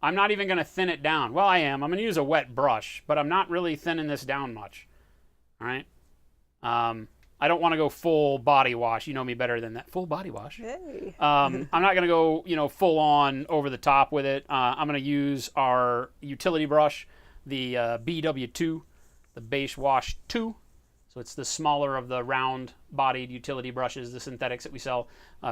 Speaker 1: I'm not even going to thin it down. Well, I am. I'm going to use a wet brush, but I'm not really thinning this down much. All right? I don't want to go full body wash. You know me better than that. Full body wash.
Speaker 3: Hey.
Speaker 1: I'm not going to go, full on over the top with it. I'm going to use our utility brush, the BW2, the Base Wash 2. So it's the smaller of the round-bodied utility brushes, the synthetics that we sell.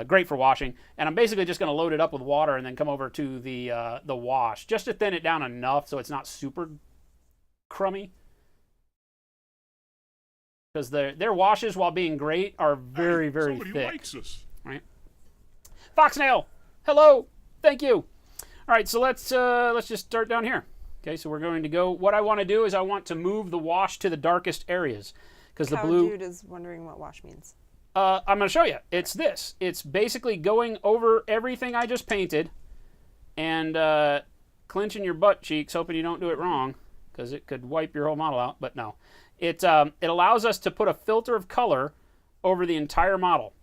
Speaker 1: Great for washing. And I'm basically just going to load it up with water and then come over to the wash, just to thin it down enough so it's not super crummy. Because their washes, while being great, are very, very thick.
Speaker 10: Somebody likes us.
Speaker 1: Right? Foxnail, hello. Thank you. All right, so let's just start down here. Okay, so we're going to go, what I want to do is I want to move the wash to the darkest areas. Because the blue...
Speaker 3: Dude is wondering what wash means.
Speaker 1: I'm going to show you. It's this. It's basically going over everything I just painted and clenching your butt cheeks, hoping you don't do it wrong, because it could wipe your whole model out, but no. It allows us to put a filter of color over the entire model.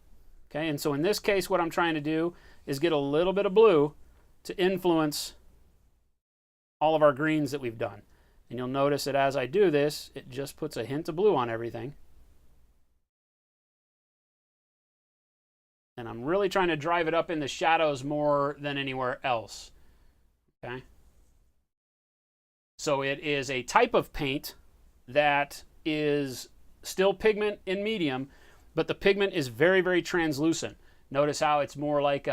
Speaker 1: Okay, and so in this case, what I'm trying to do is get a little bit of blue to influence all of our greens that we've done. And you'll notice that as I do this, it just puts a hint of blue on everything. And I'm really trying to drive it up in the shadows more than anywhere else. Okay. So it is a type of paint that is still pigment in medium, but the pigment is very, very translucent. Notice how it's more like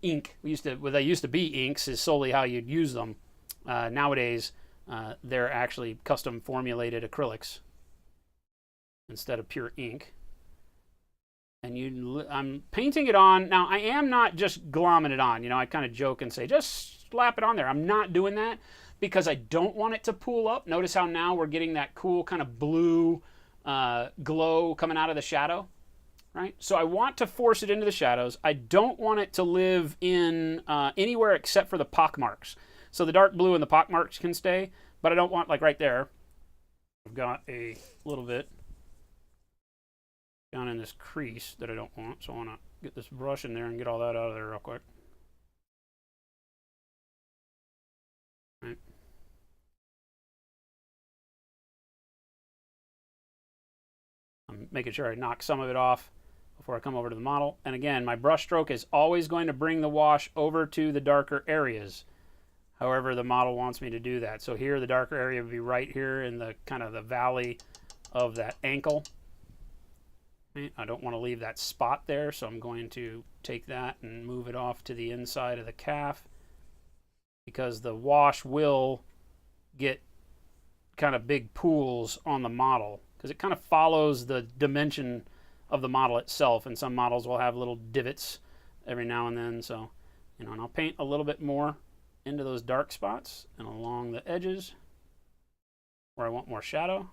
Speaker 1: ink. They used to be inks is solely how you'd use them. Nowadays, they're actually custom formulated acrylics instead of pure ink. And I'm painting it on. Now, I am not just glomming it on. You know, I kind of joke and say, just slap it on there. I'm not doing that because I don't want it to pool up. Notice how now we're getting that cool kind of blue glow coming out of the shadow, right? So I want to force it into the shadows. I don't want it to live in anywhere except for the pock marks. So the dark blue and the pock marks can stay, but I don't want, like right there, I've got a little bit down in this crease that I don't want. So I want to get this brush in there and get all that out of there real quick. Right. I'm making sure I knock some of it off before I come over to the model. And again, my brush stroke is always going to bring the wash over to the darker areas. However the model wants me to do that. So here, the darker area would be right here in the kind of the valley of that ankle. I don't want to leave that spot there, so I'm going to take that and move it off to the inside of the calf, because the wash will get kind of big pools on the model, because it kind of follows the dimension of the model itself, and some models will have little divots every now and then. So, you know, and I'll paint a little bit more into those dark spots and along the edges where I want more shadow.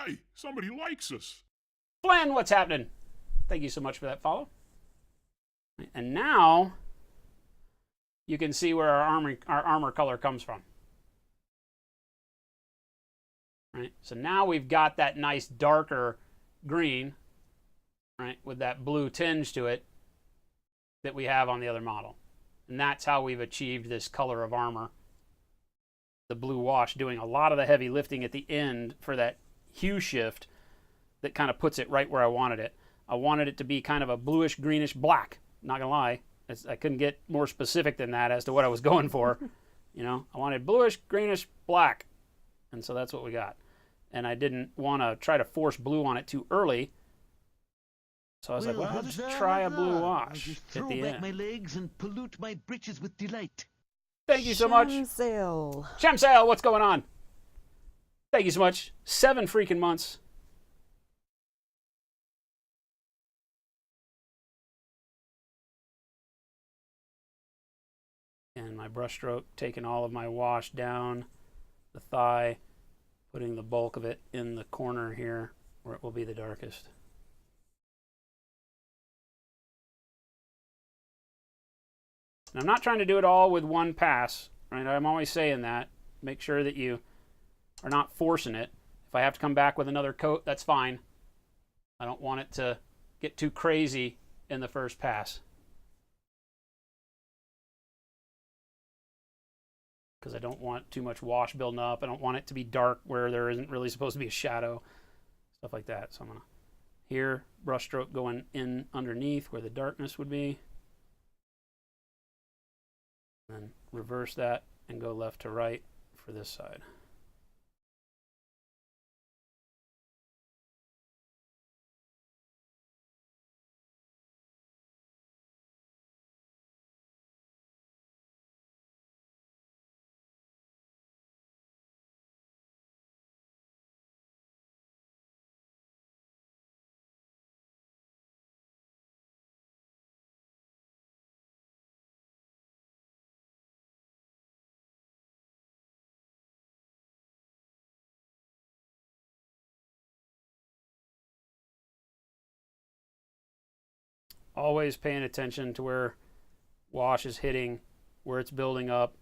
Speaker 10: Hey, somebody likes us.
Speaker 1: Flan, what's happening? Thank you so much for that follow. And now you can see where our armor color comes from. Right? So now we've got that nice darker green, right, with that blue tinge to it that we have on the other model. And that's how we've achieved this color of armor. The blue wash doing a lot of the heavy lifting at the end for that hue shift that kind of puts it right where I wanted it. I wanted it to be kind of a bluish, greenish black. Not gonna lie, I couldn't get more specific than that as to what I was going for. You know, I wanted bluish, greenish, black, and so that's what we got. And I didn't want to try to force blue on it too early, so I was like, well, I'll just try a blue wash
Speaker 9: just
Speaker 1: at
Speaker 9: throw
Speaker 1: the
Speaker 9: back
Speaker 1: end.
Speaker 9: my legs and pollute my britches with delight.
Speaker 1: Thank you so much,
Speaker 3: Shamsail.
Speaker 1: Shamsail. What's going on? Thank you so much. 7 freaking months. And my brush stroke, taking all of my wash down the thigh, putting the bulk of it in the corner here where it will be the darkest. And I'm not trying to do it all with one pass, right? I'm always saying that. Make sure that you are not forcing it. If I have to come back with another coat, that's fine. I don't want it to get too crazy in the first pass, because I don't want too much wash building up. I don't want it to be dark where there isn't really supposed to be a shadow, stuff like that. So I'm going to, here, brush stroke going in underneath where the darkness would be. And then reverse that and go left to right for this side. Always paying attention to where wash is hitting, where it's building up,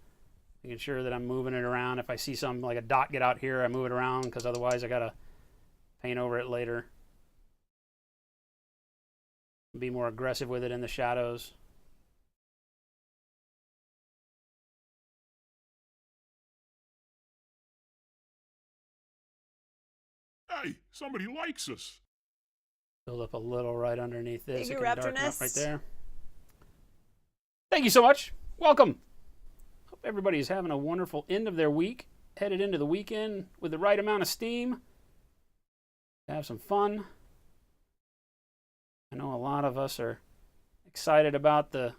Speaker 1: making sure that I'm moving it around. If I see something like a dot get out here, I move it around because otherwise I got to paint over it later. Be more aggressive with it in the shadows.
Speaker 10: Hey, somebody likes us.
Speaker 1: Build up a little right underneath this.
Speaker 3: Thank you,
Speaker 1: It can darken
Speaker 3: Raptor
Speaker 1: up right
Speaker 3: Nest.
Speaker 1: there. Thank you so much. Welcome. Hope everybody's having a wonderful end of their week. Headed into the weekend with the right amount of steam. Have some fun. I know a lot of us are excited about the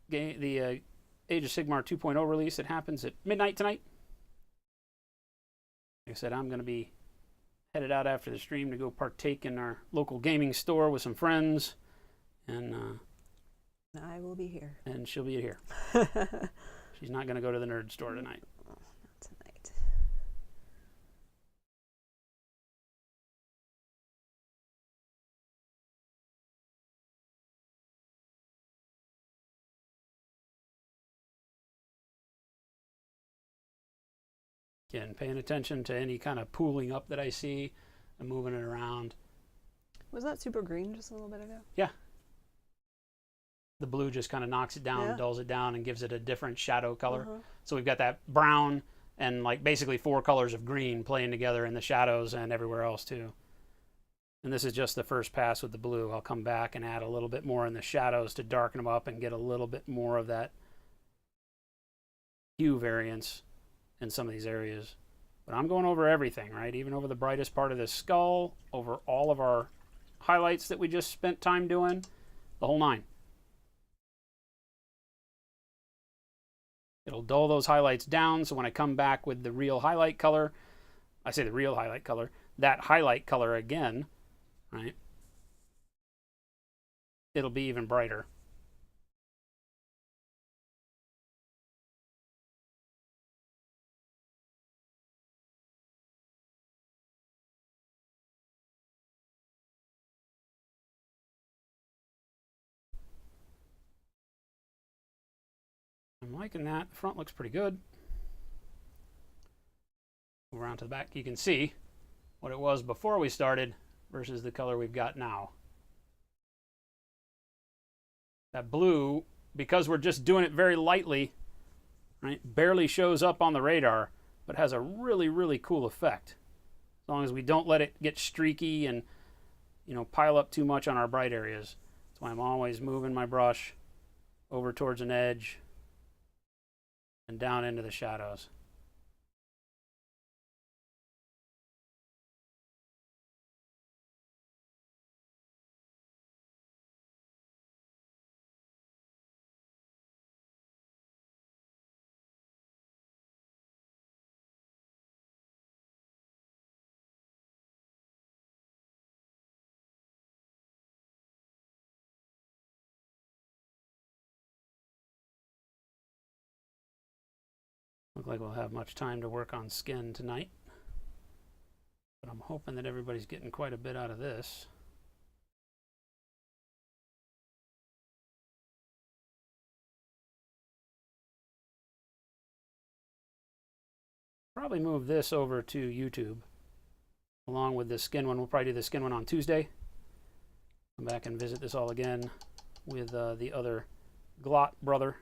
Speaker 1: game, the Age of Sigmar 2.0 release that happens at midnight tonight. Like I said, I'm going to be headed out after the stream to go partake in our local gaming store with some friends, and
Speaker 3: I will be here.
Speaker 1: And she'll be here. She's not going to go to the nerd store tonight.
Speaker 3: Not tonight.
Speaker 1: Again, paying attention to any kind of pooling up that I see and moving it around.
Speaker 3: Was that super green just a little bit ago?
Speaker 1: Yeah. The blue just kind of knocks it down, dulls it down, and gives it a different shadow color. So we've got that brown and like basically 4 colors of green playing together in the shadows and everywhere else too. And this is just the first pass with the blue. I'll come back and add a little bit more in the shadows to darken them up and get a little bit more of that hue variance in some of these areas. But I'm going over everything, right? Even over the brightest part of this skull, over all of our highlights that we just spent time doing, the whole 9. It'll dull those highlights down, so when I come back with the real highlight color, I say the real highlight color, that highlight color again, right? It'll be even brighter. I'm liking that. The front looks pretty good. Move around to the back. You can see what it was before we started versus the color we've got now. That blue, because we're just doing it very lightly, right, barely shows up on the radar, but has a really, really cool effect. As long as we don't let it get streaky and, you know, pile up too much on our bright areas. That's why I'm always moving my brush over towards an edge and down into the shadows. Look like we'll have much time to work on skin tonight. But I'm hoping that everybody's getting quite a bit out of this. Probably move this over to YouTube along with the skin one. We'll probably do the skin one on Tuesday. Come back and visit this all again with the other Glot brother.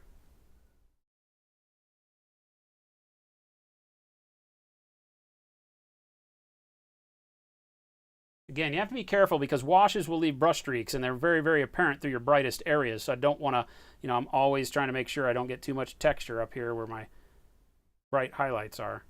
Speaker 1: Again, you have to be careful because washes will leave brush streaks and they're very, very apparent through your brightest areas. So I don't want to, you know, I'm always trying to make sure I don't get too much texture up here where my bright highlights are.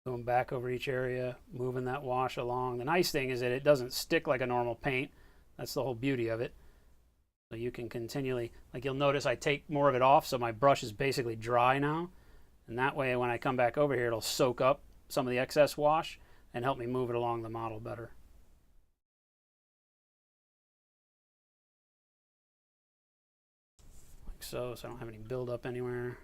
Speaker 1: Going back over each area, moving that wash along. The nice thing is that it doesn't stick like a normal paint. That's the whole beauty of it. So you can continually, like you'll notice I take more of it off, so my brush is basically dry now. And that way when I come back over here, it'll soak up some of the excess wash and help me move it along the model better. Like so I don't have any buildup anywhere.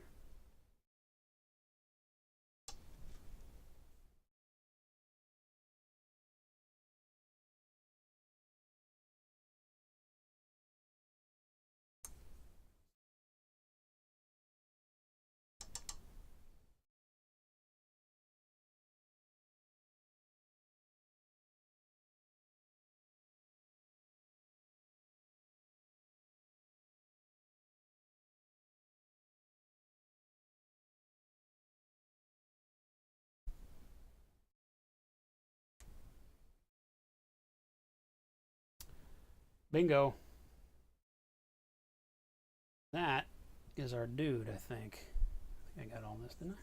Speaker 1: Bingo. That is our dude, I think. I think I got all this, didn't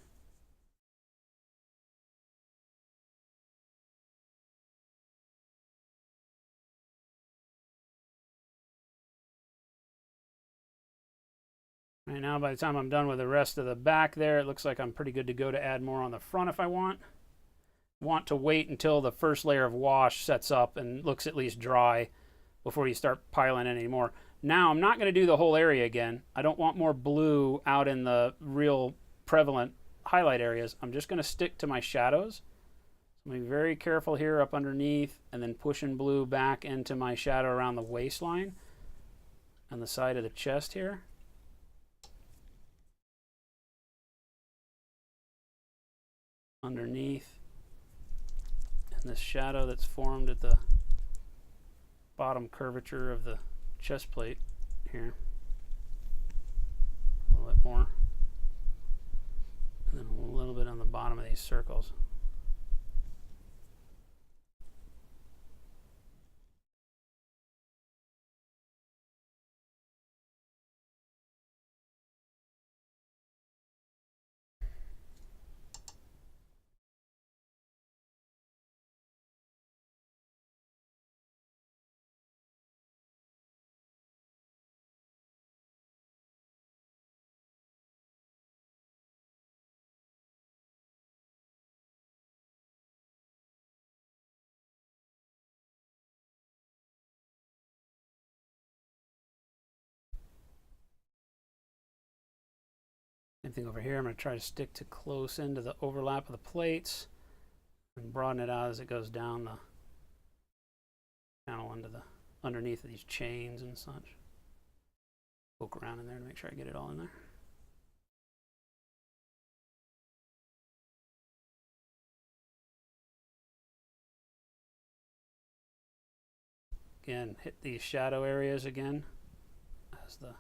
Speaker 1: I? Right now, by the time I'm done with the rest of the back there, it looks like I'm pretty good to go to add more on the front if I want. Want to wait until the first layer of wash sets up and looks at least dry before you start piling in any more. Now, I'm not going to do the whole area again. I don't want more blue out in the real prevalent highlight areas. I'm just going to stick to my shadows. So I'm be very careful here up underneath and then pushing blue back into my shadow around the waistline on the side of the chest here. Underneath. And this shadow that's formed at the bottom curvature of the chest plate here. A little bit more. And then a little bit on the bottom of these circles. Same thing over here. I'm going to try to stick to close into the overlap of the plates and broaden it out as it goes down the channel into the underneath of these chains and such. Poke around in there to make sure I get it all in there. Again, hit these shadow areas again as the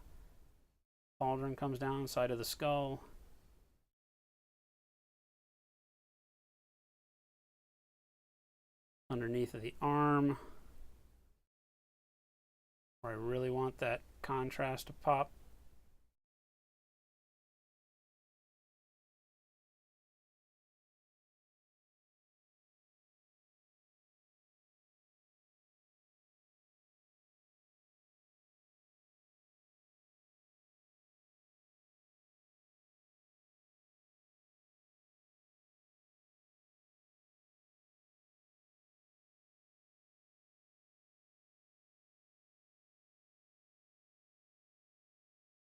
Speaker 1: pauldron comes down, side of the skull. Underneath of the arm, where I really want that contrast to pop.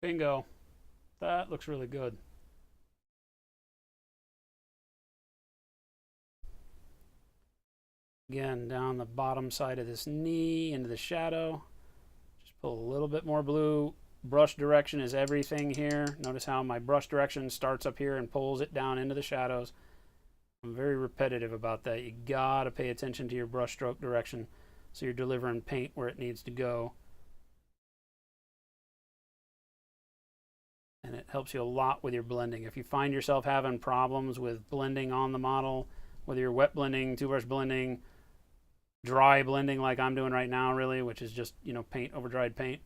Speaker 1: Bingo. That looks really good. Again, down the bottom side of this knee into the shadow. Just pull a little bit more blue. Brush direction is everything here. Notice how my brush direction starts up here and pulls it down into the shadows. I'm very repetitive about that. You gotta pay attention to your brush stroke direction so you're delivering paint where it needs to go. And it helps you a lot with your blending. If you find yourself having problems with blending on the model, whether you're wet blending, two-brush blending, dry blending like I'm doing right now really, which is just, you know, paint over dried paint,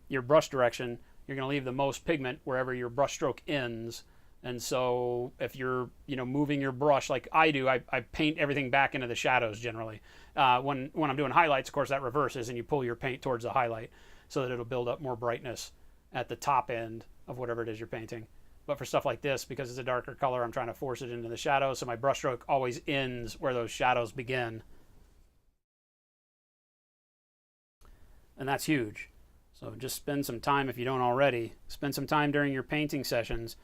Speaker 1: your brush direction, you're going to leave the most pigment wherever your brush stroke ends, And so if you're, moving your brush like I do, I paint everything back into the shadows generally. When I'm doing highlights, of course, that reverses, and you pull your paint towards the highlight so that it'll build up more brightness at the top end of whatever it is you're painting. But for stuff like this, because it's a darker color, I'm trying to force it into the shadows, so my brushstroke always ends where those shadows begin. And that's huge. So just spend some time, if you don't already, spend some time during your painting sessions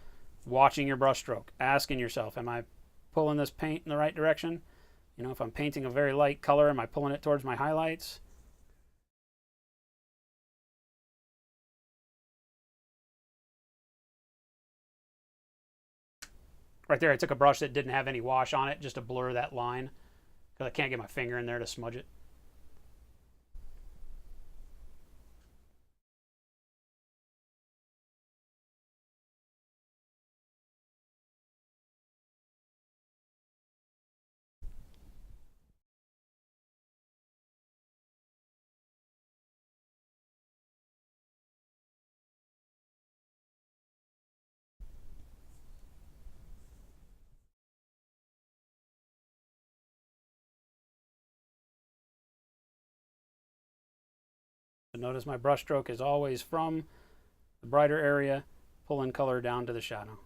Speaker 1: watching your brushstroke, asking yourself, am I pulling this paint in the right direction? If I'm painting a very light color, am I pulling it towards my highlights? Right there, I took a brush that didn't have any wash on it just to blur that line because I can't get my finger in there to smudge it. Notice my brush stroke is always from the brighter area, pulling color down to the shadow.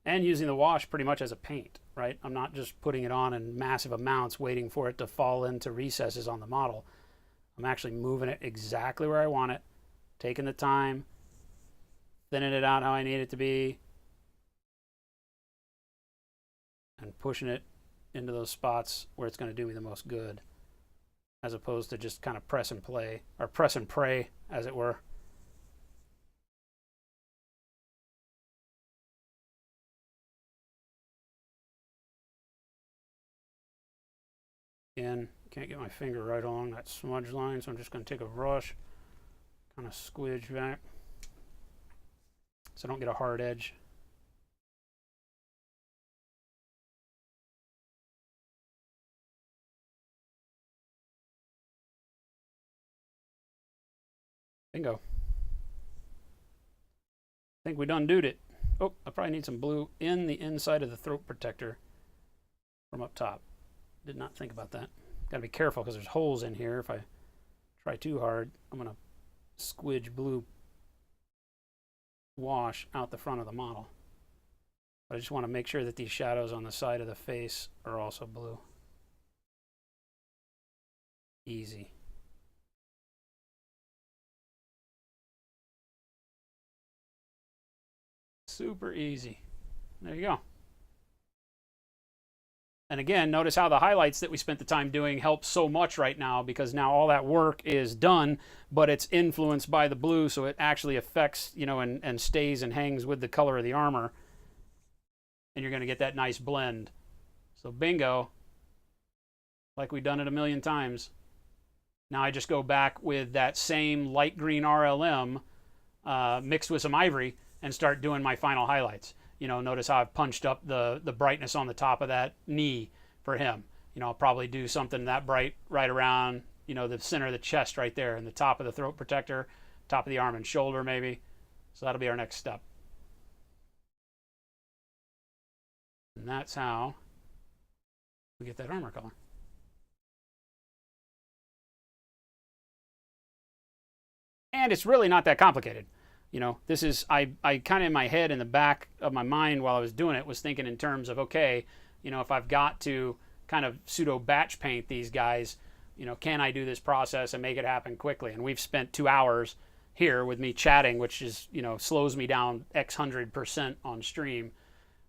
Speaker 1: And using the wash pretty much as a paint, right? I'm not just putting it on in massive amounts waiting for it to fall into recesses on the model. I'm actually moving it exactly where I want it, taking the time, thinning it out how I need it to be, and pushing it into those spots where it's going to do me the most good, as opposed to just kind of press and play, or press and pray, as it were. Again, can't get my finger right along that smudge line, so I'm just going to take a brush, kind of squidge back, so I don't get a hard edge. Bingo. I think we done doed it. Oh, I probably need some blue in the inside of the throat protector from up top. Did not think about that. Got to be careful because there's holes in here. If I try too hard, I'm going to squidge blue wash out the front of the model. But I just want to make sure that these shadows on the side of the face are also blue. Easy. Super easy. There you go. And again, notice how the highlights that we spent the time doing help so much right now, because now all that work is done, but it's influenced by the blue, so it actually affects, and stays and hangs with the color of the armor. And you're going to get that nice blend. So bingo, like we've done it a million times. Now I just go back with that same light green RLM mixed with some ivory and start doing my final highlights. Notice how I've punched up the brightness on the top of that knee for him. I'll probably do something that bright right around, the center of the chest right there, and the top of the throat protector, top of the arm and shoulder maybe. So that'll be our next step. And that's how we get that armor color. And it's really not that complicated. This is, I kind of in my head, in the back of my mind while I was doing it, was thinking in terms of, okay, if I've got to kind of pseudo batch paint these guys, can I do this process and make it happen quickly? And we've spent 2 hours here with me chatting, which is, slows me down X 100% on stream.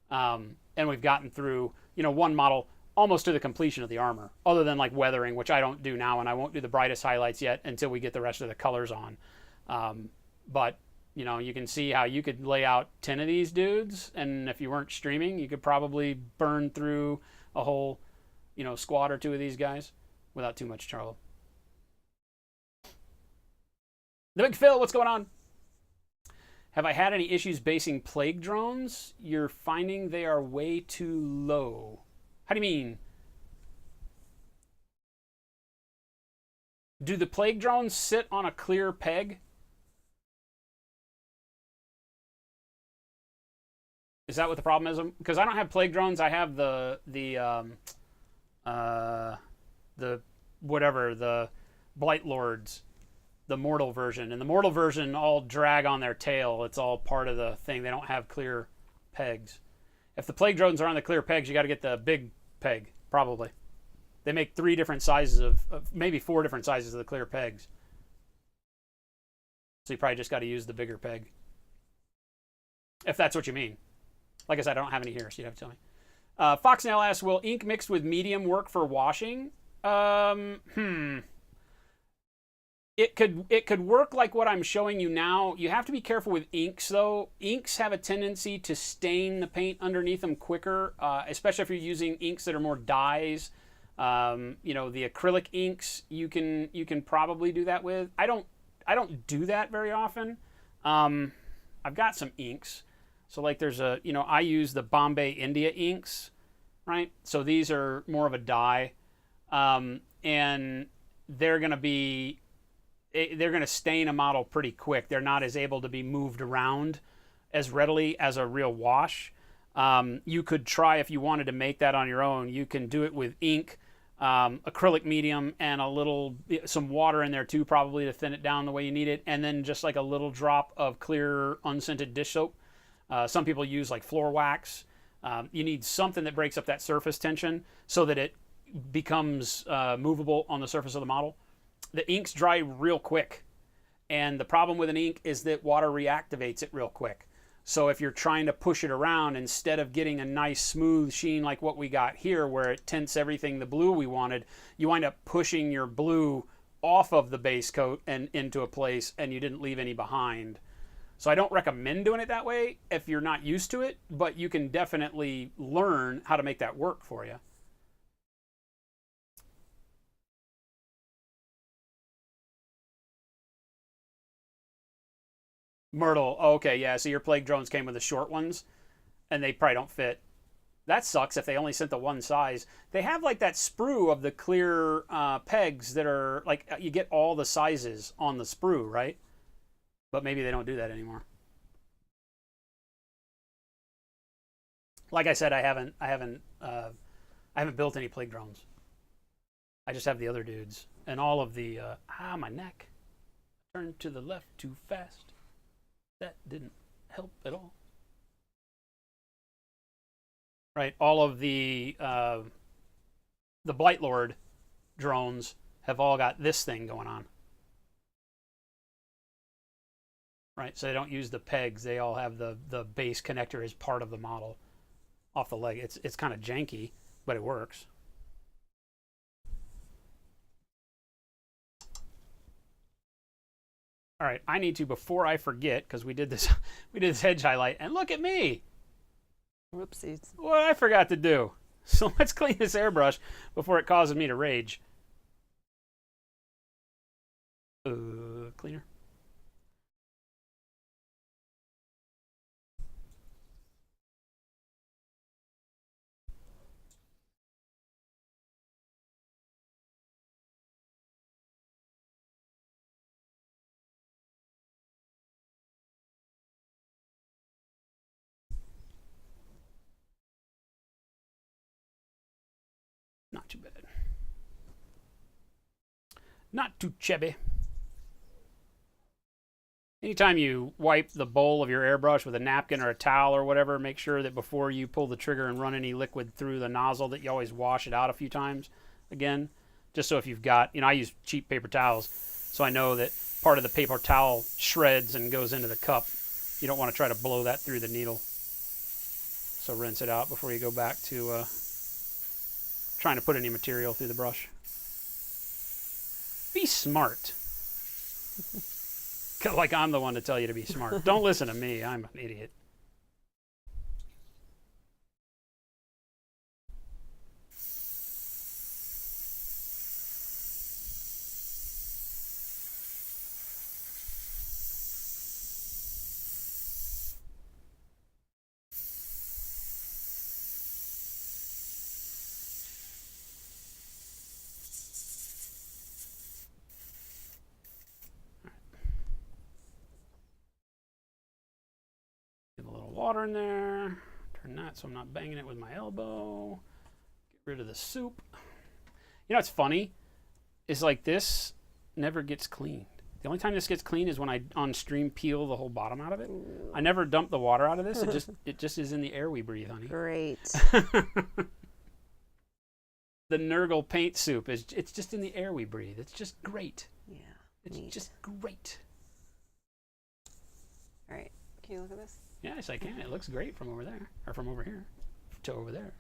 Speaker 1: And we've gotten through, one model almost to the completion of the armor, other than like weathering, which I don't do now, and I won't do the brightest highlights yet until we get the rest of the colors on. But you can see how you could lay out 10 of these dudes, and if you weren't streaming, you could probably burn through a whole, squad or two of these guys without too much trouble. The Big Phil, what's going on? Have I had any issues basing plague drones? You're finding they are way too low. How do you mean? Do the plague drones sit on a clear peg? Is that what the problem is? Because I don't have plague drones. I have the Blight Lords, the mortal version. And the mortal version all drag on their tail. It's all part of the thing. They don't have clear pegs. If the plague drones are on the clear pegs, you got to get the big peg, probably. They make 3 different sizes of maybe 4 different sizes of the clear pegs. So you probably just got to use the bigger peg. If that's what you mean. Like I said, I don't have any here, so you'd have to tell me. Foxnail asks, will ink mixed with medium work for washing? It could work like what I'm showing you now. You have to be careful with inks, though. Inks have a tendency to stain the paint underneath them quicker, especially if you're using inks that are more dyes. You know, the acrylic inks you can probably do that with. I don't do that very often. I've got some inks. So like there's a, you know, I use the Bombay India inks, right? So these are more of a dye, and they're going to stain a model pretty quick. They're not as able to be moved around as readily as a real wash. You could try, if you wanted to make that on your own, you can do it with ink, acrylic medium, and some water in there too, probably to thin it down the way you need it, and then just like a little drop of clear unscented dish soap. Some people use like floor wax. You need something that breaks up that surface tension so that it becomes movable on the surface of the model. The inks dry real quick, and the problem with an ink is that water reactivates it real quick. So if you're trying to push it around, instead of getting a nice smooth sheen like what we got here where it tints everything the blue we wanted, you wind up pushing your blue off of the base coat and into a place, and you didn't leave any behind. So I don't recommend doing it that way if you're not used to it, but you can definitely learn how to make that work for you. Myrtle. Oh, okay, yeah. So your plague drones came with the short ones, and they probably don't fit. That sucks if they only sent the one size. They have like that sprue of the clear pegs that are like, you get all the sizes on the sprue, right? But maybe they don't do that anymore. Like I said, I haven't built any plague drones. I just have the other dudes and all of the my neck turned to the left too fast. That didn't help at all. Right, all of the Blight Lord drones have all got this thing going on. Right, so they don't use the pegs. They all have the base connector as part of the model off the leg. It's kind of janky, but it works. All right, I need to, before I forget, because we did this edge highlight, and look at me.
Speaker 3: Whoopsies.
Speaker 1: What I forgot to do. So let's clean this airbrush before it causes me to rage. Cleaner. Not too bad. Not too chubby. Anytime you wipe the bowl of your airbrush with a napkin or a towel or whatever, make sure that before you pull the trigger and run any liquid through the nozzle that you always wash it out a few times again. Just so if you've got, I use cheap paper towels, so I know that part of the paper towel shreds and goes into the cup. You don't want to try to blow that through the needle. So rinse it out before you go back to trying to put any material through the brush. Be smart. Like I'm the one to tell you to be smart. Don't listen to me. I'm an idiot. water in there. Turn that so I'm not banging it with my elbow. Get rid of the soup. You know what's funny? Is like this never gets cleaned. The only time this gets cleaned is when I on stream peel the whole bottom out of it. I never dump the water out of this. It just is in the air we breathe, honey.
Speaker 3: Great.
Speaker 1: The Nurgle paint soup it's just in the air we breathe. It's just great.
Speaker 3: Yeah.
Speaker 1: It's
Speaker 3: neat.
Speaker 1: just great.
Speaker 3: All right. Can you look at this?
Speaker 1: Yes, I can. It looks great from over there, or from over here to over there.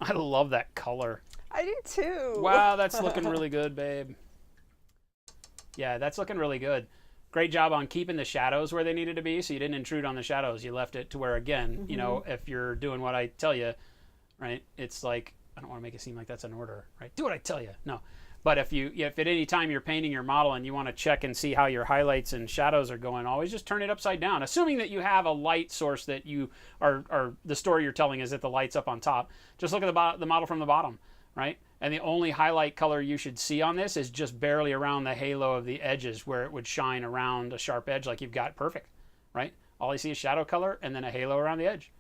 Speaker 1: I love that color.
Speaker 3: I do too.
Speaker 1: Wow, that's looking really good, babe. Yeah, that's looking really good. Great job on keeping the shadows where they needed to be, so you didn't intrude on the shadows. You left it to where, again, you know, if you're doing what I tell you, right, it's like, I don't want to make it seem like that's an order, right? Do what I tell you. No. But if at any time you're painting your model and you want to check and see how your highlights and shadows are going, always just turn it upside down. Assuming that you have a light source that you are the story you're telling is that the light's up on top. Just look at the model from the bottom, right? And the only highlight color you should see on this is just barely around the halo of the edges where it would shine around a sharp edge like you've got. Perfect, right? All I see is shadow color and then a halo around the edge.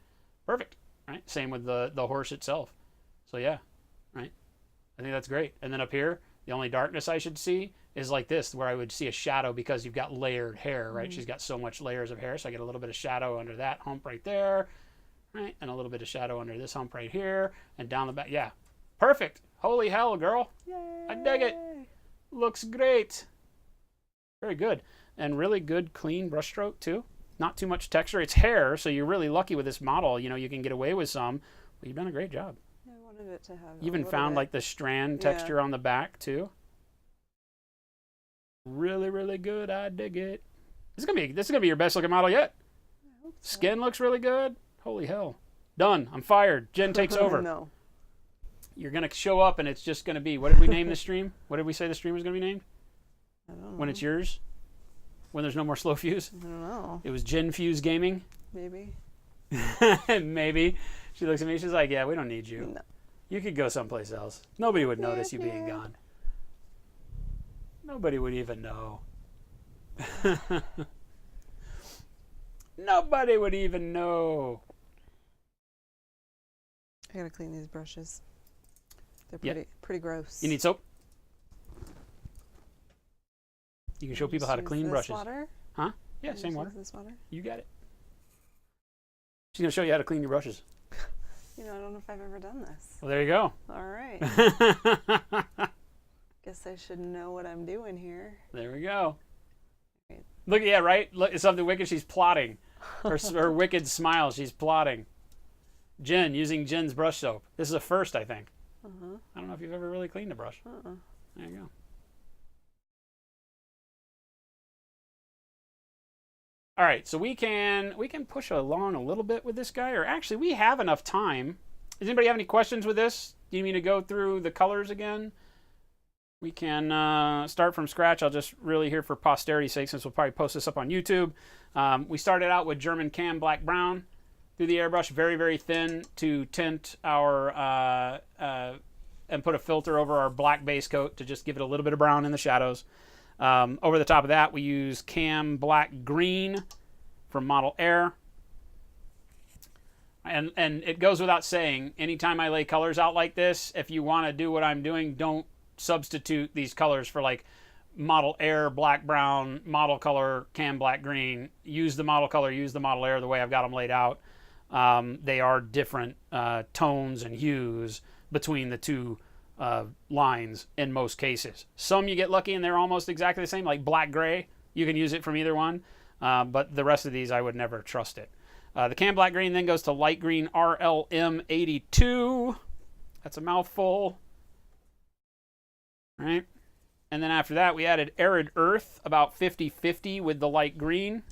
Speaker 1: Perfect, right? Same with the horse itself. So yeah, right? I think that's great. And then up here, the only darkness I should see is like this, where I would see a shadow because you've got layered hair, right? She's got so much layers of hair, so I get a little bit of shadow under that hump right there, right? And a little bit of shadow under this hump right here, and down the back. Yeah, perfect. Holy hell, girl.
Speaker 3: Yay.
Speaker 1: I dig it. Looks great. Very good. And really good, clean brushstroke, too. Not too much texture. It's hair, so you're really lucky with this model. You know, you can get away with some, but you've done a great job.
Speaker 3: I wanted it to have
Speaker 1: You even found like the strand texture on the back too. Really, really good. I dig it. This is gonna be your best looking model yet.
Speaker 3: I hope so.
Speaker 1: Skin looks really good. Holy hell. Done. I'm fired. Jen takes over.
Speaker 3: No.
Speaker 1: You're gonna show up and it's just gonna be, what did we name the stream? What did we say the stream was gonna be named?
Speaker 3: I don't know.
Speaker 1: When it's yours? When there's no more slow fuse?
Speaker 3: I don't know.
Speaker 1: It was Jen Fuse Gaming.
Speaker 3: Maybe.
Speaker 1: Maybe. She looks at me, she's like, yeah, we don't need you.
Speaker 3: No.
Speaker 1: You could go someplace else. Nobody would notice you being gone. Nobody would even know. Nobody would even know.
Speaker 3: I gotta clean these brushes. They're
Speaker 1: Yep.
Speaker 3: pretty gross.
Speaker 1: You need soap? You can show people how to
Speaker 3: Use
Speaker 1: clean
Speaker 3: this
Speaker 1: brushes.
Speaker 3: Water?
Speaker 1: Huh? Yeah,
Speaker 3: Can I
Speaker 1: same
Speaker 3: just
Speaker 1: water.
Speaker 3: use this water?
Speaker 1: You got it. She's going to show you how to clean your brushes.
Speaker 3: You know, I don't know if I've ever done this.
Speaker 1: Well, there you go.
Speaker 3: All right. Guess I should know what I'm doing here.
Speaker 1: There we go.
Speaker 3: Right.
Speaker 1: Look, yeah, right? Look, it's something wicked. She's plotting. Her wicked smile. She's plotting. Jen, using Jen's brush soap. This is a first, I think.
Speaker 3: Uh-huh.
Speaker 1: I don't know if you've ever really cleaned a brush.
Speaker 3: Uh-uh.
Speaker 1: There you go. All right, so we can push along a little bit with this guy, or actually we have enough time. Does anybody have any questions with this? Do you need me to go through the colors again? We can start from scratch. I'll just really here for posterity's sake, since we'll probably post this up on YouTube. We started out with German Cam Black Brown through the airbrush, very, very thin to tint our, and put a filter over our black base coat to just give it a little bit of brown in the shadows. Over the top of that, we use Cam Black Green from Model Air. And it goes without saying, anytime I lay colors out like this, if you want to do what I'm doing, don't substitute these colors for like Model Air Black Brown, Model Color Cam Black Green. Use the Model Color, use the Model Air the way I've got them laid out. They are different tones and hues between the two lines in most cases. Some you get lucky and they're almost exactly the same, like black gray. You can use it from either one, but the rest of these I would never trust it. The Cam Black Green then goes to light green RLM 82. That's a mouthful. Right? And then after that we added Arid Earth, about 50-50 with the light green.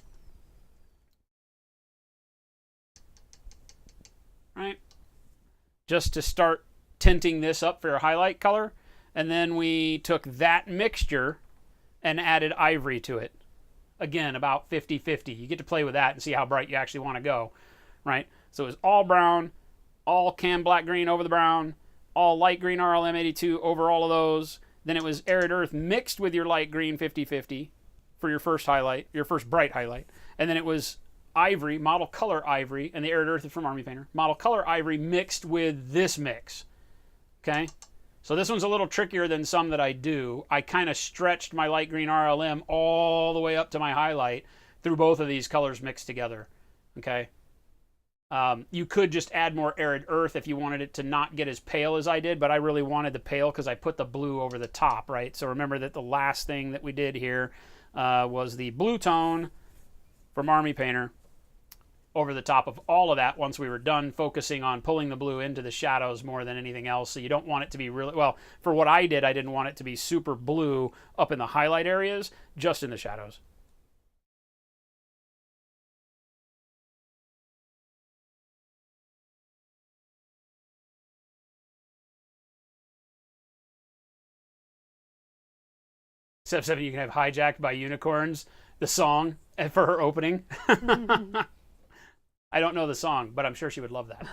Speaker 1: Right? Just to start tinting this up for a highlight color. And then we took that mixture and added ivory to it. Again, about 50-50. You get to play with that and see how bright you actually want to go, right? So it was all brown, all Cam Black Green over the brown, all light green RLM 82 over all of those. Then it was Arid Earth mixed with your light green 50-50, for your first highlight, your first bright highlight. And then it was ivory, model color ivory, and the Arid Earth is from Army Painter. Model color ivory mixed with this mix. Okay? So this one's a little trickier than some that I do. I kind of stretched my light green RLM all the way up to my highlight through both of these colors mixed together. Okay? You could just add more Arid Earth if you wanted it to not get as pale as I did, but I really wanted the pale because I put the blue over the top, right? So remember that the last thing that we did here was the blue tone from Army Painter over the top of all of that once we were done focusing on pulling the blue into the shadows more than anything else. So you don't want it to be really, well, for what I did, I didn't want it to be super blue up in the highlight areas, just in the shadows. Except you can have Hijacked by Unicorns, the song, for her opening. I don't know the song, but I'm sure she would love that.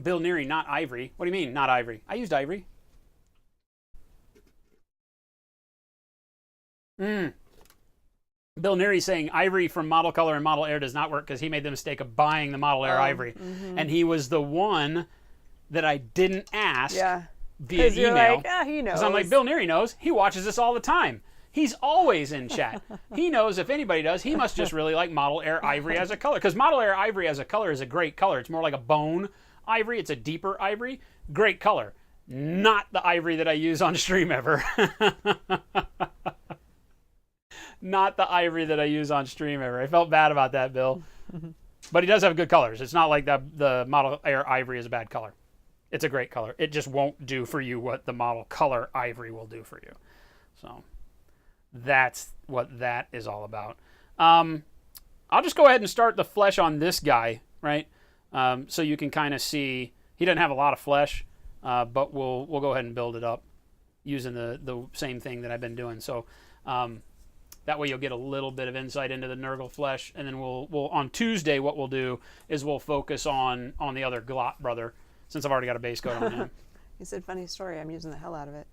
Speaker 1: Bill Neary, not ivory. What do you mean, not ivory? I used ivory. Bill Neary saying ivory from Model Color and Model Air does not work because he made the mistake of buying the Model Air ivory. And he was the one that I didn't ask via email.
Speaker 3: Like, he knows.
Speaker 1: Because I'm like, Bill Neary knows. He watches this all the time. He's always in chat. He knows if anybody does. He must just really like Model Air Ivory as a color. Because Model Air Ivory as a color is a great color. It's more like a bone ivory. It's a deeper ivory. Great color. Not the ivory that I use on stream ever. Not the ivory that I use on stream ever. I felt bad about that, Bill. But he does have good colors. It's not like the Model Air Ivory is a bad color. It's a great color. It just won't do for you what the Model Color Ivory will do for you. So that's what that is all about. I'll just go ahead and start the flesh on this guy, right? So you can kind of see he doesn't have a lot of flesh, but we'll go ahead and build it up using the same thing that I've been doing. So that way you'll get a little bit of insight into the Nurgle flesh, and then we'll on Tuesday what we'll do is we'll focus on the other Glot brother, since I've already got a base coat on him.
Speaker 3: He said, funny story, I'm using the hell out of it.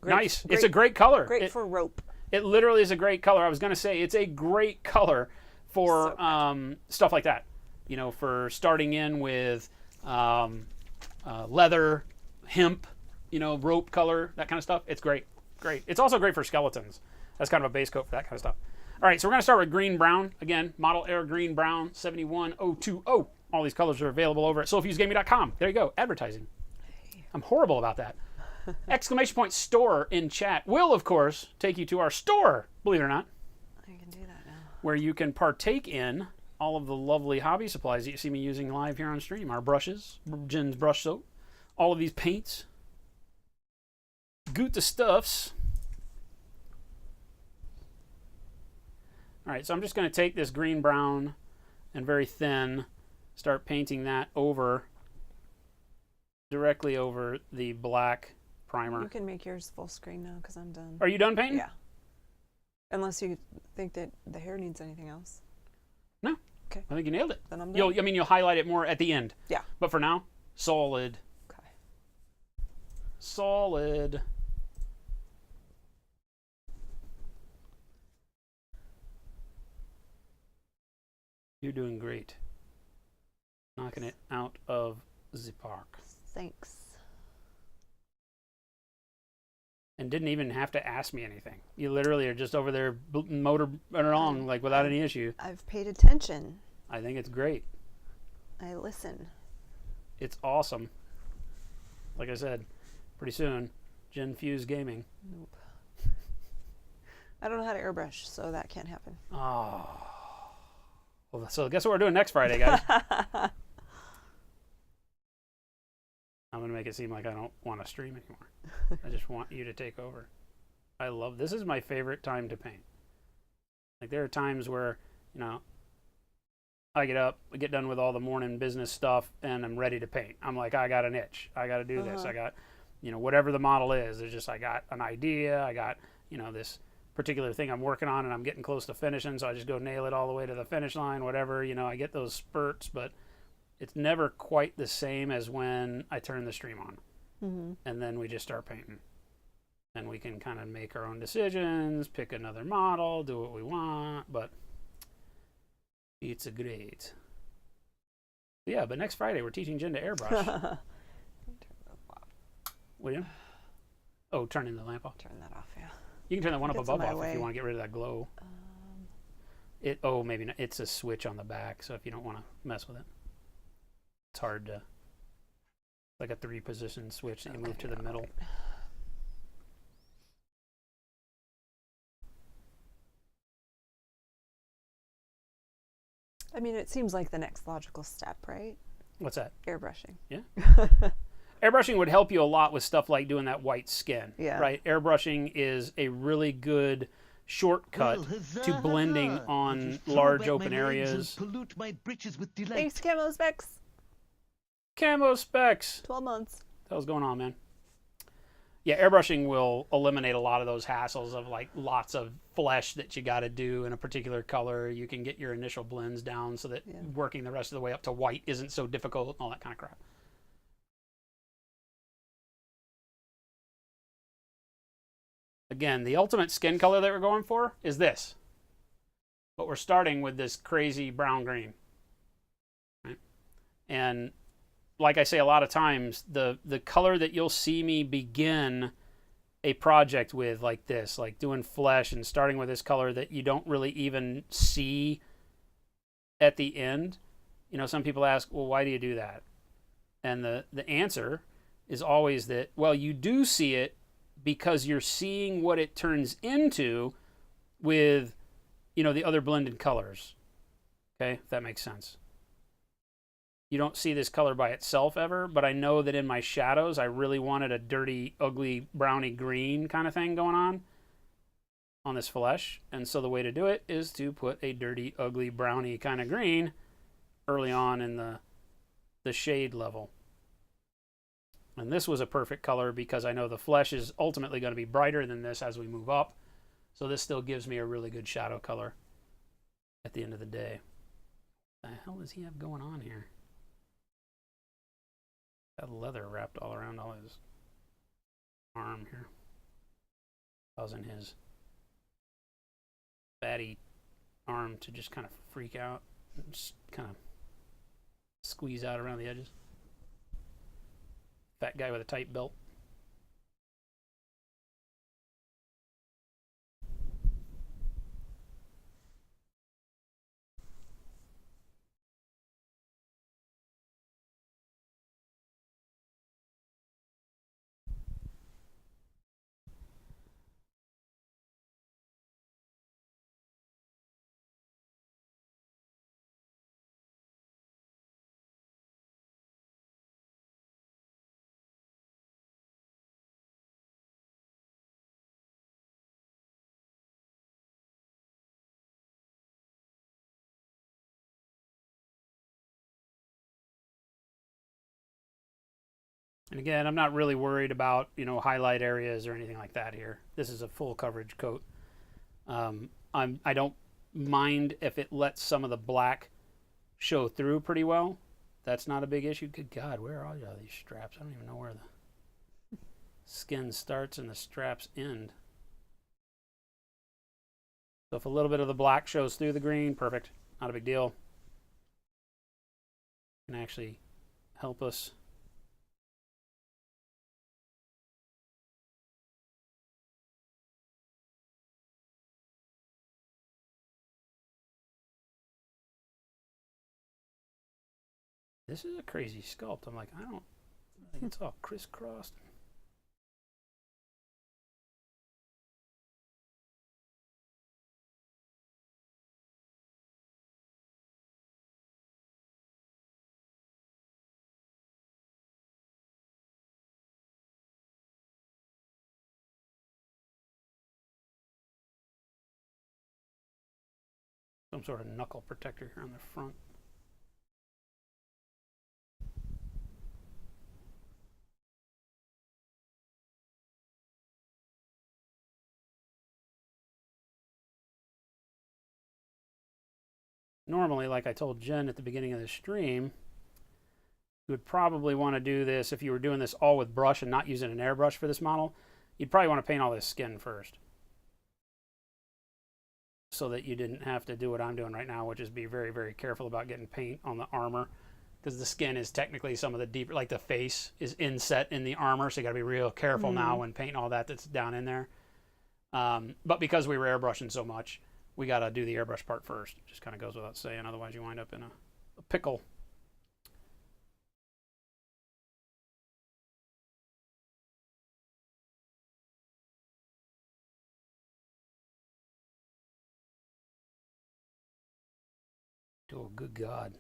Speaker 1: Nice. It's a great color.
Speaker 3: Great for rope.
Speaker 1: It literally is a great color. I was going to say it's a great color for stuff like that. You know, for starting in with leather, hemp, you know, rope color, that kind of stuff. It's great. Great. It's also great for skeletons. That's kind of a base coat for that kind of stuff. All right, so we're going to start with green brown. Again, Model Air Green Brown 71020. All these colors are available over at soulfusegaming.com. There you go, advertising. I'm horrible about that. Exclamation point store in chat will, of course, take you to our store, believe it or not.
Speaker 3: I can do that now.
Speaker 1: Where you can partake in all of the lovely hobby supplies that you see me using live here on stream. Our brushes, Jen's brush soap, all of these paints, Gouda stuffs. All right, so I'm just going to take this green brown and very thin, start painting that over, directly over the black primer.
Speaker 3: You can make yours full screen now because I'm done.
Speaker 1: Are you done painting?
Speaker 3: Yeah. Unless you think that the hair needs anything else.
Speaker 1: No.
Speaker 3: Okay.
Speaker 1: I think you nailed it.
Speaker 3: Then I'm done.
Speaker 1: You'll highlight it more at the end.
Speaker 3: Yeah.
Speaker 1: But for now, solid.
Speaker 3: Okay.
Speaker 1: Solid. You're doing great. Knocking it out of the park.
Speaker 3: Thanks.
Speaker 1: And didn't even have to ask me anything. You literally are just over there motor along like without any issue.
Speaker 3: I've paid attention.
Speaker 1: I think it's great.
Speaker 3: I listen.
Speaker 1: It's awesome. Like I said, pretty soon, Gen Fuse Gaming.
Speaker 3: Nope. I don't know how to airbrush, so that can't happen.
Speaker 1: Oh. Well, so guess what we're doing next Friday, guys? I'm going to make it seem like I don't want to stream anymore. I just want you to take over. I love this. Is my favorite time to paint. Like there are times where, you know, I get up, I get done with all the morning business stuff, and I'm ready to paint. I'm like, I got an itch. I got to do this. I got, you know, whatever the model is. It's just I got an idea. I got, you know, this particular thing I'm working on, and I'm getting close to finishing, so I just go nail it all the way to the finish line, whatever. You know, I get those spurts, but it's never quite the same as when I turn the stream on. And then we just start painting. And we can kind of make our own decisions, pick another model, do what we want, but it's a great. Yeah, but next Friday we're teaching Jen to airbrush. Will you? Oh, turning the lamp off.
Speaker 3: Turn that off, yeah.
Speaker 1: You can turn that one up
Speaker 3: Gets
Speaker 1: above
Speaker 3: in my
Speaker 1: off if
Speaker 3: way.
Speaker 1: you want to get rid of that glow. Maybe not. It's a switch on the back, so if you don't want to mess with it, it's hard to. Like a 3-position switch that you move to the middle.
Speaker 3: Right. I mean, it seems like the next logical step, right?
Speaker 1: What's that?
Speaker 3: Airbrushing.
Speaker 1: Yeah. Airbrushing would help you a lot with stuff like doing that white skin.
Speaker 3: Yeah.
Speaker 1: Right? Airbrushing is a really good shortcut to blending on large open areas.
Speaker 9: Pollute my britches with delight.
Speaker 3: Thanks, Camo Specs.
Speaker 1: Camo Specs.
Speaker 3: 12 months.
Speaker 1: What's going on, man? Yeah, airbrushing will eliminate a lot of those hassles of like lots of flesh that you got to do in a particular color. You can get your initial blends down so that working the rest of the way up to white isn't so difficult and all that kind of crap. Again, the ultimate skin color that we're going for is this. But we're starting with this crazy brown green. Right? And like I say a lot of times, the color that you'll see me begin a project with like this, like doing flesh and starting with this color that you don't really even see at the end. You know, some people ask, well, why do you do that? And the answer is always that, well, you do see it because you're seeing what it turns into with, you know, the other blended colors. Okay, if that makes sense. You don't see this color by itself ever, but I know that in my shadows, I really wanted a dirty, ugly, browny green kind of thing going on this flesh. And so the way to do it is to put a dirty, ugly, browny kind of green early on in the shade level. And this was a perfect color because I know the flesh is ultimately going to be brighter than this as we move up. So this still gives me a really good shadow color at the end of the day. What the hell does he have going on here? Got leather wrapped all around all his arm here, causing his fatty arm to just kind of freak out and just kind of squeeze out around the edges. Fat guy with a tight belt. And again, I'm not really worried about, you know, highlight areas or anything like that here. This is a full coverage coat. I don't mind if it lets some of the black show through pretty well. That's not a big issue. Good God, where are all these straps? I don't even know where the skin starts and the straps end. So if a little bit of the black shows through the green, perfect. Not a big deal. Can actually help us. This is a crazy sculpt. I'm like, I think it's all crisscrossed. Some sort of knuckle protector here on the front. Normally, like I told Jen at the beginning of the stream, you would probably want to do this if you were doing this all with brush and not using an airbrush for this model. you'd probably want to paint all this skin first, so that you didn't have to do what I'm doing right now, which is be very, very careful about getting paint on the armor, because the skin is technically some of the deeper, like the face is inset in the armor, so you got to be real careful now when painting all that that's down in there. But because we were airbrushing so much, we got to do the airbrush part first. It just kind of goes without saying, otherwise you wind up in a pickle. Oh, good God.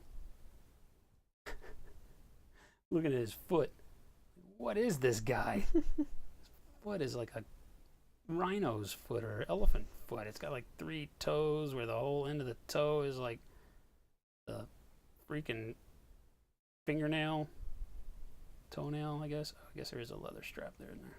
Speaker 1: Looking at his foot. What is this guy? His foot is like a rhino's foot or elephant foot. It's got like 3 toes where the whole end of the toe is like the freaking fingernail, toenail, I guess. I guess there is a leather strap there in there.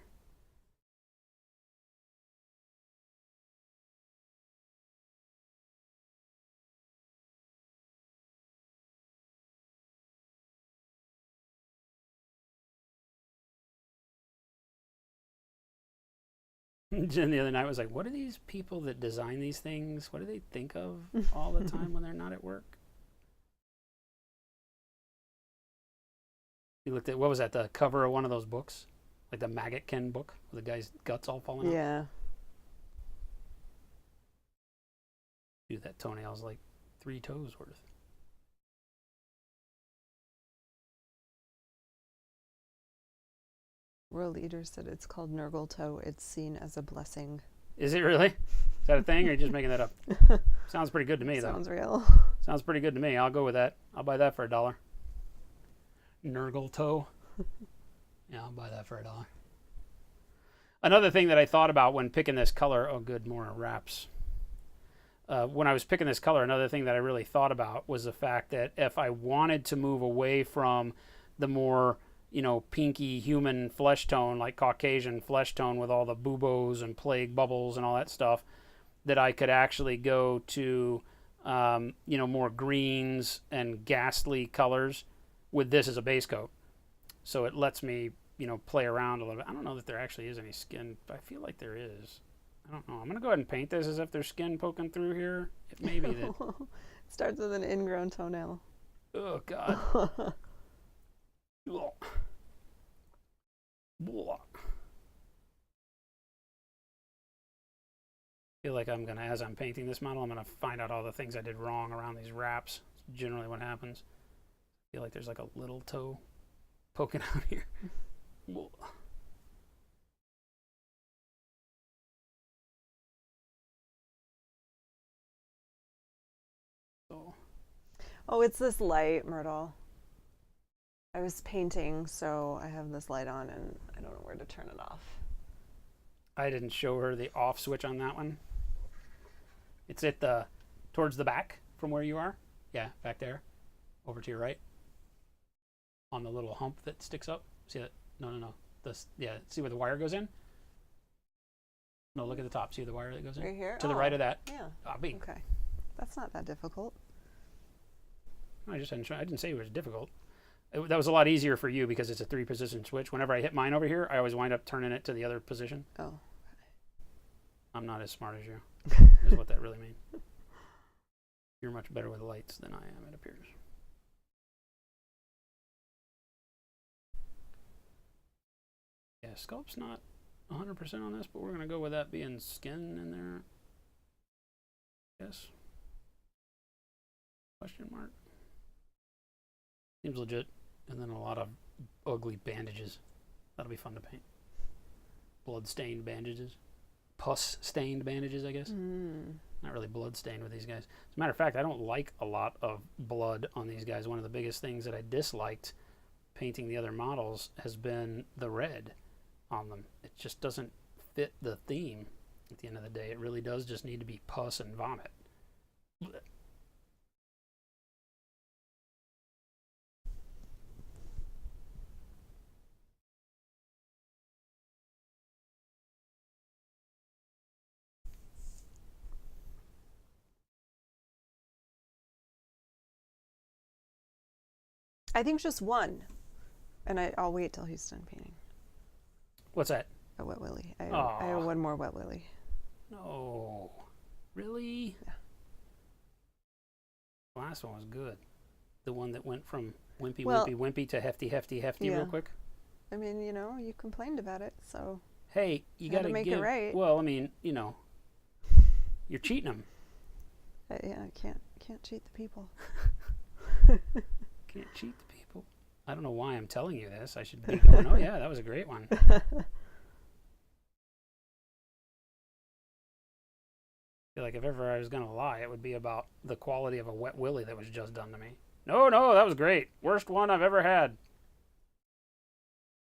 Speaker 1: Jen the other night was like, what are these people that design these things? What do they think of all the time when they're not at work? You looked at, what was that, the cover of one of those books? Like the Maggot Ken book, with the guy's guts all falling out?
Speaker 3: Yeah.
Speaker 1: Dude, that toenail's like 3 toes worth.
Speaker 3: World Eater said it's called Nurgle toe. It's seen as a blessing.
Speaker 1: Is it really? Is that a thing, or are you just making that up? Sounds pretty good to me, though.
Speaker 3: Sounds real.
Speaker 1: Sounds pretty good to me. I'll go with that. I'll buy that for $1. Nurgle toe. Yeah, I'll buy that for $1. Another thing that I thought about when picking this color, oh good, more wraps. When I was picking this color, another thing that I really thought about was the fact that if I wanted to move away from the more, you know, pinky human flesh tone, like Caucasian flesh tone with all the buboes and plague bubbles and all that stuff, that I could actually go to, you know, more greens and ghastly colors with this as a base coat. So it lets me, you know, play around a little bit. I don't know that there actually is any skin, but I feel like there is. I don't know. I'm going to go ahead and paint this as if there's skin poking through here. It may be that.
Speaker 3: Starts with an ingrown toenail.
Speaker 1: Oh, God. Ugh. Blah. I feel like I'm going to, as I'm painting this model, I'm going to find out all the things I did wrong around these wraps. It's generally what happens. I feel like there's like a little toe poking out here. Blah.
Speaker 3: Oh, it's this light, Myrtle. I was painting, so I have this light on, and I don't know where to turn it off.
Speaker 1: I didn't show her the off switch on that one. It's at the, towards the back from where you are. Yeah, back there. Over to your right. On the little hump that sticks up. See that? No. This, yeah, see where the wire goes in? No, look at the top. See the wire that goes in?
Speaker 3: Right here?
Speaker 1: To the right of that.
Speaker 3: Yeah.
Speaker 1: Bing.
Speaker 3: Okay. That's not that difficult.
Speaker 1: I didn't say it was difficult. That was a lot easier for you because it's a 3-position switch. Whenever I hit mine over here, I always wind up turning it to the other position.
Speaker 3: Oh, okay.
Speaker 1: I'm not as smart as you, is what that really means. You're much better with lights than I am, it appears. Yeah, sculpt's not 100% on this, but we're going to go with that being skin in there. Yes. Question mark. Seems legit. And then a lot of ugly bandages. That'll be fun to paint. Blood-stained bandages. Pus-stained bandages, I guess. Not really blood-stained with these guys. As a matter of fact, I don't like a lot of blood on these guys. One of the biggest things that I disliked painting the other models has been the red on them. It just doesn't fit the theme at the end of the day. It really does just need to be pus and vomit. Blech.
Speaker 3: I think just one. And I'll wait till he's done painting.
Speaker 1: What's that?
Speaker 3: a wet willy. I
Speaker 1: Aw.
Speaker 3: owe one more wet willy.
Speaker 1: No. Really?
Speaker 3: Yeah.
Speaker 1: The last one was good. The one that went from wimpy,
Speaker 3: Well,
Speaker 1: wimpy, wimpy to hefty, hefty, hefty
Speaker 3: yeah.
Speaker 1: real quick.
Speaker 3: I mean, you know, you complained about it, so
Speaker 1: Hey, you
Speaker 3: Had
Speaker 1: got
Speaker 3: to make it
Speaker 1: give.
Speaker 3: right.
Speaker 1: Well, I mean, you know, you're cheating them.
Speaker 3: yeah, I can't cheat the people.
Speaker 1: Can't cheat the people. I don't know why I'm telling you this. I should be going, oh yeah, that was a great one. I feel like if ever I was going to lie, it would be about the quality of a wet willy that was just done to me. No, that was great. Worst one I've ever had.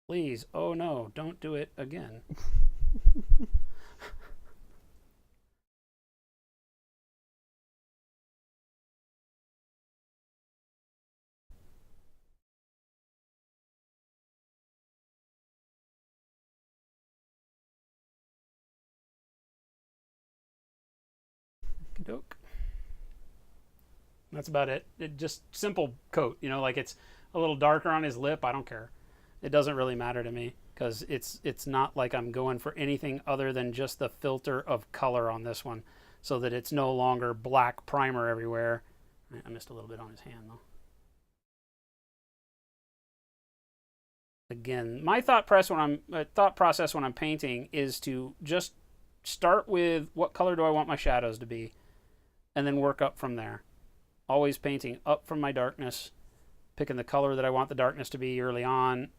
Speaker 1: Please, oh no, don't do it again. Doke. That's about it. It just simple coat, you know, like it's a little darker on his lip. I don't care. It doesn't really matter to me because it's not like I'm going for anything other than just the filter of color on this one so that it's no longer black primer everywhere. I missed a little bit on his hand though. Again, my thought process when I'm painting is to just start with what color do I want my shadows to be and then work up from there. Always painting up from my darkness, picking the color that I want the darkness to be early on.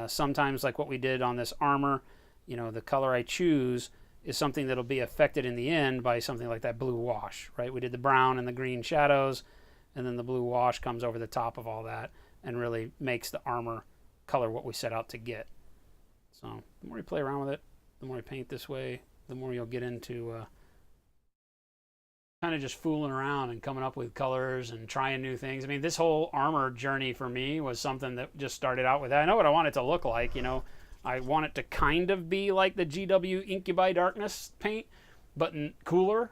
Speaker 1: Sometimes, like what we did on this armor, you know, the color I choose is something that'll be affected in the end by something like that blue wash, right? We did the brown and the green shadows, and then the blue wash comes over the top of all that and really makes the armor color what we set out to get. So the more you play around with it, the more you paint this way, the more you'll get into kind of just fooling around and coming up with colors and trying new things. I mean, this whole armor journey for me was something that just started out with that. I know what I want it to look like, you know. I want it to kind of be like the GW Incubi Darkness paint, but cooler,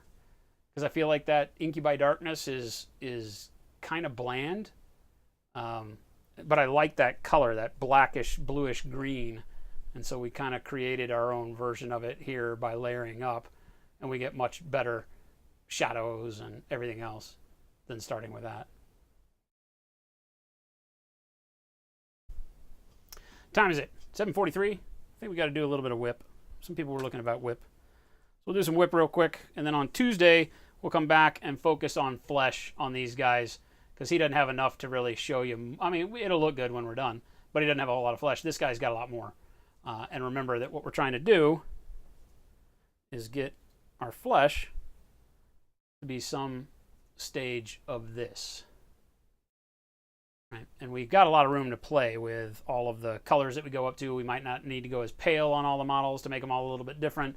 Speaker 1: because I feel like that Incubi Darkness is kind of bland. But I like that color, that blackish, bluish green. And so we kind of created our own version of it here by layering up, and we get much better shadows and everything else than starting with that. Time is it? 7:43. I think we got to do a little bit of whip. Some people were looking about whip. So we'll do some whip real quick, and then on Tuesday we'll come back and focus on flesh on these guys because he doesn't have enough to really show you. I mean, it'll look good when we're done, but he doesn't have a whole lot of flesh. This guy's got a lot more. And remember that what we're trying to do is get our flesh to be some stage of this. Right? And we've got a lot of room to play with all of the colors that we go up to. We might not need to go as pale on all the models to make them all a little bit different.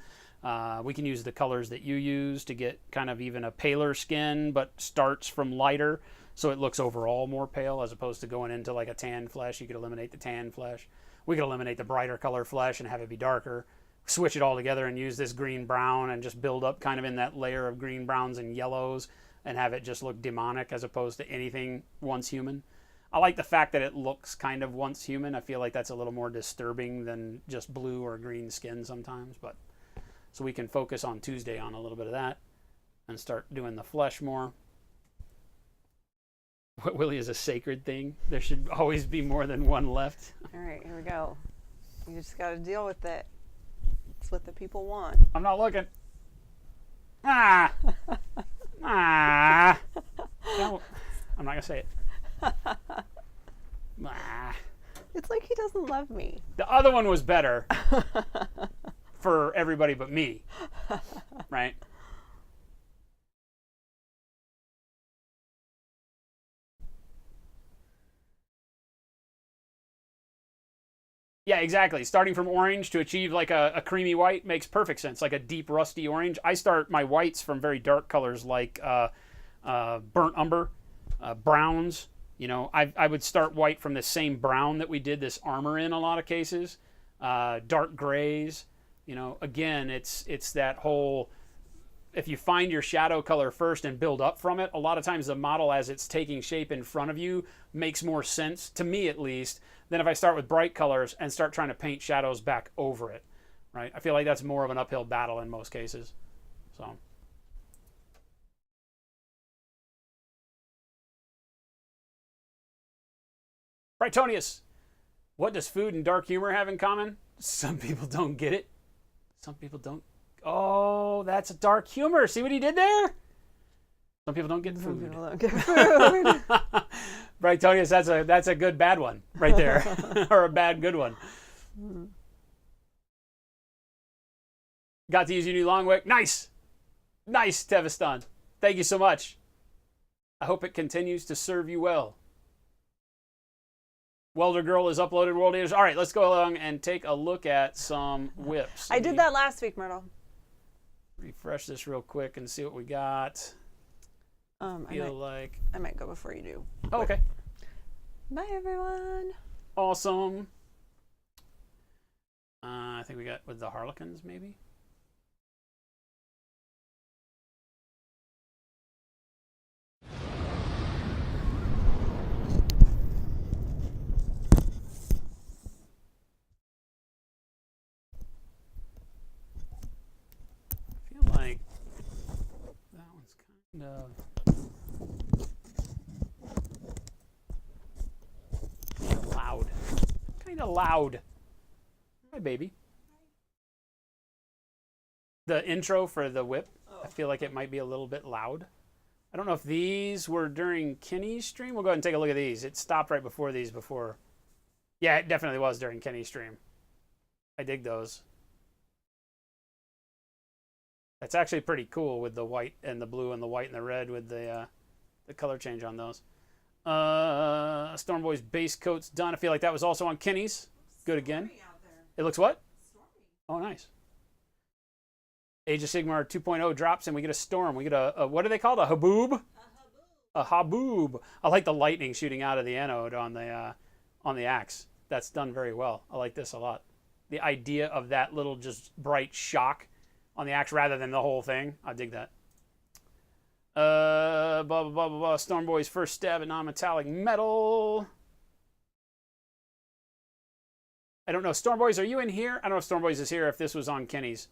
Speaker 1: We can use the colors that you use to get kind of even a paler skin, but starts from lighter, so it looks overall more pale as opposed to going into like a tan flesh. You could eliminate the tan flesh. We could eliminate the brighter color flesh and have it be darker. Switch it all together and use this green brown and just build up kind of in that layer of green browns and yellows and have it just look demonic as opposed to anything once human. I like the fact that it looks kind of once human. I feel like that's a little more disturbing than just blue or green skin sometimes. But so we can focus on Tuesday on a little bit of that and start doing the flesh more. What Willie is a sacred thing. There should always be more than one left.
Speaker 3: All right, here we go. You just got to deal with it. It's what the people want.
Speaker 1: I'm not looking. Ah! Ah! No, I'm not going to say it. Ah.
Speaker 3: It's like he doesn't love me.
Speaker 1: The other one was better for everybody but me. Right? Yeah, exactly. Starting from orange to achieve like a creamy white makes perfect sense, like a deep rusty orange. I start my whites from very dark colors like burnt umber, browns. You know, I would start white from the same brown that we did this armor in a lot of cases. Dark grays. You know, again, it's that whole, if you find your shadow color first and build up from it, a lot of times the model as it's taking shape in front of you makes more sense, to me at least, than if I start with bright colors and start trying to paint shadows back over it. right? I feel like that's more of an uphill battle in most cases. So. Brightonius, what does food and dark humor have in common? Some people don't get it. Some people don't. Oh, that's a dark humor. See what he did there? Some people don't get food.
Speaker 3: Some people don't get food.
Speaker 1: Brightonius, that's a good bad one right there, or a bad good one. Got to use your new long wick. Nice, Tevistan. Thank you so much. I hope it continues to serve you well. Welder Girl is uploaded World Eaters. All right, let's go along and take a look at some whips.
Speaker 3: I did that last week, Myrtle.
Speaker 1: Refresh this real quick and see what we got. I
Speaker 3: might go before you do.
Speaker 1: Oh, okay.
Speaker 3: Bye, everyone.
Speaker 1: Awesome. I think we got with the Harlequins, maybe. Like that one's kind of loud. Hi, baby. The intro for the whip, I feel like it might be a little bit loud. I don't know if these were during Kenny's stream. We'll go ahead and take a look at these. It stopped right before these before. Yeah, it definitely was during Kenny's stream. I dig those. That's actually pretty cool with the white and the blue and the white and the red with the color change on those. Stormboy's base coat's done. I feel like that was also on Kenny's. Good again. It looks what? Oh, nice. Age of Sigmar 2.0 drops and we get a storm. We get a what are they called? A haboob? A haboob. I like the lightning shooting out of the anode on the axe. That's done very well. I like this a lot. The idea of that little just bright shock on the axe rather than the whole thing. I dig that. Blah, blah, blah, blah, blah. Stormboy's first stab at non-metallic metal. I don't know. Stormboys, are you in here? I don't know if Stormboys is here, if this was on Kenny's.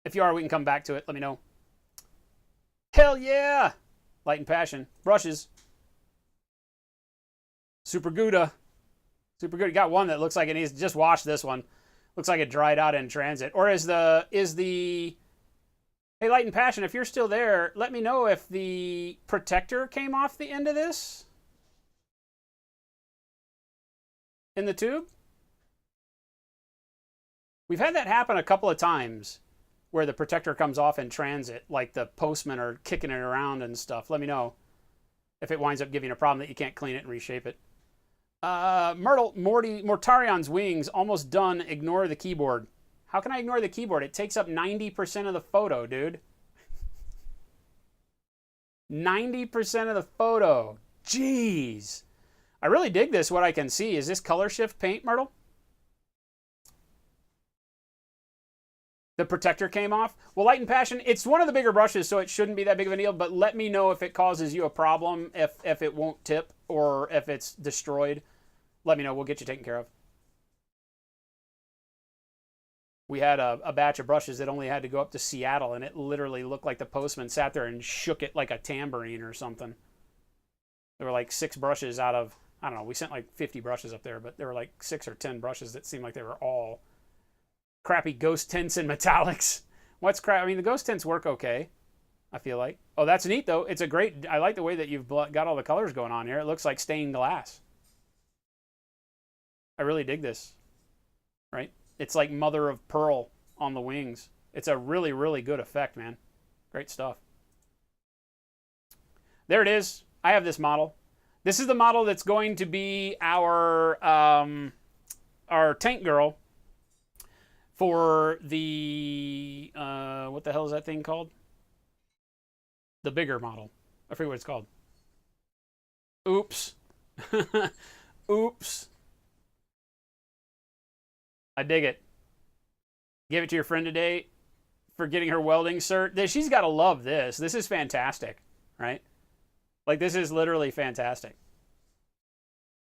Speaker 1: If you are, we can come back to it. Let me know. Hell yeah! Light and Passion. Brushes. Super Gouda. Super good. You got one that looks like it needs. Just wash this one. Looks like it dried out in transit. Or is the hey, Light and Passion, if you're still there, let me know if the protector came off the end of this in the tube. We've had that happen a couple of times where the protector comes off in transit, like the postmen are kicking it around and stuff. Let me know if it winds up giving a problem that you can't clean it and reshape it. Mortarion's wings almost done. Ignore the keyboard. How can I ignore the keyboard? It takes up 90% of the photo, dude. 90% of the photo. Jeez. I really dig this, what I can see. Is this color shift paint, Myrtle? The protector came off. Well, Light and Passion, it's one of the bigger brushes, so it shouldn't be that big of a deal, but let me know if it causes you a problem, if it won't tip, or if it's destroyed. Let me know. We'll get you taken care of. We had a batch of brushes that only had to go up to Seattle, and it literally looked like the postman sat there and shook it like a tambourine or something. There were like 6 brushes out of, I don't know, we sent like 50 brushes up there, but there were like 6 or 10 brushes that seemed like they were all crappy ghost tints and metallics. What's crap? I mean, the ghost tints work okay, I feel like. Oh, that's neat, though. It's a great, I like the way that you've got all the colors going on here. It looks like stained glass. I really dig this, right? It's like mother of pearl on the wings. It's a really, really good effect, man. Great stuff. There it is. I have this model. This is the model that's going to be our tank girl for the, what the hell is that thing called? The bigger model. I forget what it's called. Oops. Oops. I dig it. Give it to your friend today for getting her welding cert. She's got to love this. This is fantastic, right? Like, this is literally fantastic.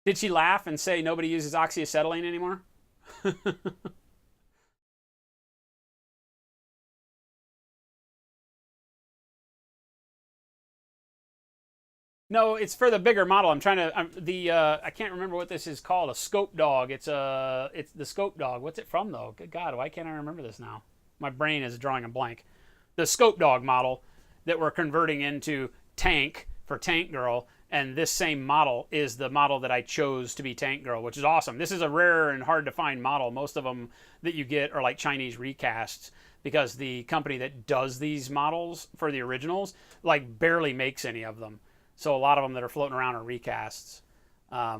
Speaker 1: Did she laugh and say nobody uses oxyacetylene anymore? No, it's for the bigger model. I'm trying to I can't remember what this is called. A scope dog. It's the scope dog. What's it from though? Good God, why can't I remember this now? My brain is drawing a blank. The scope dog model that we're converting into tank for Tank Girl, and this same model is the model that I chose to be Tank Girl, which is awesome. This is a rare and hard to find model. Most of them that you get are like Chinese recasts, because the company that does these models for the originals like barely makes any of them. So a lot of them that are floating around are recasts,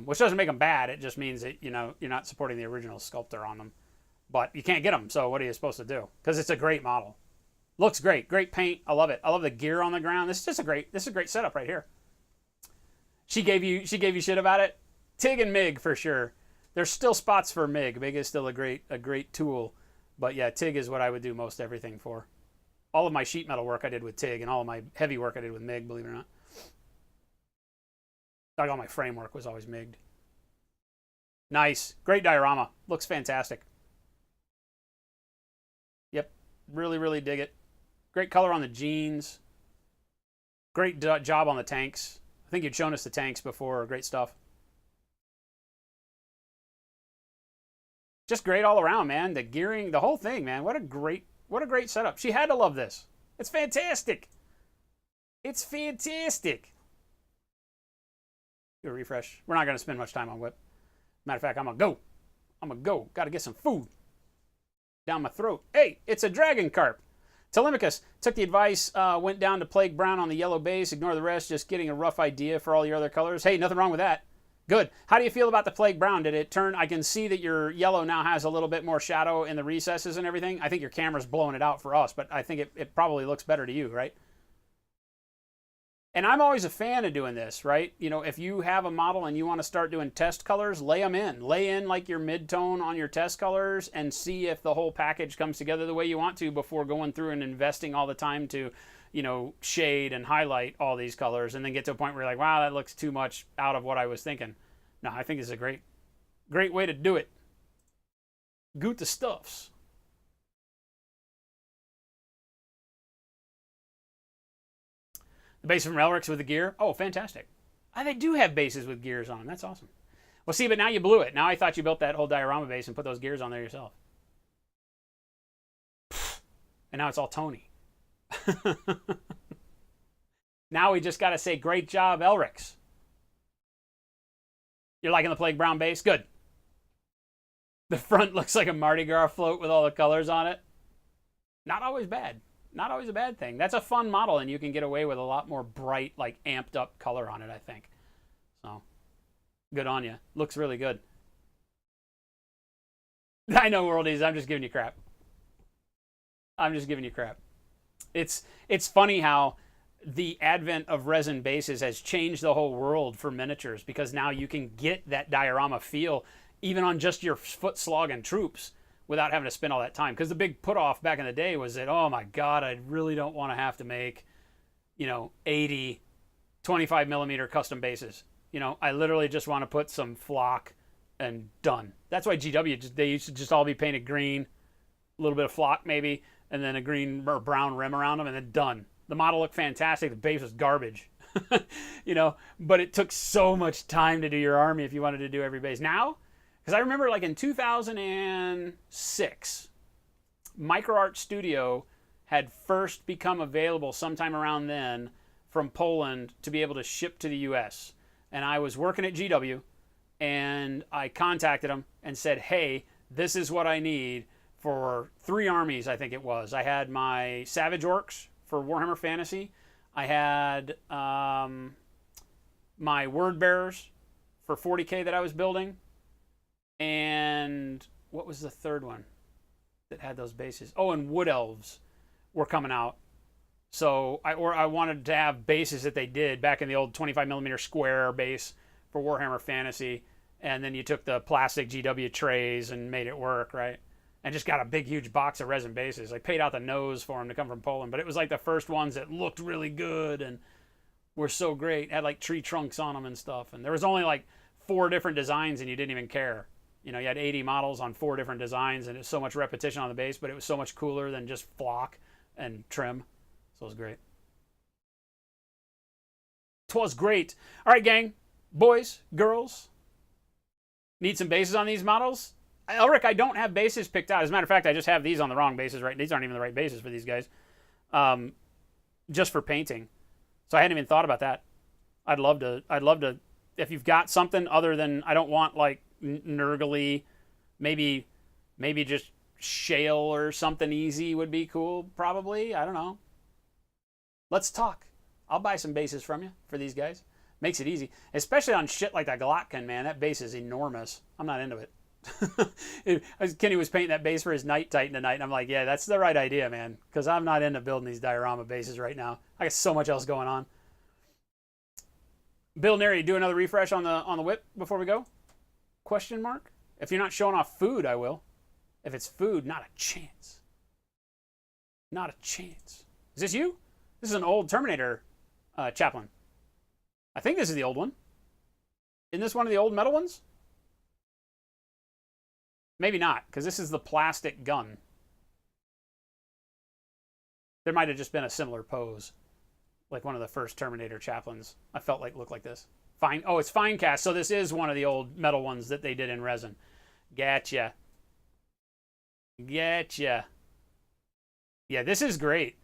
Speaker 1: which doesn't make them bad. It just means that, you know, you're not supporting the original sculptor on them. But you can't get them, so what are you supposed to do? Because it's a great model. Looks great. Great paint. I love it. I love the gear on the ground. This is a great setup right here. She gave you shit about it? Tig and Mig for sure. There's still spots for Mig. Mig is still a great tool. But yeah, Tig is what I would do most everything for. All of my sheet metal work I did with Tig, and all of my heavy work I did with Mig, believe it or not. Like all my framework was always MIG'd. Nice. Great diorama. Looks fantastic. Yep. Really, really dig it. Great color on the jeans. Great job on the tanks. I think you'd shown us the tanks before. Great stuff. Just great all around, man. The gearing, the whole thing, man. What a great setup. She had to love this. It's fantastic. It's fantastic. Do a refresh. We're not going to spend much time on whip. Matter of fact, I'm going to go. Got to get some food down my throat. Hey, it's a dragon carp. Telemachus took the advice, went down to Plague Brown on the yellow base. Ignore the rest, just getting a rough idea for all your other colors. Hey, nothing wrong with that. Good. How do you feel about the Plague Brown? Did it turn? I can see that your yellow now has a little bit more shadow in the recesses and everything. I think your camera's blowing it out for us, but I think it probably looks better to you, right? And I'm always a fan of doing this, right? You know, if you have a model and you want to start doing test colors, lay them in. Lay in like your mid-tone on your test colors and see if the whole package comes together the way you want to before going through and investing all the time to, you know, shade and highlight all these colors and then get to a point where you're like, wow, that looks too much out of what I was thinking. No, I think it's a great way to do it. Gute stuffs. The base from Elric's with the gear. Oh, fantastic. They do have bases with gears on them. That's awesome. Well, see, but now you blew it. Now I thought you built that whole diorama base and put those gears on there yourself. And now it's all Tony. Now we just got to say, great job, Elric's. You're liking the Plague Brown base? Good. The front looks like a Mardi Gras float with all the colors on it. Not always bad. Not always a bad thing. That's a fun model, and you can get away with a lot more bright, like amped up color on it, I think. So, good on you. Looks really good. I know, Worldies. I'm just giving you crap. I'm just giving you crap. It's funny how the advent of resin bases has changed the whole world for miniatures, because now you can get that diorama feel even on just your foot slog and troops without having to spend all that time. Because the big put-off back in the day was that, oh my God, I really don't want to have to make, 80 25 millimeter custom bases. I literally just want to put some flock and done. That's why GW, they used to just all be painted green, a little bit of flock maybe, and then a green or brown rim around them, and then done. The model looked fantastic. The base was garbage, but it took so much time to do your army if you wanted to do every base. Now, because I remember like in 2006, MicroArt Studio had first become available sometime around then from Poland to be able to ship to the US. And I was working at GW, and I contacted them and said, hey, this is what I need for 3 armies, I think it was. I had my Savage Orcs for Warhammer Fantasy. I had my Word Bearers for 40K that I was building. And what was the third one that had those bases? Oh, and Wood Elves were coming out. So I wanted to have bases that they did back in the old 25 millimeter square base for Warhammer Fantasy. And then you took the plastic GW trays and made it work, right? And just got a big, huge box of resin bases. I paid out the nose for them to come from Poland. But it was like the first ones that looked really good and were so great. Had like tree trunks on them and stuff. And there was only like 4 different designs and you didn't even care. You know, you had 80 models on 4 different designs, and it's so much repetition on the base, but it was so much cooler than just flock and trim. So it was great. 'Twas great. All right, gang. Boys, girls. Need some bases on these models? Elric, I don't have bases picked out. As a matter of fact, I just have these on the wrong bases, right? These aren't even the right bases for these guys. Just for painting. So I hadn't even thought about that. I'd love to, if you've got something other than, I don't want like Nurgle-y, maybe just shale or something easy would be cool, probably. I don't know. Let's talk. I'll buy some bases from you for these guys. Makes it easy. Especially on shit like that Glotkin, man. That base is enormous. I'm not into it. Kenny was painting that base for his Night Titan tonight, and I'm like, yeah, that's the right idea, man. Because I'm not into building these diorama bases right now. I got so much else going on. Bill Neri, do another refresh on the whip before we go? Question mark? If you're not showing off food, I will. If it's food, not a chance. Not a chance. Is this you? This is an old Terminator chaplain. I think this is the old one. Isn't this one of the old metal ones? Maybe not, because this is the plastic gun. There might have just been a similar pose. Like one of the first Terminator chaplains. I felt like looked like this. Fine. Oh, it's fine cast. So this is one of the old metal ones that they did in resin. Gotcha. Gotcha. Yeah, this is great.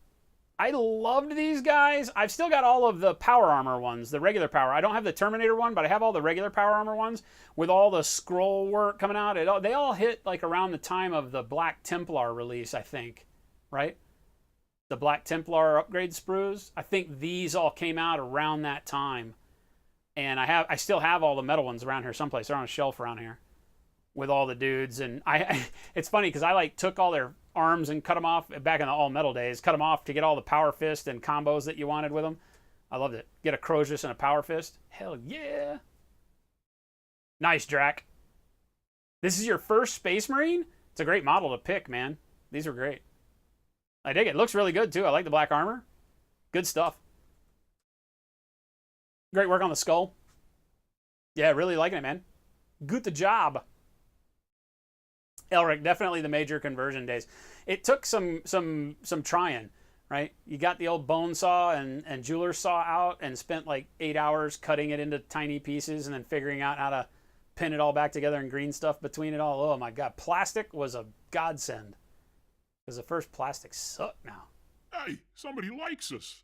Speaker 1: I loved these guys. I've still got all of the power armor ones, the regular power. I don't have the Terminator one, but I have all the regular power armor ones with all the scroll work coming out. They all hit like around the time of the Black Templar release, I think, right? The Black Templar upgrade sprues. I think these all came out around that time. And I still have all the metal ones around here someplace. They're on a shelf around here with all the dudes. And it's funny because I like took all their arms and cut them off back in the all metal days. Cut them off to get all the power fist and combos that you wanted with them. I loved it. Get a Crozius and a power fist. Hell yeah. Nice, Drac. This is your first Space Marine? It's a great model to pick, man. These are great. I dig it. Looks really good, too. I like the black armor. Good stuff. Great work on the skull. Yeah, really liking it, man. Good job. Elric, definitely the major conversion days. It took some trying, right? You got the old bone saw and jeweler's saw out and spent like 8 hours cutting it into tiny pieces and then figuring out how to pin it all back together and green stuff between it all. Oh my God. Plastic was a godsend. Because the first plastic sucked now.
Speaker 10: Hey, somebody likes us.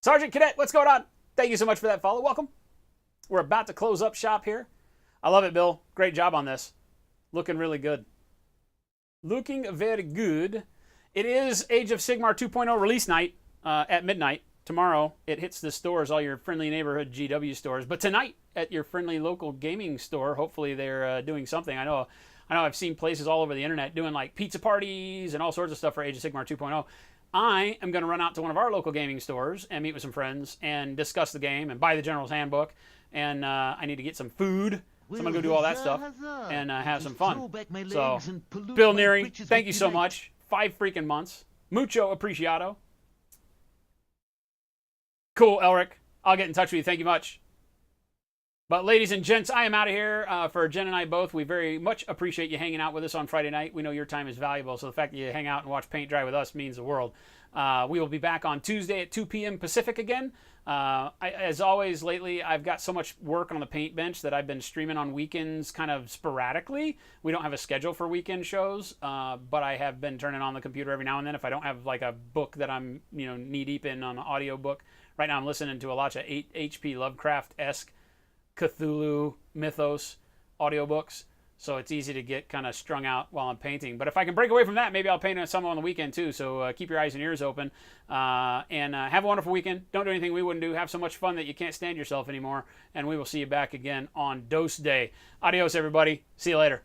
Speaker 1: Sergeant Cadet, what's going on? Thank you so much for that follow. Welcome. We're about to close up shop here. I love it, Bill. Great job on this. Looking really good. Looking very good. It is Age of Sigmar 2.0 release night at midnight. Tomorrow, it hits the stores, all your friendly neighborhood GW stores. But tonight, at your friendly local gaming store, hopefully they're doing something. I know I've seen places all over the internet doing like pizza parties and all sorts of stuff for Age of Sigmar 2.0. I am going to run out to one of our local gaming stores and meet with some friends and discuss the game and buy the General's Handbook. And I need to get some food. So I'm going to go do all that stuff and have some fun. So, Bill Neary, thank you so much. 5 freaking months. Mucho apreciado. Cool, Elric. I'll get in touch with you. Thank you much. But ladies and gents, I am out of here. For Jen and I both, we very much appreciate you hanging out with us on Friday night. We know your time is valuable, so the fact that you hang out and watch paint dry with us means the world. We will be back on Tuesday at 2 p.m. Pacific again. As always, lately, I've got so much work on the paint bench that I've been streaming on weekends kind of sporadically. We don't have a schedule for weekend shows, but I have been turning on the computer every now and then if I don't have like a book that I'm knee-deep in on an audio book. Right now I'm listening to a lot of H.P. Lovecraft-esque Cthulhu mythos audiobooks, so it's easy to get kind of strung out while I'm painting. But if I can break away from that, maybe I'll paint some on the weekend too. So keep your eyes and ears open, and have a wonderful weekend. Don't do anything we wouldn't do. Have so much fun that you can't stand yourself anymore, and we will see you back again on Dose Day. Adios, everybody. See you later.